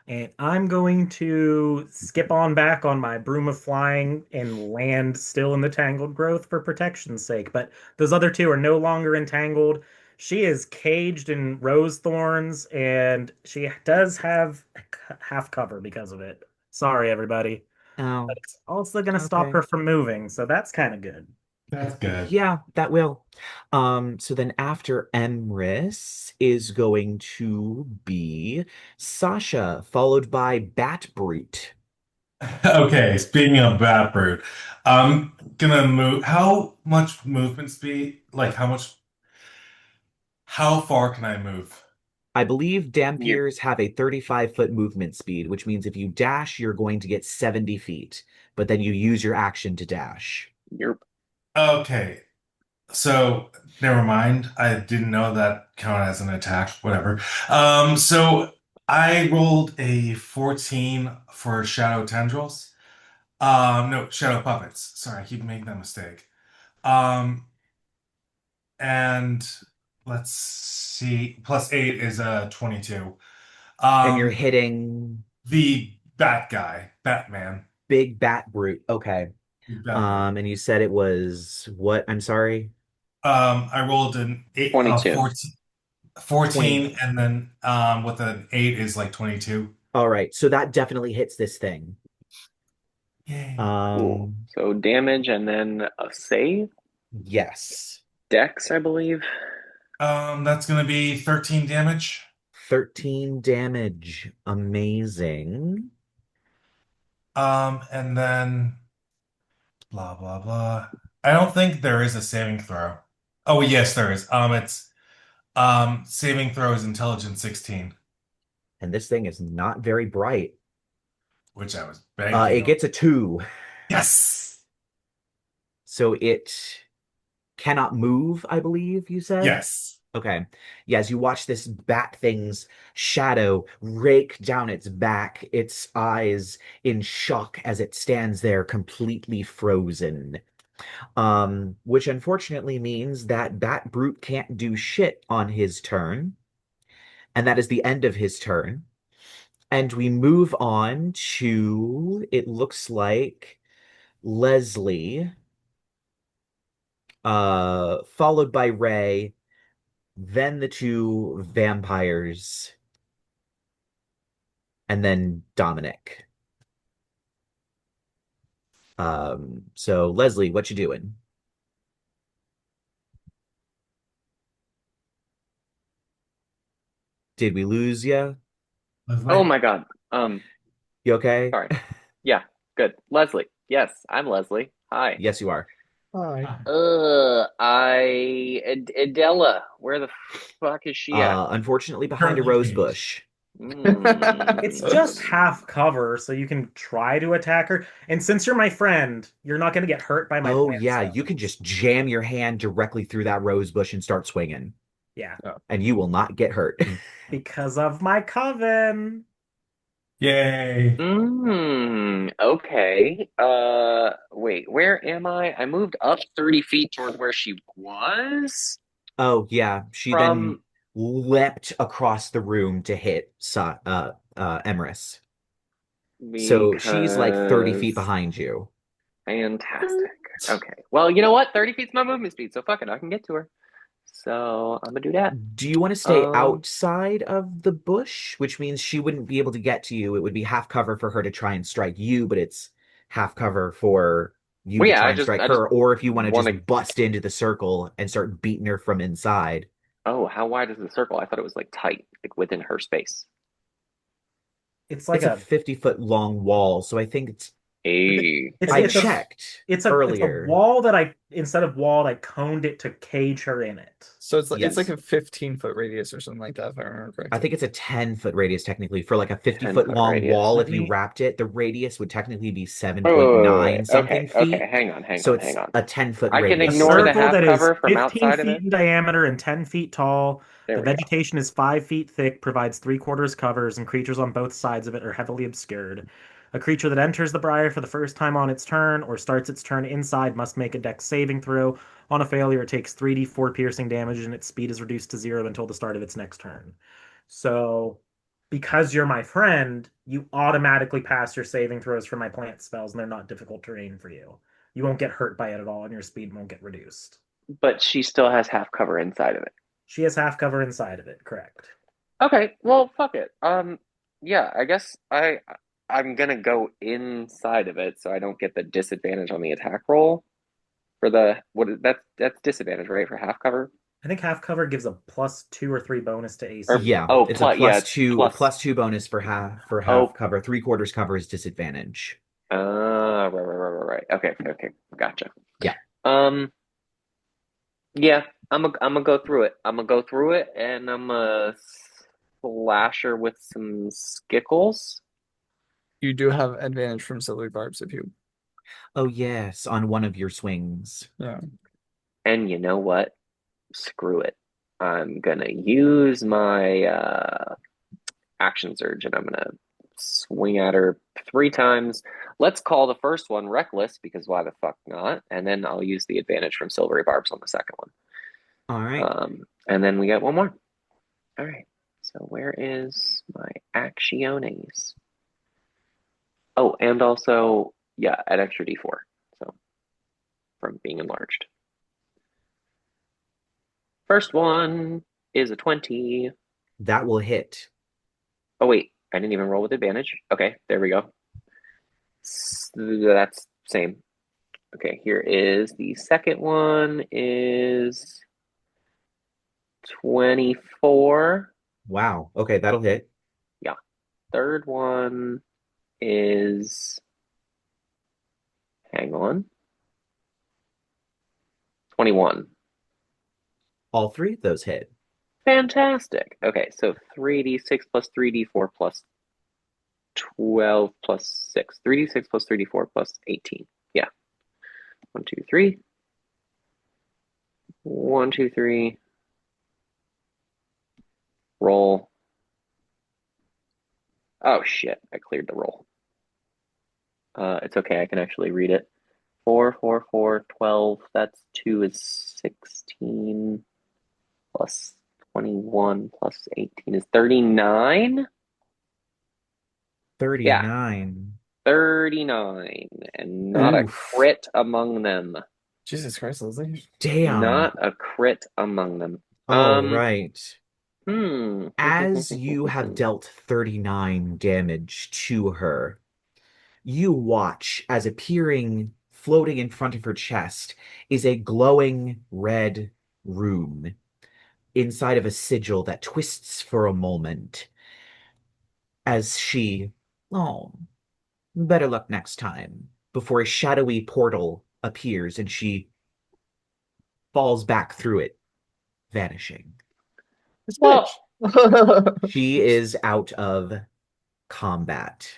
And I'm going to skip on back on my broom of flying and land still in the tangled growth for protection's sake. But those other two are no longer entangled. She is caged in rose thorns, and she does have half cover because of it. Sorry, everybody. Oh, But it's also going to stop okay. her from moving, so that's kind of good. That's good. Yeah, that will. So then after Emrys is going to be Sasha, followed by Bat Brute. Okay, speaking of Bat Brute, I'm gonna move. How much movement speed? Like, how far can I move? I believe You're, Dhampirs have a 35-foot movement speed, which means if you dash, you're going to get 70 feet, but then you use your action to dash. you're Okay, so never mind. I didn't know that counted as an attack. Whatever. So I rolled a 14 for Shadow Tendrils. No, Shadow Puppets. Sorry, I keep making that mistake. Um, and let's see, +8 is a 22. And you're Um, hitting the Bat guy, Batman. Big Bat Brute. Okay. Bat Brute. And you said it was what? I'm sorry. I rolled an 8, 22. 20. 14, and then with an 8 is like 22. All right. So that definitely hits this thing. Yay. Cool. Um, So damage and then a save. yes. Dex, I believe. That's gonna be 13 damage. 13 damage. Amazing. And then blah blah blah. I don't think there is a saving throw. Oh yes, there is. It's saving throw is intelligence 16, And this thing is not very bright. which I was banking It on. gets a 2. Yes. So it cannot move, I believe you said? Yes. Okay. Yeah, as you watch this bat thing's shadow rake down its back, its eyes in shock as it stands there completely frozen. Which unfortunately means that Bat Brute can't do shit on his turn. And that is the end of his turn. And we move on to, it looks like, Leslie, followed by Ray, then the two vampires, and then Dominic. So Leslie, what you doing? Did we lose you? Oh my God. You okay? Sorry. Yeah, good. Leslie. Yes, I'm Leslie. Hi. Yes, you are. Hi. Adela, where the fuck is she at? Unfortunately, behind a Currently rose caged. bush. It's just half cover, so you can try to attack her. And since you're my friend, you're not going to get hurt by my Oh plant yeah, spells. you can just jam your hand directly through that rose bush and start swinging, Yeah, and you will not get hurt. because of my coven. Yay. Okay. Wait, where am I? I moved up 30 feet toward where she was Oh yeah, she then from leapt across the room to hit Emrys. So she's like 30 feet because behind you. fantastic. Okay. Well, you know what? 30 feet's my movement speed, so fuck it, I can get to her. So I'm gonna do that. Do you want to stay outside of the bush, which means she wouldn't be able to get to you? It would be half cover for her to try and strike you, but it's half cover for you Well, to yeah, try I and just strike I just her, or if you want to want to. just bust into the circle and start beating her from inside. Oh, how wide is the circle? I thought it was like tight, like within her space. It's like It's a 50-foot long wall, so I think it's Hey. it's I it's a checked it's a earlier. wall that I instead of walled, I coned it to cage her in it. So it's like Yes. a 15-foot radius or something like that, if I remember correctly. I think it's a 10-foot radius technically for like a 50-foot 10-foot long radius. wall. Let If you me- wrapped it, the radius would technically be Wait, 7.9 something okay, feet. hang on, hang So on, it's hang on. a 10-foot I can radius. A ignore the circle half that is cover from 15 outside of feet it. in diameter and 10 feet tall. There The we go. vegetation is 5 feet thick, provides 3/4 covers, and creatures on both sides of it are heavily obscured. A creature that enters the briar for the first time on its turn or starts its turn inside must make a dex saving throw. On a failure, it takes 3d4 piercing damage, and its speed is reduced to 0 until the start of its next turn. So, because you're my friend, you automatically pass your saving throws for my plant spells, and they're not difficult terrain for you. You won't get hurt by it at all, and your speed won't get reduced. But she still has half cover inside of it. She has half cover inside of it, correct? Okay, well, fuck it. Yeah, I guess I'm gonna go inside of it so I don't get the disadvantage on the attack roll for the that's disadvantage, right? For half cover? I think half cover gives a +2 or 3 bonus to AC. Or Yeah, oh, it's plus, a yeah, plus two plus. +2 bonus for half Oh. cover. 3/4 cover is disadvantage. Right. Okay, gotcha. Yeah. Yeah, I'm gonna go through it. I'm gonna go through it, and I'm gonna slash her with some skickles. You do have advantage from silvery barbs if you. Oh yes, on one of your swings. Yeah. And you know what? Screw it. I'm gonna use my action surge, and I'm gonna swing at her 3 times. Let's call the first one reckless, because why the fuck not? And then I'll use the advantage from silvery barbs on the second one. All right. And then we get one more. All right. So where is my actiones? Oh, and also, yeah, add extra d4. So from being enlarged. First one is a 20. That will hit. Oh, wait. I didn't even roll with advantage. Okay, there we go. That's same. Okay, here is the second one is 24. Wow. Okay, that'll hit. Yeah. Third one is, hang on, 21. All three of those hit. Fantastic. Okay, so 3d6 plus 3d4 plus 12 plus 6. 3d6 plus 3d4 plus 18. Yeah. 1, 2, 3. 1, 2, 3. Roll. Oh shit, I cleared the roll. It's okay, I can actually read it. 4, 4, 4, 12. That's 2 is 16. Plus 21 plus 18 is 39. 39. 39. And not a Oof. crit among them. Jesus Christ, Leslie. Damn. Not a crit among them. All right. Hmm. As you have dealt 39 damage to her, you watch as appearing, floating in front of her chest, is a glowing red rune inside of a sigil that twists for a moment as she, oh, better luck next time, before a shadowy portal appears and she falls back through it, vanishing. This Well, bitch. She is out of combat.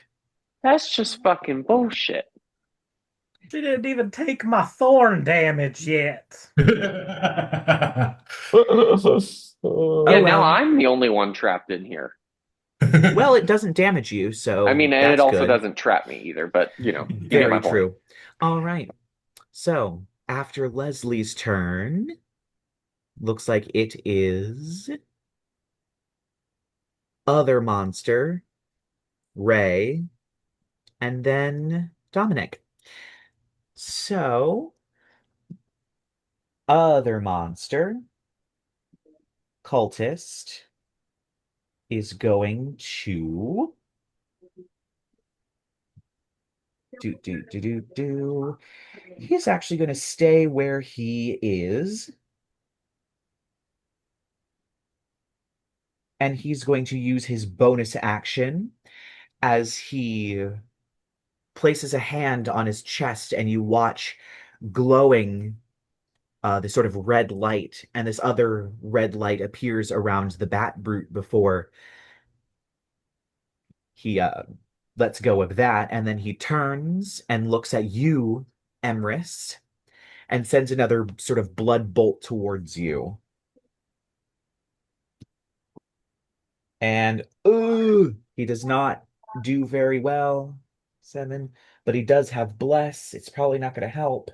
that's just fucking bullshit. She didn't even take my thorn damage yet. Yeah, Oh, now well. I'm the only one trapped in here. Well, it doesn't damage you, so I mean, and it that's also good. doesn't trap me either, but you know, you get my Very point. true. All right. So, after Leslie's turn, looks like it is other monster, Ray, and then Dominic. So, other monster, cultist, is going to do. He's actually going to stay where he is. And he's going to use his bonus action as he places a hand on his chest, and you watch glowing this sort of red light, and this other red light appears around the bat brute before he lets go of that, and then he turns and looks at you, Emrys, and sends another sort of blood bolt towards you. And ooh, he does not do very well. 7, but he does have bless. It's probably not going to help.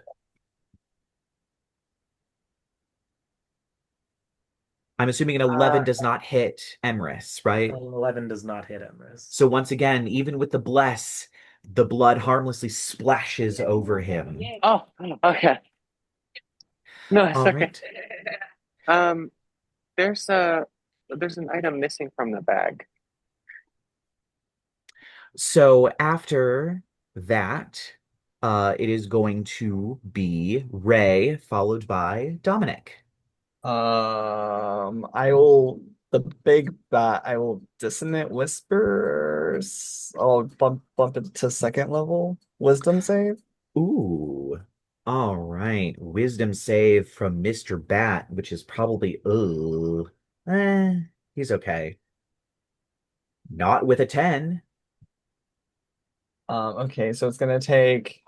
I'm assuming an 11 does not hit Emrys, right? 11 does not hit Emrys. So once again, even with the bless, the blood harmlessly splashes over him. Oh, okay. No, it's All okay. right. There's an item missing from the bag. So after that, it is going to be Ray, followed by Dominic. I will the big bat. I will dissonant whispers. I'll bump it to second level. Wisdom save. Ooh. All right. Wisdom save from Mr. Bat, which is probably he's okay. Not with a 10. Okay, so it's gonna take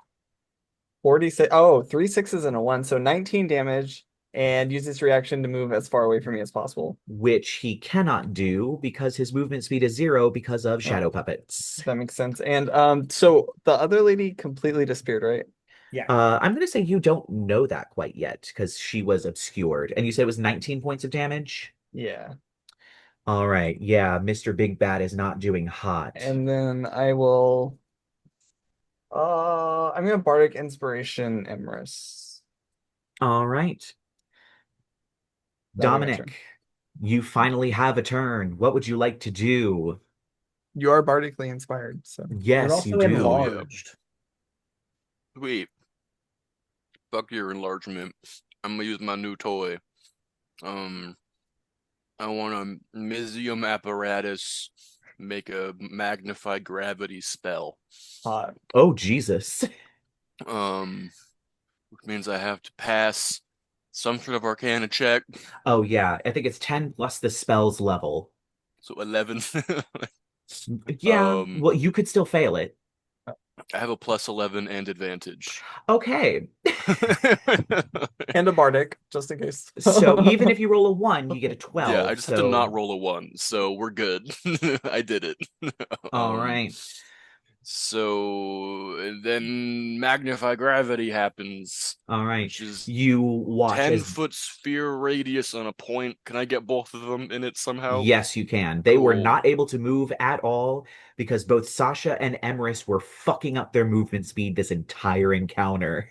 46. Oh, 3 sixes and a 1, so 19 damage, and use its reaction to move as far away from me as possible. Which he cannot do because his movement speed is 0 because of shadow Oh, puppets. that makes sense. And so the other lady completely disappeared, right? Yeah. I'm gonna say you don't know that quite yet because she was obscured. And you said it was 19 points of damage? Yeah. All right. Yeah, Mr. Big Bat is not doing hot. And then I will I'm gonna Bardic Inspiration Emrys. All right. That'll be my turn. Dominic, you finally have a turn. What would you like to do? You are bardically inspired, so You're Yes, also you do. enlarged. Wait. Fuck your enlargement. I'm gonna use my new toy. I want a Misium apparatus make a magnified gravity spell. Oh, Jesus. Which means I have to pass some sort of Arcana check. Oh, yeah. I think it's 10 plus the spell's level. So 11. Yeah, well, you could still fail it. I have a plus 11 and advantage. Okay. And a bardic, just in case. So even if you roll a 1, you get a 12. Yeah, I just have to not roll a 1, so we're good. I did it. All right. So and then magnify gravity happens. All right. Which is you watch 10-foot sphere radius on a point. Can I get both of them in it somehow? Yes, you can. They were Cool. not able to move at all because both Sasha and Emrys were fucking up their movement speed this entire encounter.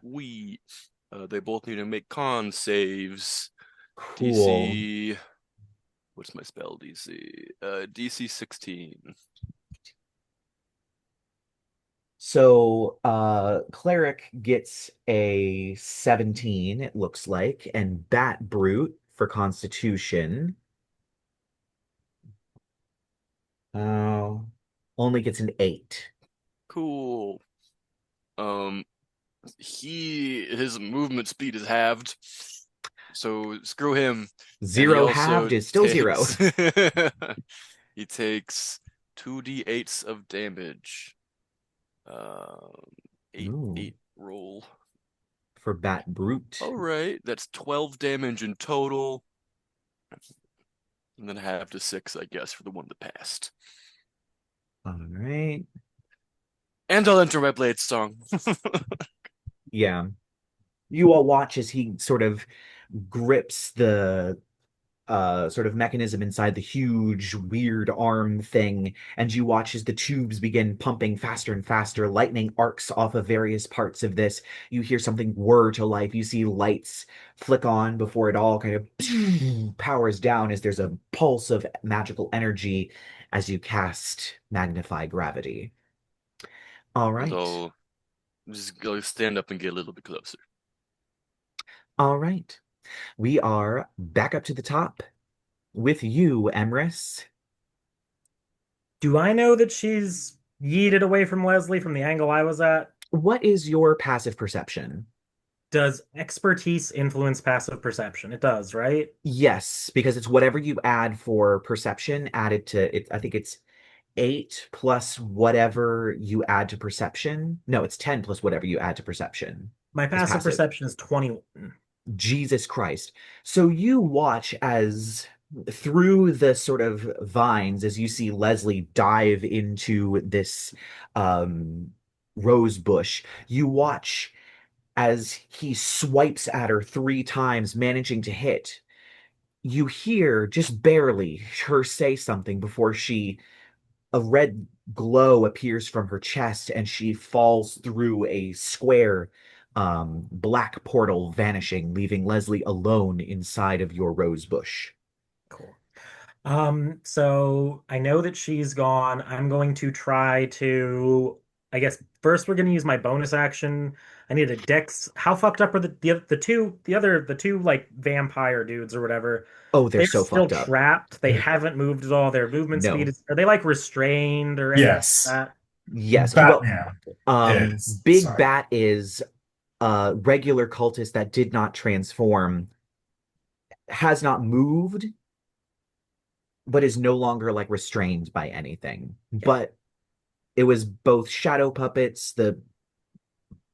Sweet. They both need to make con saves. Cool. DC. What's my spell DC? DC 16. So, Cleric gets a 17, it looks like, and Bat Brute for Constitution. Only gets an 8. Cool. His movement speed is halved. So screw him. 0 halved is still 0. He takes 2d8s of damage. 8 roll. For Bat Brute. All right, that's 12 damage in total. And then half to 6, I guess, for the one that passed. All right. And I'll enter my blade song. Yeah. You all watch as he sort of grips the sort of mechanism inside the huge, weird arm thing, and you watch as the tubes begin pumping faster and faster. Lightning arcs off of various parts of this. You hear something whir to life. You see lights flick on before it all kind of powers down as there's a pulse of magical energy as you cast Magnify Gravity. All right. So just go stand up and get a little bit closer. All right. We are back up to the top with you, Emrys. Do I know that she's yeeted away from Leslie from the angle I was at? What is your passive perception? Does expertise influence passive perception? It does, right? Yes, because it's whatever you add for perception added to it. I think it's 8 plus whatever you add to perception. No, it's 10 plus whatever you add to perception. My passive perception is 21. Jesus Christ. So you watch as through the sort of vines as you see Leslie dive into this rose bush. You watch as he swipes at her 3 times, managing to hit. You hear just barely her say something before a red glow appears from her chest and she falls through a square black portal, vanishing, leaving Leslie alone inside of your rose bush. Cool. So I know that she's gone. I'm going to try to, I guess first we're going to use my bonus action. I need a dex. How fucked up are the two like vampire dudes or whatever? Oh, they're so still fucked up. Trapped. They haven't moved at all. Their movement speed are they like restrained or anything Yes. like that? Yes. Batman Big Sorry. Bat is a regular cultist that did not transform, has not moved, but is no longer like restrained by anything. But it was both shadow puppets, the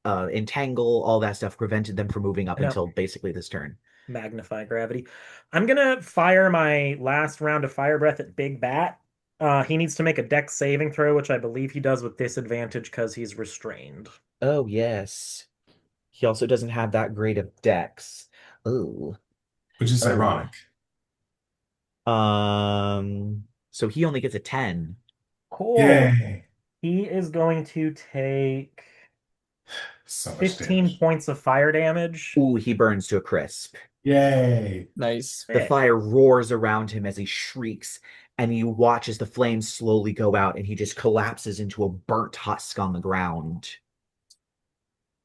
entangle, all that stuff prevented them from moving up until basically this turn. Magnify gravity. I'm gonna fire my last round of fire breath at Big Bat. He needs to make a dex saving throw, which I believe he does with disadvantage because he's restrained. Oh, yes. He also doesn't have that great of dex. Oh. Which is ironic. So he only gets a 10. Cool. Yay. He is going to take So much 15 damage. points of fire damage. Ooh, he burns to a crisp. Yay. Nice. The fire roars around him as he shrieks, and you watch as the flames slowly go out, and he just collapses into a burnt husk on the ground.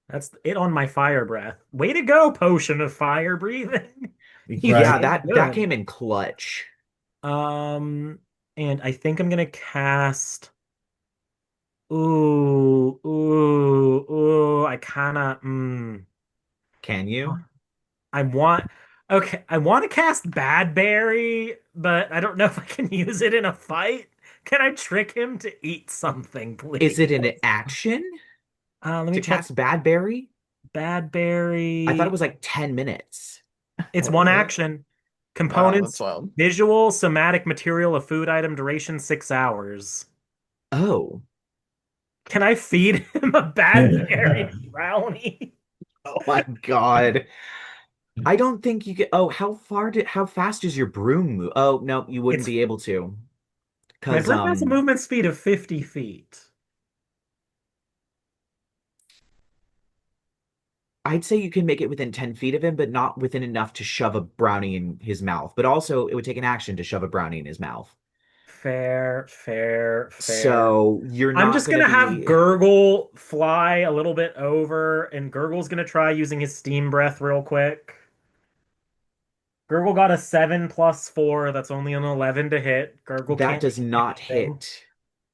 That's it on my fire breath. Way to go, potion of fire breathing. He's Yeah, Right. that good. came in clutch. Um, and I think I'm gonna cast. Ooh. I kind of. Can you? I want. Okay, I want to cast Badberry, but I don't know if I can use it in a fight. Can I trick him to eat something, Is please? it an action Let me to check. cast Badberry? I thought it Badberry. was like 10 minutes. It's What one is it? action. Wow, that's Components, wild. visual, somatic material, a food item, duration 6 hours. Oh. Can I feed him a Badberry brownie? Oh my God. I don't think you could. Oh, how fast does your broom move? Oh, no, you wouldn't It's be able to. my Because broom has a movement speed of 50 feet. I'd say you can make it within 10 feet of him, but not within enough to shove a brownie in his mouth. But also, it would take an action to shove a brownie in his mouth. Fair. So you're I'm not just gonna gonna have be. Gurgle fly a little bit over, and Gurgle's gonna try using his steam breath real quick. Gurgle got a 7 + 4. That's only an 11 to hit. Gurgle That can't does do not anything. hit.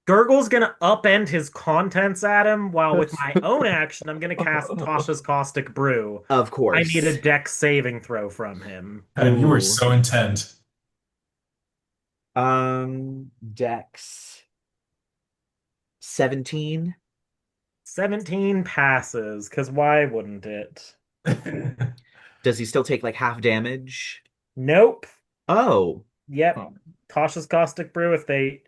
Gurgle's gonna upend his contents at him, while with my own action, I'm gonna cast Tasha's Caustic Brew. Of I need a course. dex saving throw from him. God, you were Ooh. so intent. Dex 17. 17 passes, because why wouldn't it? Does he still take like half damage? Nope. Oh. Yep. Tasha's Caustic Brew, if they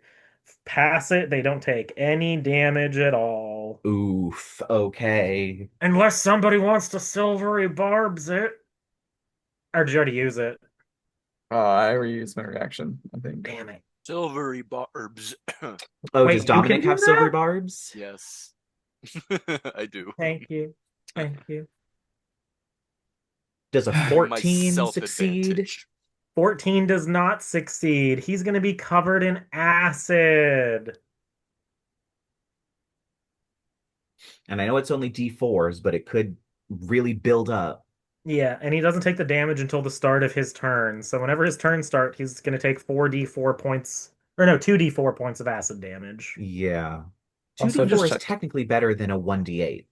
pass it, they don't take any damage at all. Oof. Okay. Unless somebody wants to silvery barbs it. Or did you already use it? I reused my reaction, I think. Damn it. Silvery barbs. Oh, does Wait, you can Dominic do have silvery that? barbs? Yes. I do. Thank you. Thank you. Does a My 14 succeed? self-advantage. 14 does not succeed. He's going to be covered in acid. And I know it's only D4s, but it could really build up. Yeah, and he doesn't take the damage until the start of his turn. So whenever his turn starts, he's going to take 4d4 points, or no, 2d4 points of acid damage. Yeah. Also, 2D4 just is checked. technically better than a 1D8.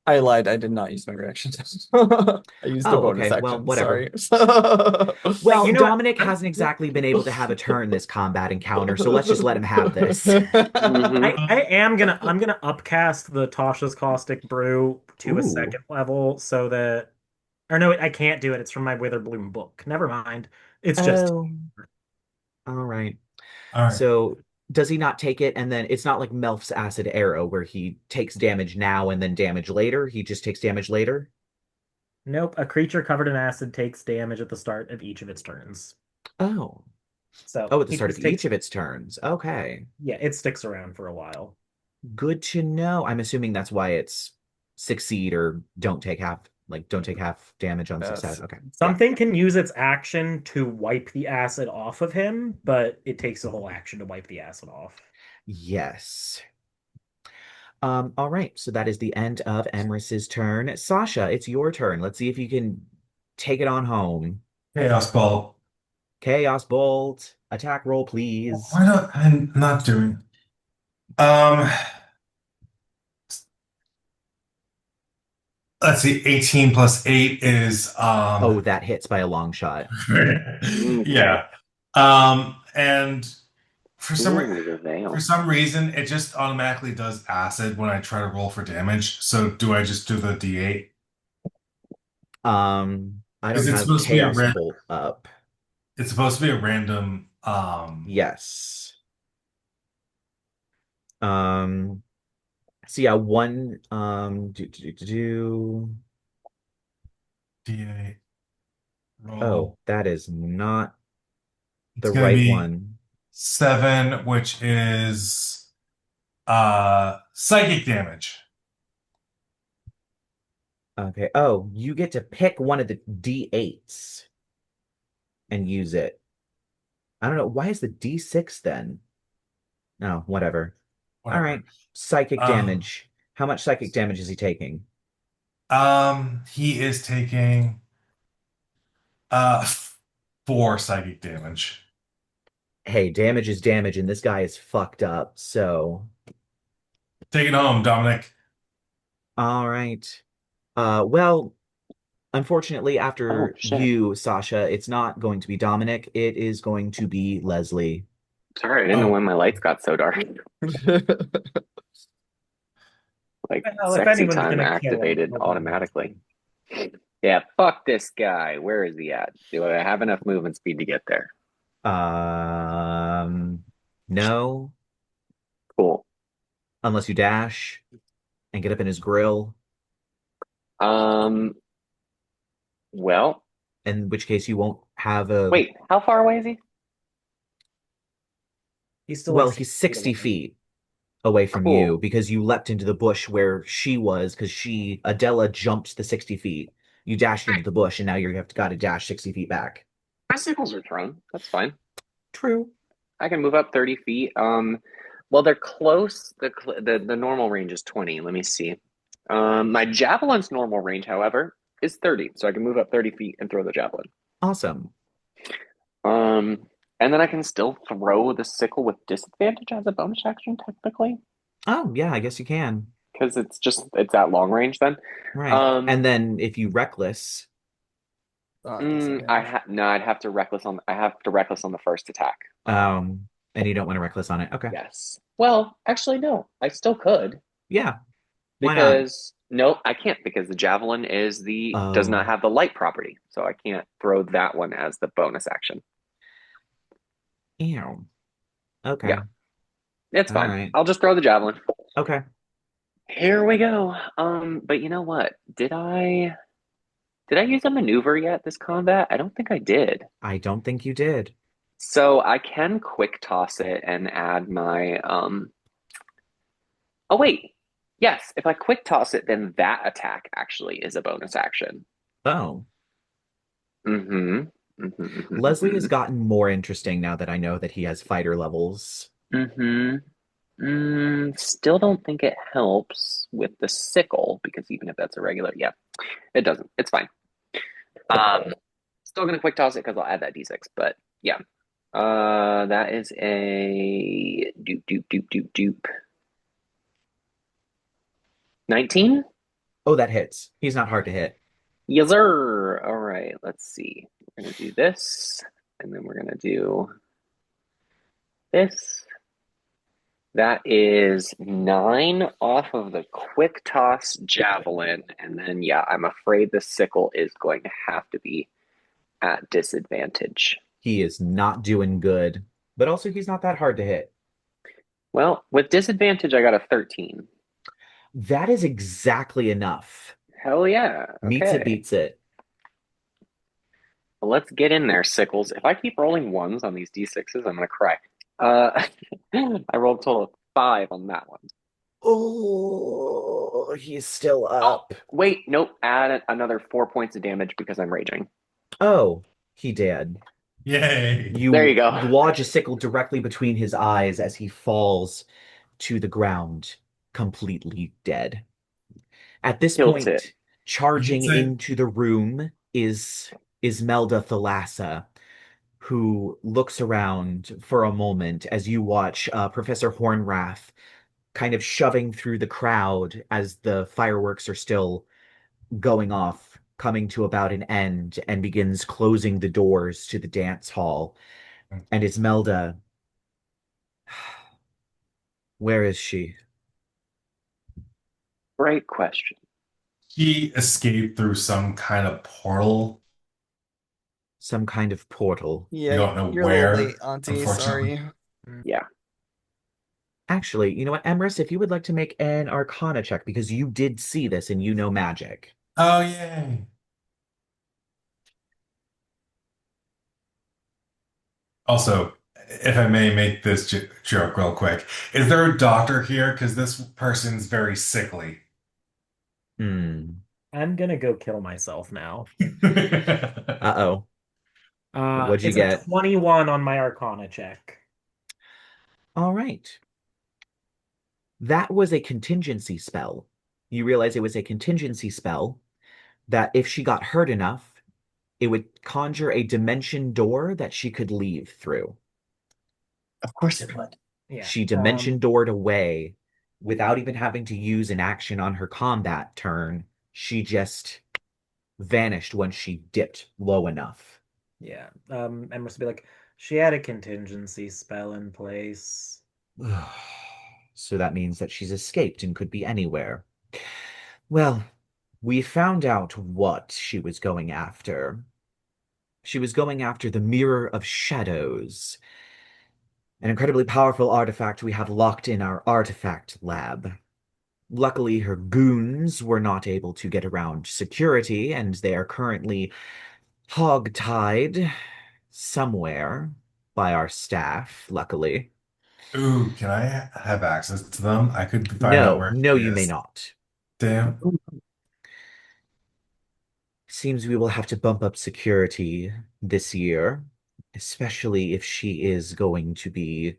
I lied. I did not use my reaction. I used a Oh, bonus okay. Well, action. whatever. Sorry. Wait, Well, you know what? Dominic hasn't exactly been able to have a turn this combat encounter, so let's just let him have this. Mhm. I'm gonna upcast the Tasha's Caustic Brew to a Ooh. second level so that, or no, I can't do it. It's from my Witherbloom book. Never mind. It's just Oh, all right. All right. So does he not take it and then it's not like Melf's acid arrow where he takes damage now and then damage later? He just takes damage later? nope. A creature covered in acid takes damage at the start of each of its turns. Oh. So Oh, at the he start of just takes, each of its turns. Okay. yeah, it sticks around for a while. Good to know. I'm assuming that's why it's succeed or don't take half damage on success. Yes. Okay. Yeah. Something can use its action to wipe the acid off of him, but it takes a whole action to wipe the acid off. Yes. All right. So that is the end of Emrys's turn. Sasha, it's your turn. Let's see if you can take it on home. Chaos Ball. Chaos Bolt. Attack roll, please. Why not? I'm not doing. Um, let's see. 18 plus 8 is Oh, that hits by a long shot. yeah. And for some Ooh, the for veil. some reason it just automatically does acid when I try to roll for damage. So do I just do the D8? I don't Is it have supposed to be a Chaos random? Bolt up. It's supposed to be a random. Yes. Um, so yeah, one D8 Oh, roll. that is not It's the gonna right be one. 7, which is psychic damage. Okay. Oh, you get to pick one of the D8s and use it. I don't know. Why is the D6 then? No, whatever. All Whatever. right. Psychic Um, damage. How much psychic damage is he taking? he is taking 4 psychic damage. Hey, damage is damage, and this guy is fucked up, so. Take it home, Dominic. All right. Well, unfortunately, Oh after shit. you, Sasha, it's not going to be Dominic. It is going to be Leslie. Sorry, I didn't know Oh. when my lights got so dark. Like Well, if sexy anyone's time gonna kill him, activated it'll be automatically. Yeah, fuck this guy. Where is he at? Do I have enough movement speed to get there? No, Cool. unless you dash and get up in his grill, Um, well, in which case you won't have a. wait, how far away is he? He's still Well, like he's 6 feet 60 away. feet away from Cool. you because you leapt into the bush where she was because Adela jumped the 60 feet. You dashed into the bush and now you have got to dash 60 feet back. My sickles are thrown. That's fine. True. I can move up 30 feet. Well, they're close. The normal range is 20. Let me see. My javelin's normal range, however, is 30, so I can move up 30 feet and throw the javelin. Awesome. And then I can still throw the sickle with disadvantage as a bonus action, technically, Oh, yeah, I guess you can. because it's that long range then. Right. And then if you reckless, I'd have to reckless on the first attack. and you don't want to reckless on it. Okay. Yes. Well, actually, no. I still could. Yeah. Why not? Because no, I can't because the javelin does not Oh. have the light property, so I can't throw that one as the bonus action. Ew. Okay. Yeah. It's All fine. right. I'll just throw the javelin. Okay. Here we go. But you know what? Did I use a maneuver yet this combat? I don't think I did. I don't think you did. So I can quick toss it and add my Oh wait. Yes, if I quick toss it, then that attack actually is a bonus action. Oh. Mm-hmm. Leslie has gotten more interesting now that I know that he has fighter levels. Still don't think it helps with the sickle because even if that's a regular, yeah, it doesn't. It's fine. Still gonna quick toss it because I'll add that d6, but yeah. That is a doop. 19? Oh, that hits. He's not hard to hit. Yes, sir. All right, let's see. We're gonna do this, and then we're gonna do this. That is 9 off of the quick toss javelin, and then yeah, I'm afraid the sickle is going to have to be at disadvantage. He is not doing good, but also he's not that hard to hit. Well, with disadvantage, I got a 13. That is exactly enough. Hell yeah. Meets it, Okay. beats it. Well, let's get in there, sickles. If I keep rolling ones on these d6s, I'm gonna cry. I rolled a total of 5 on that one. Oh, he's still up. Wait, nope. Add another 4 points of damage because I'm raging. Oh, he did. Yay. There you go. Lodge a sickle directly between his eyes as he falls to the ground, completely dead. At this Kills point, it. charging Kills it. into the room is Izmelda Thalassa, who looks around for a moment as you watch Professor Hornrath kind of shoving through the crowd as the fireworks are still going off, coming to about an end, and begins closing the doors to the dance hall. And Izmelda, where is she? Great question. He escaped through some kind of portal. Some kind of portal. Yeah, don't know you're where, a little late, Auntie. unfortunately. Sorry. Yeah. Actually, you know what, Emrys, if you would like to make an Arcana check, because you did see this and you know magic. Oh, yay. Also, if I may make this joke real quick, is there a doctor here? Because this person's very sickly. Hmm. I'm gonna go kill myself now. Uh-oh. What'd you It's get? a 21 on my Arcana check. All right. That was a contingency spell. You realize it was a contingency spell that if she got hurt enough, it would conjure a dimension door that she could leave through. Of course it would. Yeah. She dimension doored away without even having to use an action on her combat turn. She just vanished when she dipped low enough. Yeah. Emrys would be like, she had a contingency spell in place. So that means that she's escaped and could be anywhere. Well, we found out what she was going after. She was going after the Mirror of Shadows, an incredibly powerful artifact we have locked in our artifact lab. Luckily, her goons were not able to get around security, and they are currently hog-tied somewhere by our staff, luckily. Ooh, can I have access to them? I could find out No, where no, she you may is. not. Damn. Seems we will have to bump up security this year, especially if she is going to be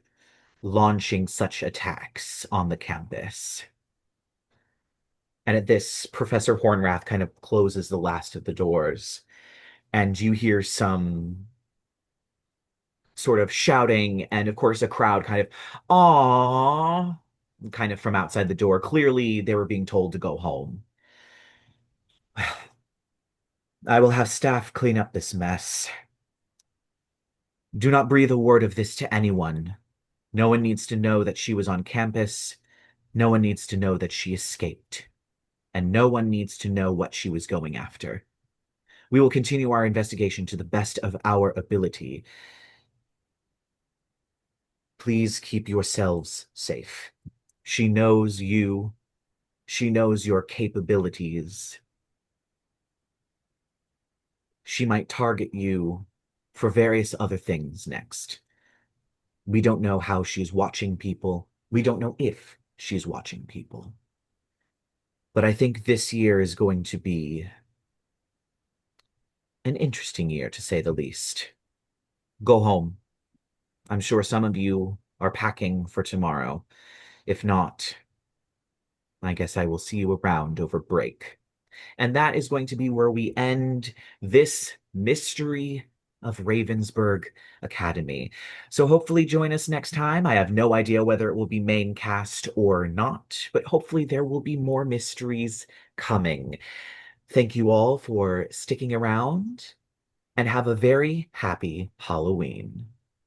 launching such attacks on the campus. And at this, Professor Hornrath kind of closes the last of the doors, and you hear some sort of shouting, and of course a crowd kind of, "Aww," kind of from outside the door. Clearly, they were being told to go home. I will have staff clean up this mess. Do not breathe a word of this to anyone. No one needs to know that she was on campus. No one needs to know that she escaped. And no one needs to know what she was going after. We will continue our investigation to the best of our ability. Please keep yourselves safe. She knows you. She knows your capabilities. She might target you for various other things next. We don't know how she's watching people. We don't know if she's watching people. But I think this year is going to be an interesting year, to say the least. Go home. I'm sure some of you are packing for tomorrow. If not, I guess I will see you around over break. And that is going to be where we end this mystery of Ravensburg Academy. So hopefully join us next time. I have no idea whether it will be main cast or not, but hopefully there will be more mysteries coming. Thank you all for sticking around, and have a very happy Halloween.